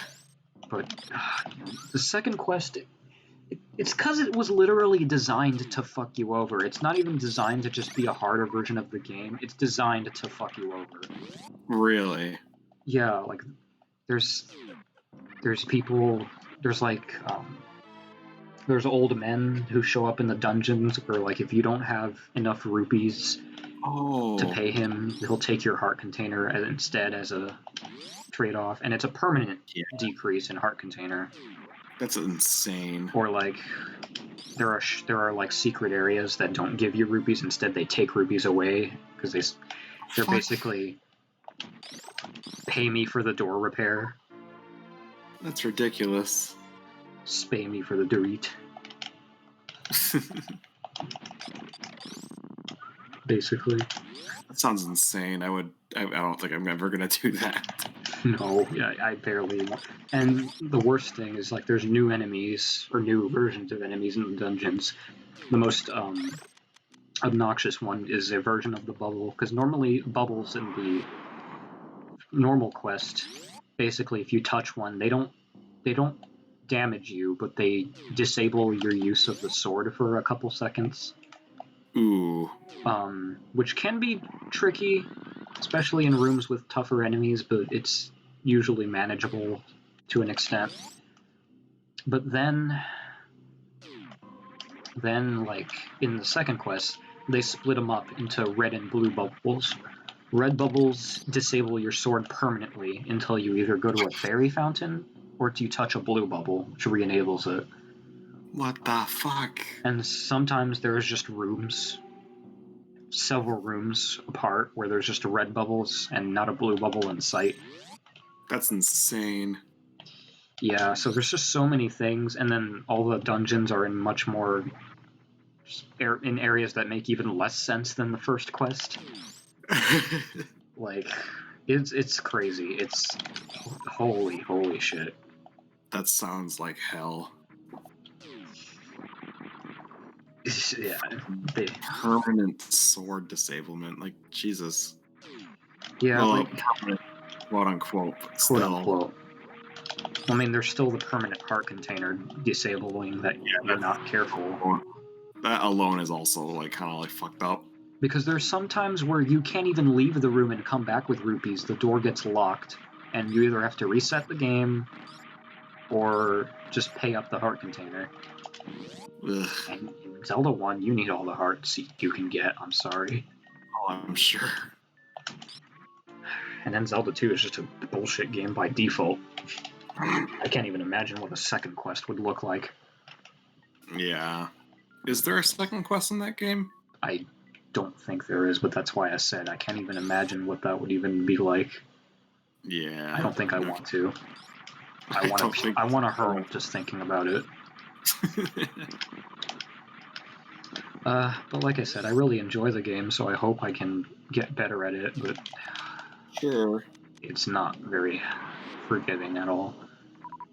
But the second quest, it's because it was literally designed to fuck you over. It's not even designed to just be a harder version of the game. It's designed to fuck you over. Really? Yeah, like there's people, there's like there's old men who show up in the dungeons where like if you don't have enough rupees to pay him, he'll take your heart container instead as a trade-off, and it's a permanent decrease in heart container. That's insane. Or like there are like secret areas that don't give you rupees, instead they take rupees away because they're basically pay me for the door repair. That's ridiculous. Spay me for the dorit. Basically. That sounds insane. I don't think I'm ever gonna do that. No, yeah, I barely want. And the worst thing is like there's new enemies or new versions of enemies in the dungeons. The most obnoxious one is a version of the bubble, because normally bubbles in the normal quest, basically if you touch one, they don't damage you, but they disable your use of the sword for a couple seconds. Ooh. Which can be tricky, especially in rooms with tougher enemies, but it's usually manageable to an extent. But then like in the second quest, they split them up into red and blue bubbles. Red bubbles disable your sword permanently until you either go to a fairy fountain or you touch a blue bubble, which re-enables it. What the fuck? And sometimes there's just rooms, several rooms apart, where there's just red bubbles and not a blue bubble in sight. That's insane. Yeah, so there's just so many things, and then all the dungeons are in much more in areas that make even less sense than the first quest. Like, it's crazy. It's holy shit. That sounds like hell. Yeah, Permanent sword disablement, like Jesus. yeah, Well, like permanent, quote unquote, but quote still. unquote. I mean, there's still the permanent heart container disabling that you're not careful. That alone is also like kind of like fucked up. Because there's some times where you can't even leave the room and come back with rupees. The door gets locked, and you either have to reset the game or just pay up the heart container. Ugh. And in Zelda 1, you need all the hearts you can get, I'm sorry. Oh, I'm sure. And then Zelda 2 is just a bullshit game by default. I can't even imagine what a second quest would look like. Yeah. Is there a second quest in that game? I don't think there is, but that's why I said I can't even imagine what that would even be like. Yeah. I don't think I want to. I want to hurl just thinking about it. But like I said, I really enjoy the game, so I hope I can get better at it, but sure. It's not very forgiving at all.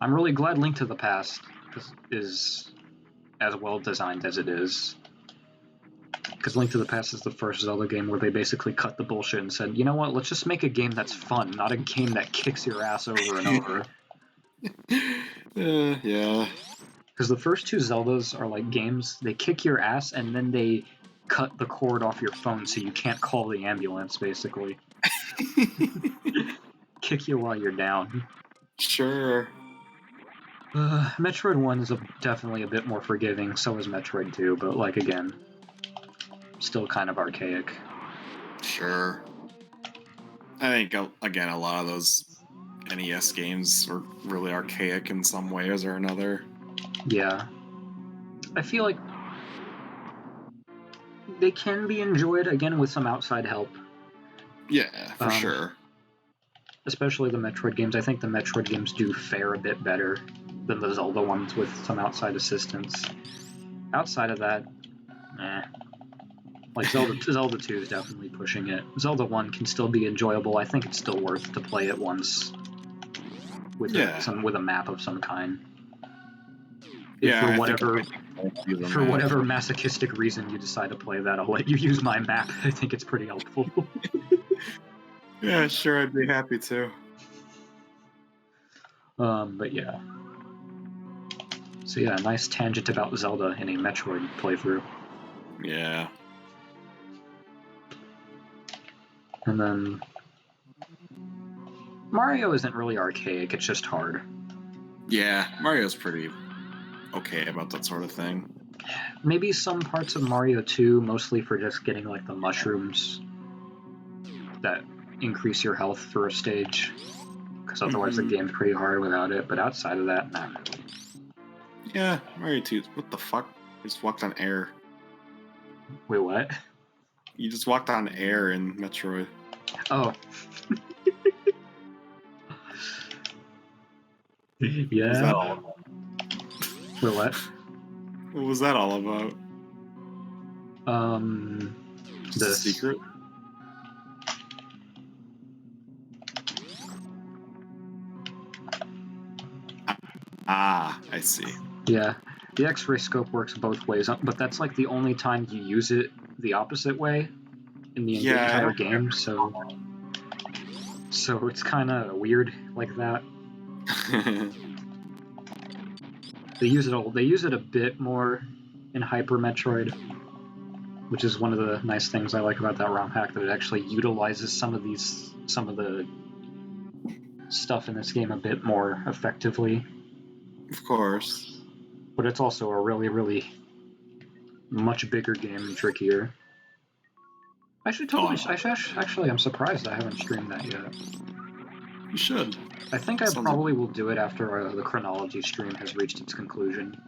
I'm really glad Link to the Past is as well designed as it is. Because Link to the Past is the first Zelda game where they basically cut the bullshit and said, you know what, let's just make a game that's fun, not a game that kicks your ass over and over. Yeah. Because the first two Zeldas are like games, they kick your ass and then they cut the cord off your phone so you can't call the ambulance, basically. Kick you while you're down. Sure. Metroid 1 is definitely a bit more forgiving, so is Metroid 2, but like again, still kind of archaic. Sure. I think, again, a lot of those NES games are really archaic in some ways or another. Yeah. I feel like they can be enjoyed, again, with some outside help. Yeah, for sure. Especially the Metroid games. I think the Metroid games do fare a bit better than the Zelda ones with some outside assistance. Outside of that, Like Zelda 2 is definitely pushing it. Zelda 1 can still be enjoyable. I think it's still worth to play it once with a map of some kind. If for whatever masochistic reason you decide to play that, I'll let you use my map. I think it's pretty helpful. Yeah, sure, I'd be happy to. But yeah. So yeah, nice tangent about Zelda in a Metroid playthrough. Yeah. And then Mario isn't really archaic, it's just hard. Yeah, Mario's pretty okay about that sort of thing. Maybe some parts of Mario 2, mostly for just getting like the mushrooms that increase your health for a stage, because otherwise the game's pretty hard without it, but outside of that, not really. Yeah, Mario 2, what the fuck? You just walked on air. Wait, what? You just walked on air in Metroid. Oh. Yeah. Was that all about? Wait, what? What was that all about? Just a secret? Ah, I see. Yeah, the X-ray scope works both ways, but that's like the only time you use it the opposite way in the entire game, so it's kind of weird like that. They use it a bit more in Hyper Metroid, which is one of the nice things I like about that ROM hack, that it actually utilizes some of the stuff in this game a bit more effectively. Of course. But it's also a really, really much bigger game and trickier. Actually, I'm surprised I haven't streamed that yet. You should. I think I probably will do it after the chronology stream has reached its conclusion.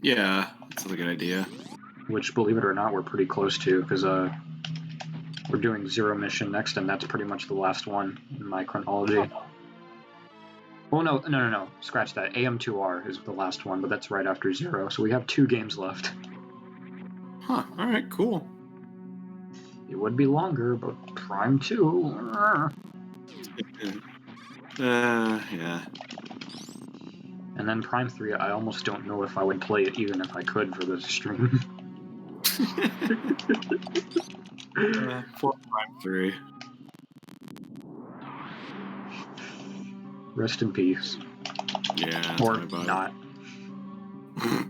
Yeah, that's a good idea. Which, believe it or not, we're pretty close to, because we're doing Zero Mission next, and that's pretty much the last one in my chronology. Well, no. Scratch that. AM2R is the last one, but that's right after Zero, so we have 2 games left. Huh, alright, cool. It would be longer, but Prime 2... yeah. And then Prime 3, I almost don't know if I would play it even if I could for this stream. For Prime 3. Rest in peace. Yeah, Or tell me about not. it.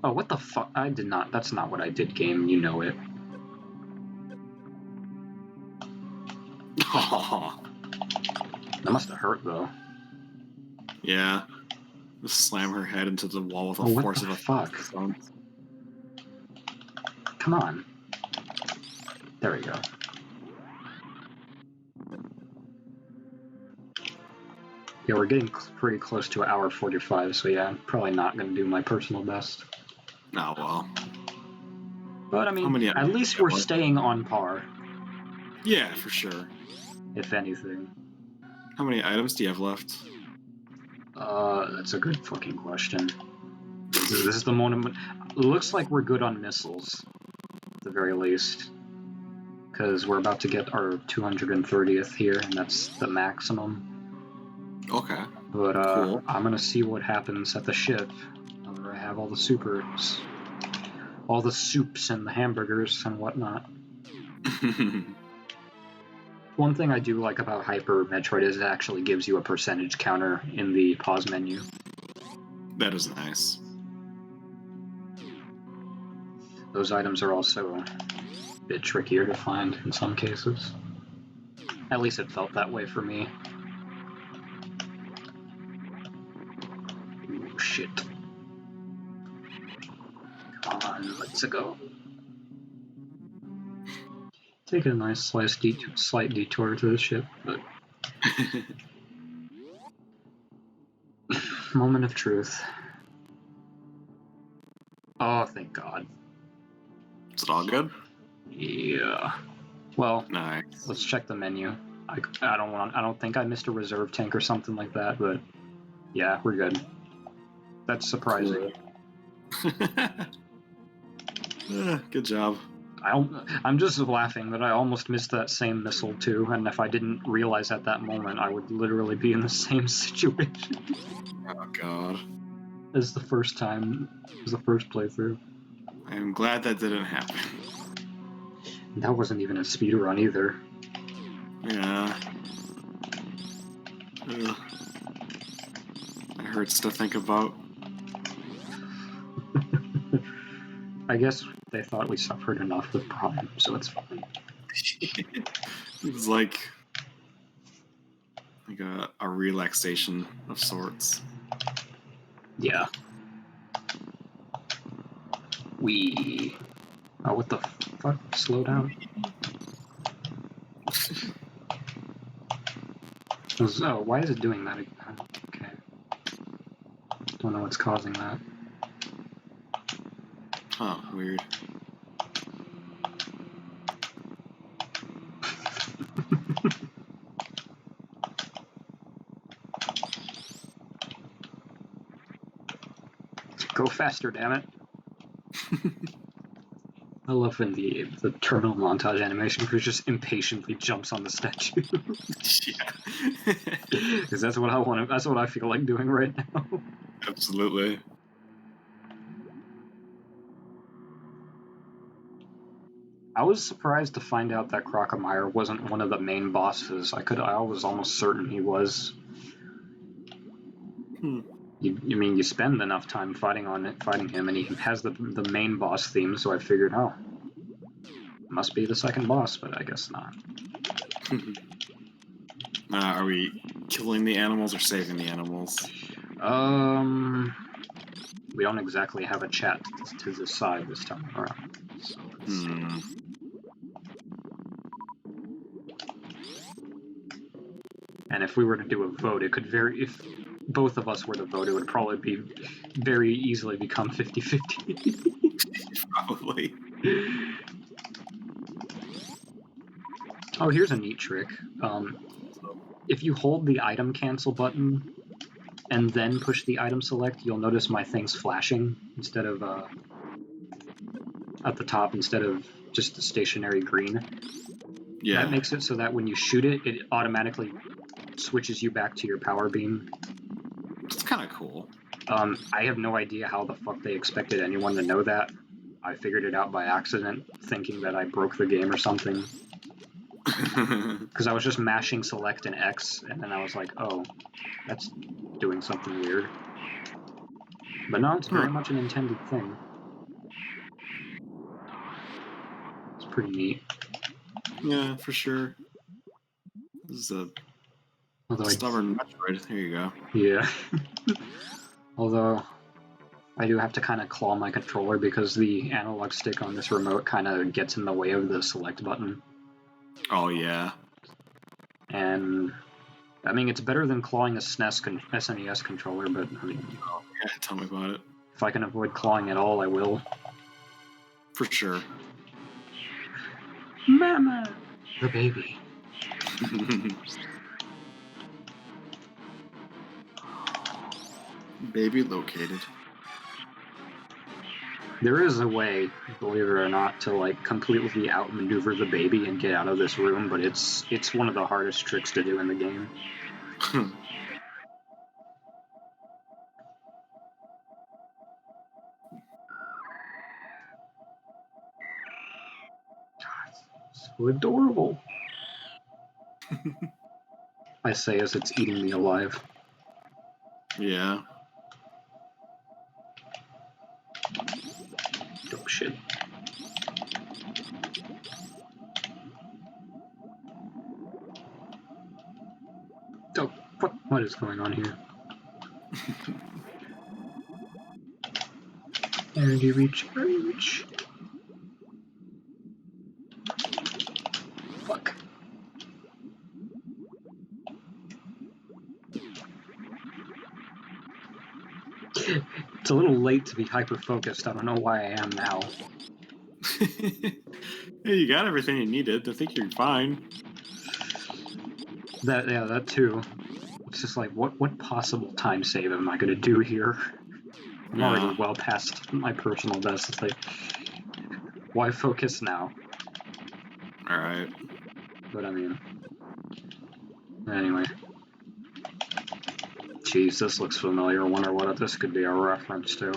Oh, what the fuck? I did not. That's not what I did, game. You know it. Oh. That must have hurt, though. Yeah. Just slam her head into the wall with the Oh, force what of the a fuck? stones. Come on. There we go. Yeah, we're getting pretty close to 1:45, so yeah, I'm probably not going to do my personal best. Oh, well. But, I mean, at least we're staying on par. Yeah, for sure. If anything. How many items do you have left? That's a good fucking question. This is the moment. It looks like we're good on missiles, at the very least. Because we're about to get our 230th here, and that's the maximum. Okay. But cool. I'm gonna see what happens at the ship. Where I have all the supers, all the soups and the hamburgers and whatnot. One thing I do like about Hyper Metroid is it actually gives you a percentage counter in the pause menu. That is nice. Those items are also a bit trickier to find in some cases. At least it felt that way for me. Ooh, shit. Come on, let's go. Take a nice slight detour to the ship, but... Moment of truth. Oh, thank God. Is it all good? Yeah. Well, nice. Let's check the menu. I don't think I missed a reserve tank or something like that, but yeah, we're good. That's surprising. Cool. Good job. I'm just laughing that I almost missed that same missile too, and if I didn't realize at that moment, I would literally be in the same situation. Oh God. As the first time, as the first playthrough. I'm glad that didn't happen. That wasn't even a speedrun either. Yeah. Ugh. It hurts to think about. I guess they thought we suffered enough with Prime, so it's fine. It's like a relaxation of sorts. Yeah. Oh, what the fuck? Slow down. Oh, why is it doing that again? Okay. Don't know what's causing that. Huh, weird. Go faster, damn it. I love when the terminal montage animation who just impatiently jumps on the statue. Yeah. Because that's what I want. That's what I feel like doing right now. Absolutely. I was surprised to find out that Crocomire wasn't one of the main bosses. I was almost certain he was. You spend enough time fighting him, and he has the main boss theme. So I figured, oh, must be the second boss, but I guess not. Are we killing the animals or saving the animals? We don't exactly have a chat to decide this time around. So And if we were to do a vote, it could both of us were to vote, it would probably be very easily become 50-50. Probably. Oh, here's a neat trick. If you hold the item cancel button and then push the item select, you'll notice my thing's flashing instead of at the top instead of just the stationary green. Yeah. That makes it so that when you shoot it, it automatically switches you back to your power beam. It's kind of cool. I have no idea how the fuck they expected anyone to know that. I figured it out by accident, thinking that I broke the game or something. Because I was just mashing select and X, and then I was like, oh, that's doing something weird. But no, it's very much an intended thing. It's pretty neat. Yeah, for sure. This is a stubborn Metroid. There you go. Yeah. Although, I do have to kind of claw my controller because the analog stick on this remote kind of gets in the way of the select button. Oh, yeah. And, I mean, it's better than clawing a SNES controller, but, I mean... Oh, yeah, tell me about it. If I can avoid clawing at all, I will. For sure. Mama! The baby. Baby located. There is a way, believe it or not, to like completely outmaneuver the baby and get out of this room, but it's one of the hardest tricks to do in the game. So adorable. I say as it's eating me alive. Yeah. Oh shit. Oh, what is going on here? Energy recharge. Fuck. It's a little late to be hyper-focused. I don't know why I am now. Hey, you got everything you needed. I think you're fine. That too. It's just like, what possible time save am I going to do here? I'm already well past my personal best. It's like, why focus now? Alright. But I mean, anyway. Jeez, this looks familiar. I wonder what this could be a reference to.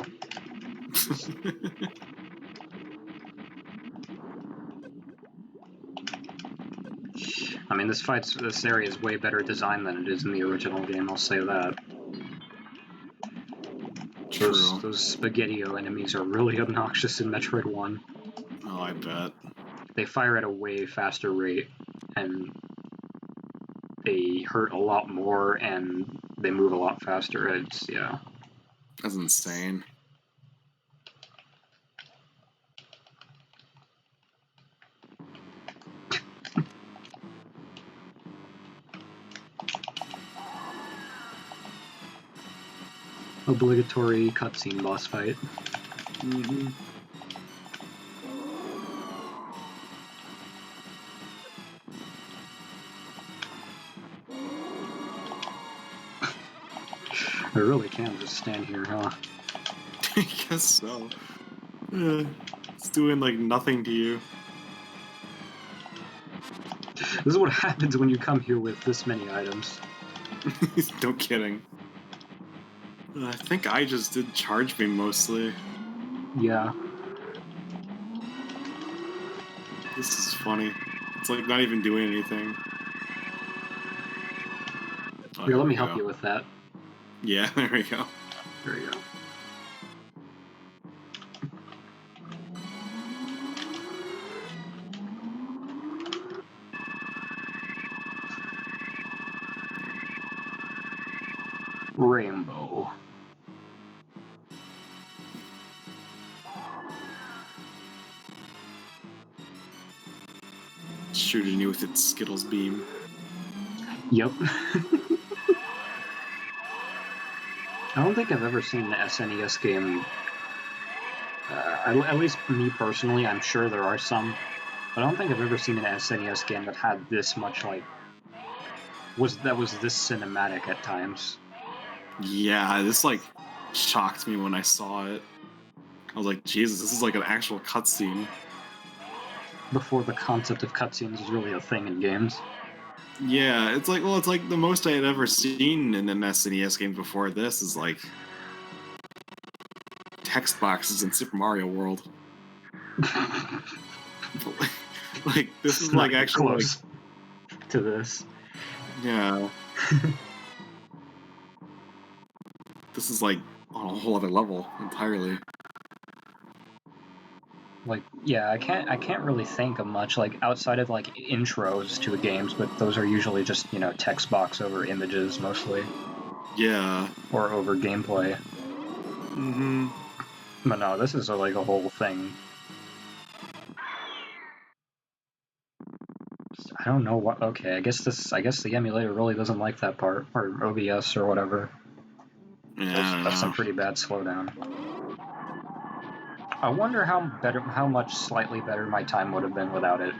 I mean, this area is way better designed than it is in the original game, I'll say that. True. Those Spaghetti-O enemies are really obnoxious in Metroid 1. Oh, I bet. They fire at a way faster rate, and they hurt a lot more, and they move a lot faster. Yeah. That's insane. Obligatory cutscene boss fight. Mm-hmm. I really can just stand here, huh? I guess so. It's doing like nothing to you. This is what happens when you come here with this many items. No kidding. I think I just did charge beam mostly. Yeah. This is funny. It's like not even doing anything. Oh, Here, let me help you with that. Yeah, there we go. There you go. Rainbow. Shooting you with its Skittles beam. Yep. I don't think I've ever seen an SNES game. At least me personally, I'm sure there are some, but I don't think I've ever seen an SNES game that had this much was this cinematic at times. Yeah, this like shocked me when I saw it. I was like, Jesus, this is like an actual cutscene. Before the concept of cutscenes was really a thing in games. Yeah, it's like the most I had ever seen in an SNES game before this is like text boxes in Super Mario World. Like this It's is not like even actually close to this. yeah. This is like on a whole other level entirely. Like, yeah, I can't really think of much like outside of like intros to the games, but those are usually just text box over images mostly, Yeah. or over gameplay. Mm-hmm. But no, this is like a whole thing. I don't know what. Okay, I guess the emulator really doesn't like that part, or OBS or whatever. Yeah, I don't That's some know. pretty bad slowdown. I wonder how much slightly better my time would have been without it.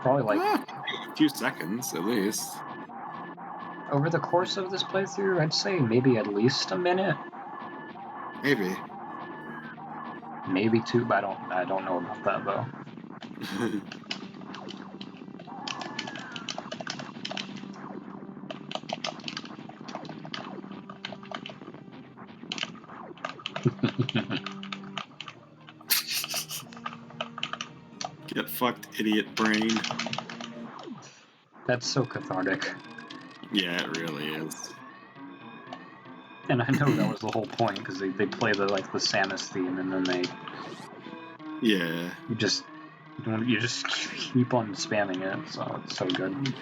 Probably like A few seconds at least. over the course of this playthrough, I'd say maybe at least a minute, Maybe. maybe two. But I don't know about that though. Get fucked, idiot brain. That's so cathartic. Yeah, it really is. And I know that was the whole point because they play the Samus theme and then Yeah. you just keep on spamming it, so it's so good.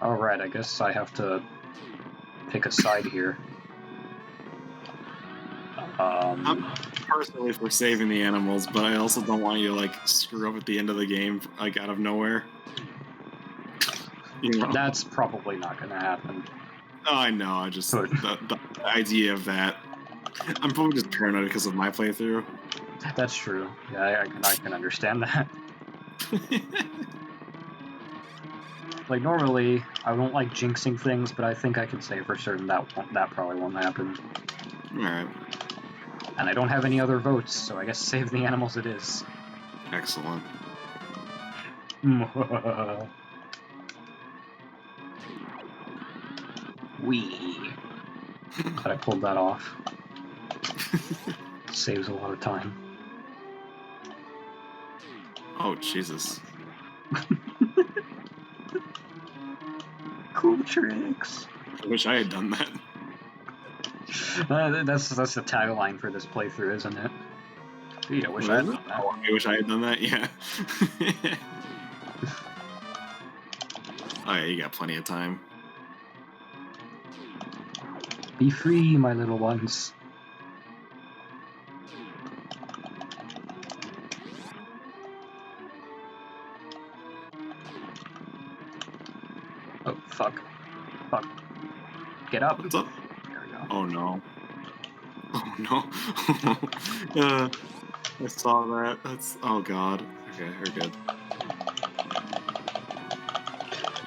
All right, I guess I have to pick a side here. I'm personally for saving the animals, but I also don't want you to like screw up at the end of the game like out of nowhere. You know? That's probably not going to happen. Oh, I know. I just But the idea of that. I'm probably just paranoid because of my playthrough. that's true. Yeah, I can understand that. Like normally, I don't like jinxing things, but I think I can say for certain that probably won't happen. All right. And I don't have any other votes, so I guess save the animals it is. Excellent. Wee. Glad I pulled that off. Saves a lot of time. Oh Jesus. Cool tricks. I wish I had done that. That's the tagline for this playthrough, isn't it? Gee, I wish I What had is it? done that. Oh, I wish I had done that. Yeah. Oh yeah, you got plenty of time. Be free, my little ones. Oh, fuck. Fuck. Get up. What's up? There we go. Oh no. Oh no. I saw that. That's oh god. Okay, we're good.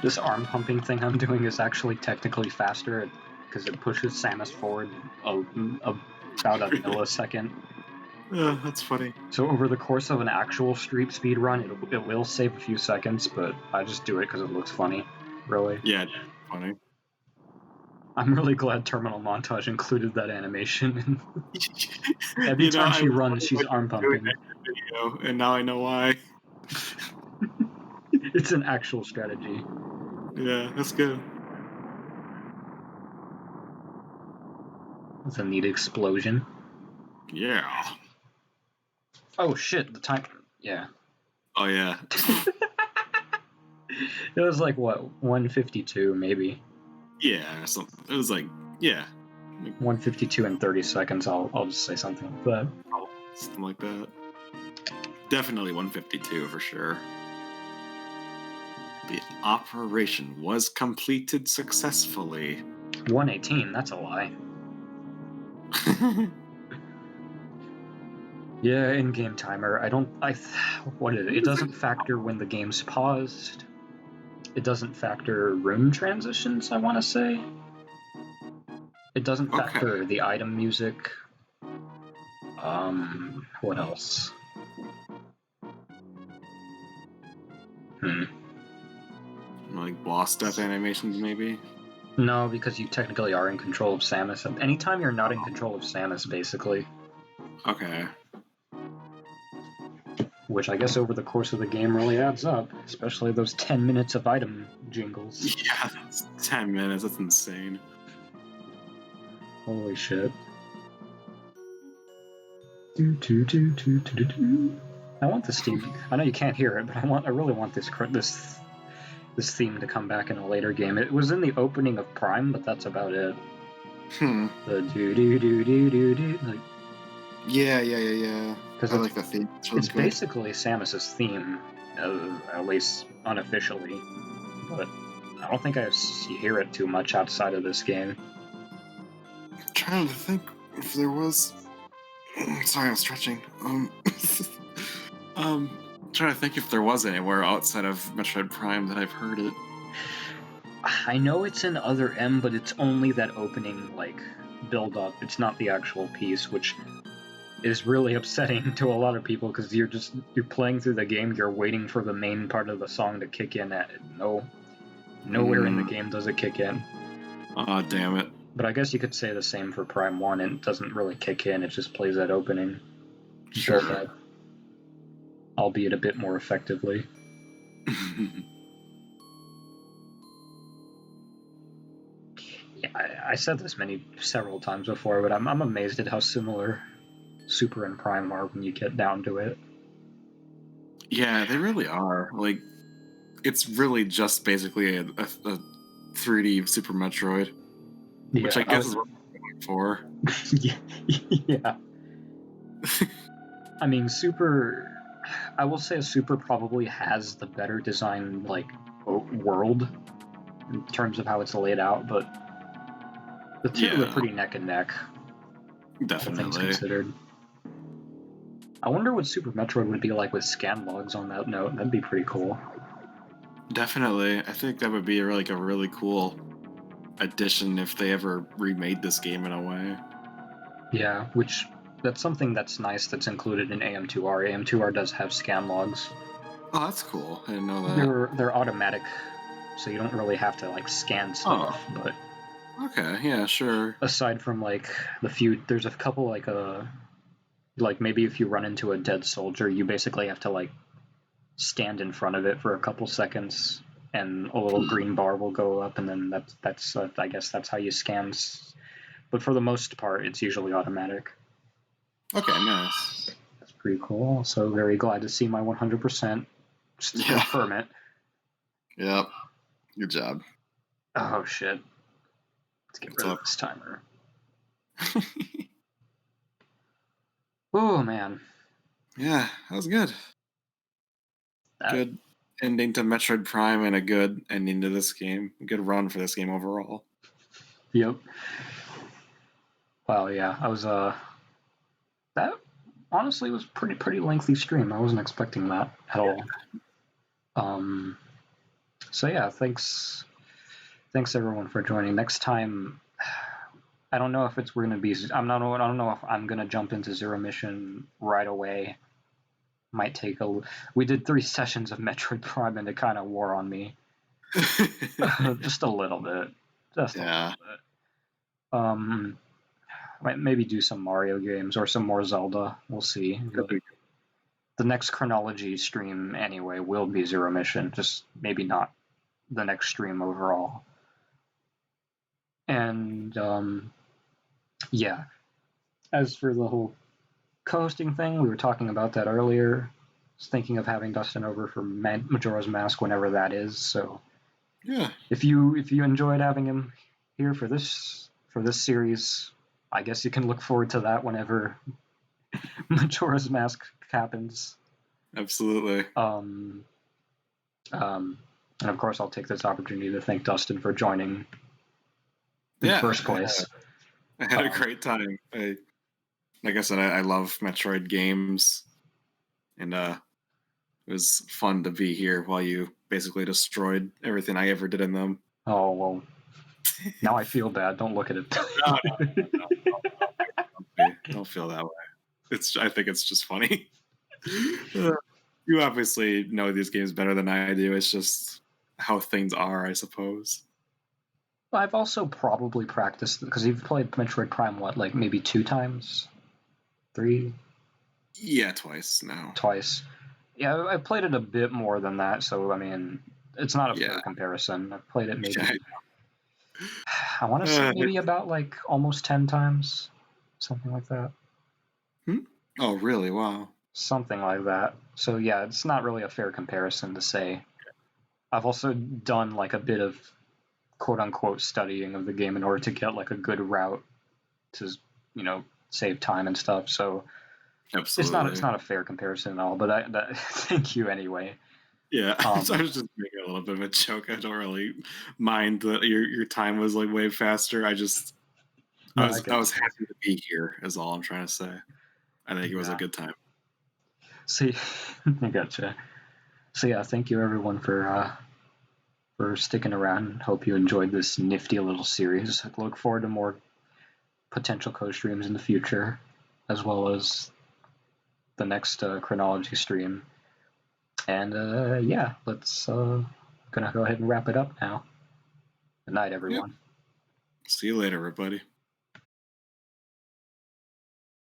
This arm pumping thing I'm doing is actually technically faster because it pushes Samus forward about a millisecond. Yeah, that's funny. So over the course of an actual street speed run, it will save a few seconds, but I just do it because it looks funny. Really. Yeah, funny. I'm really glad Terminal Montage included that animation. Every You know, time I she was runs, wondering she's what you arm were doing pumping. that video, and now I know why. It's an actual strategy. Yeah, that's good. It's a neat explosion. Yeah. Oh shit, the time. Yeah. Oh yeah. It was like, what, 152 maybe? Yeah. So it was like, yeah. 152 and 30 seconds, I'll just say something like that. Something like that. Definitely 152 for sure. The operation was completed successfully. 118, that's a lie. Yeah, in-game timer. What is it? It doesn't factor when the game's paused. It doesn't factor room transitions, I want to say. It doesn't factor the item music. What else? Like boss death animations, maybe? No, because you technically are in control of Samus. Anytime you're not in control of Samus, basically. Okay. Which I guess over the course of the game really adds up, especially those 10 minutes of item jingles. Yeah, that's 10 minutes. That's insane. Holy shit. I want this theme. I know you can't hear it, but I really want this theme to come back in a later game. It was in the opening of Prime, but that's about it. The do. Like, yeah. I like the theme. It's basically Samus's theme, at least unofficially, but I don't think I hear it too much outside of this game. I'm trying to think if there was. Sorry, I'm stretching. I'm trying to think if there was anywhere outside of Metroid Prime that I've heard it. I know it's in Other M, but it's only that opening, like, build-up. It's not the actual piece, which is really upsetting to a lot of people, because you're playing through the game, you're waiting for the main part of the song to kick in. Nowhere in the game does it kick in. Aw, damn it. But I guess you could say the same for Prime 1, and it doesn't really kick in, it just plays that opening. Sure. Albeit a bit more effectively. Yeah, I said this several times before, but I'm amazed at how similar Super and Prime are when you get down to it. Yeah, they really are. Like, it's really just basically a 3D Super Metroid, which I guess is what we're going for. Yeah. I mean, I will say Super probably has the better designed, like, world in terms of how it's laid out, but the two are pretty neck and neck. Definitely. All things considered. I wonder what Super Metroid would be like with scan logs on that note. That'd be pretty cool. Definitely. I think that would be a really cool addition if they ever remade this game in a way. Yeah, that's something that's nice that's included in AM2R. AM2R does have scan logs. Oh, that's cool. I didn't know that. They're automatic, so you don't really have to, like, scan stuff, but... Okay, yeah, sure. Aside from, like, there's a couple, like, maybe if you run into a dead soldier, you basically have to, like, stand in front of it for a couple seconds, and a little green bar will go up, and then that's I guess that's how you scan. But for the most part, it's usually automatic. Okay, nice. That's pretty cool. So very glad to see my 100%. Just to confirm it. Yep. Good job. Oh, shit. Let's get rid of this timer. Oh, man. Yeah, that was good. Good ending to Metroid Prime and a good ending to this game. A good run for this game overall. Yep. Wow, yeah. I was, that honestly was pretty lengthy stream. I wasn't expecting that at all. So yeah, thanks everyone for joining. Next time, I don't know if we're gonna be. I don't know if I'm gonna jump into Zero Mission right away. Might take We did 3 sessions of Metroid Prime and it kind of wore on me. Just a little bit. Just a little bit. Might maybe do some Mario games or some more Zelda. We'll see. The next chronology stream anyway will be Zero Mission. Just maybe not the next stream overall. And yeah, as for the whole co-hosting thing, we were talking about that earlier. I was thinking of having Dustin over for Majora's Mask whenever that is. So yeah, if you enjoyed having him here for this series, I guess you can look forward to that whenever Majora's Mask happens. Absolutely. And of course, I'll take this opportunity to thank Dustin for joining in first place. I had a great time. Like I said, I love Metroid games, and it was fun to be here while you basically destroyed everything I ever did in them. Oh, well, now I feel bad. Don't look at it. Don't feel that way. I think it's just funny. You obviously know these games better than I do. It's just how things are, I suppose. I've also probably practiced, because you've played Metroid Prime, what, like maybe 2 times? 3? Yeah, twice now. Twice. Yeah, I played it a bit more than that, so, I mean, it's not a fair comparison. I've played it maybe, I want to say maybe about, like, almost 10 times. Something like that. Oh, really? Wow. Something like that. So, yeah, it's not really a fair comparison to say. I've also done, like, a bit of quote-unquote studying of the game in order to get, like, a good route to, save time and stuff, so absolutely, it's not a fair comparison at all, but thank you anyway. Yeah, I was just making a little bit of a joke. I don't really mind that your time was like way faster. I was happy to be here is all I'm trying to say. I think it was a good time. See, I gotcha. So yeah, thank you everyone for sticking around. Hope you enjoyed this nifty little series. I look forward to more potential co-streams in the future, as well as the next chronology stream. And yeah, let's gonna go ahead and wrap it up now. Good night, everyone. Yep. See you later, everybody.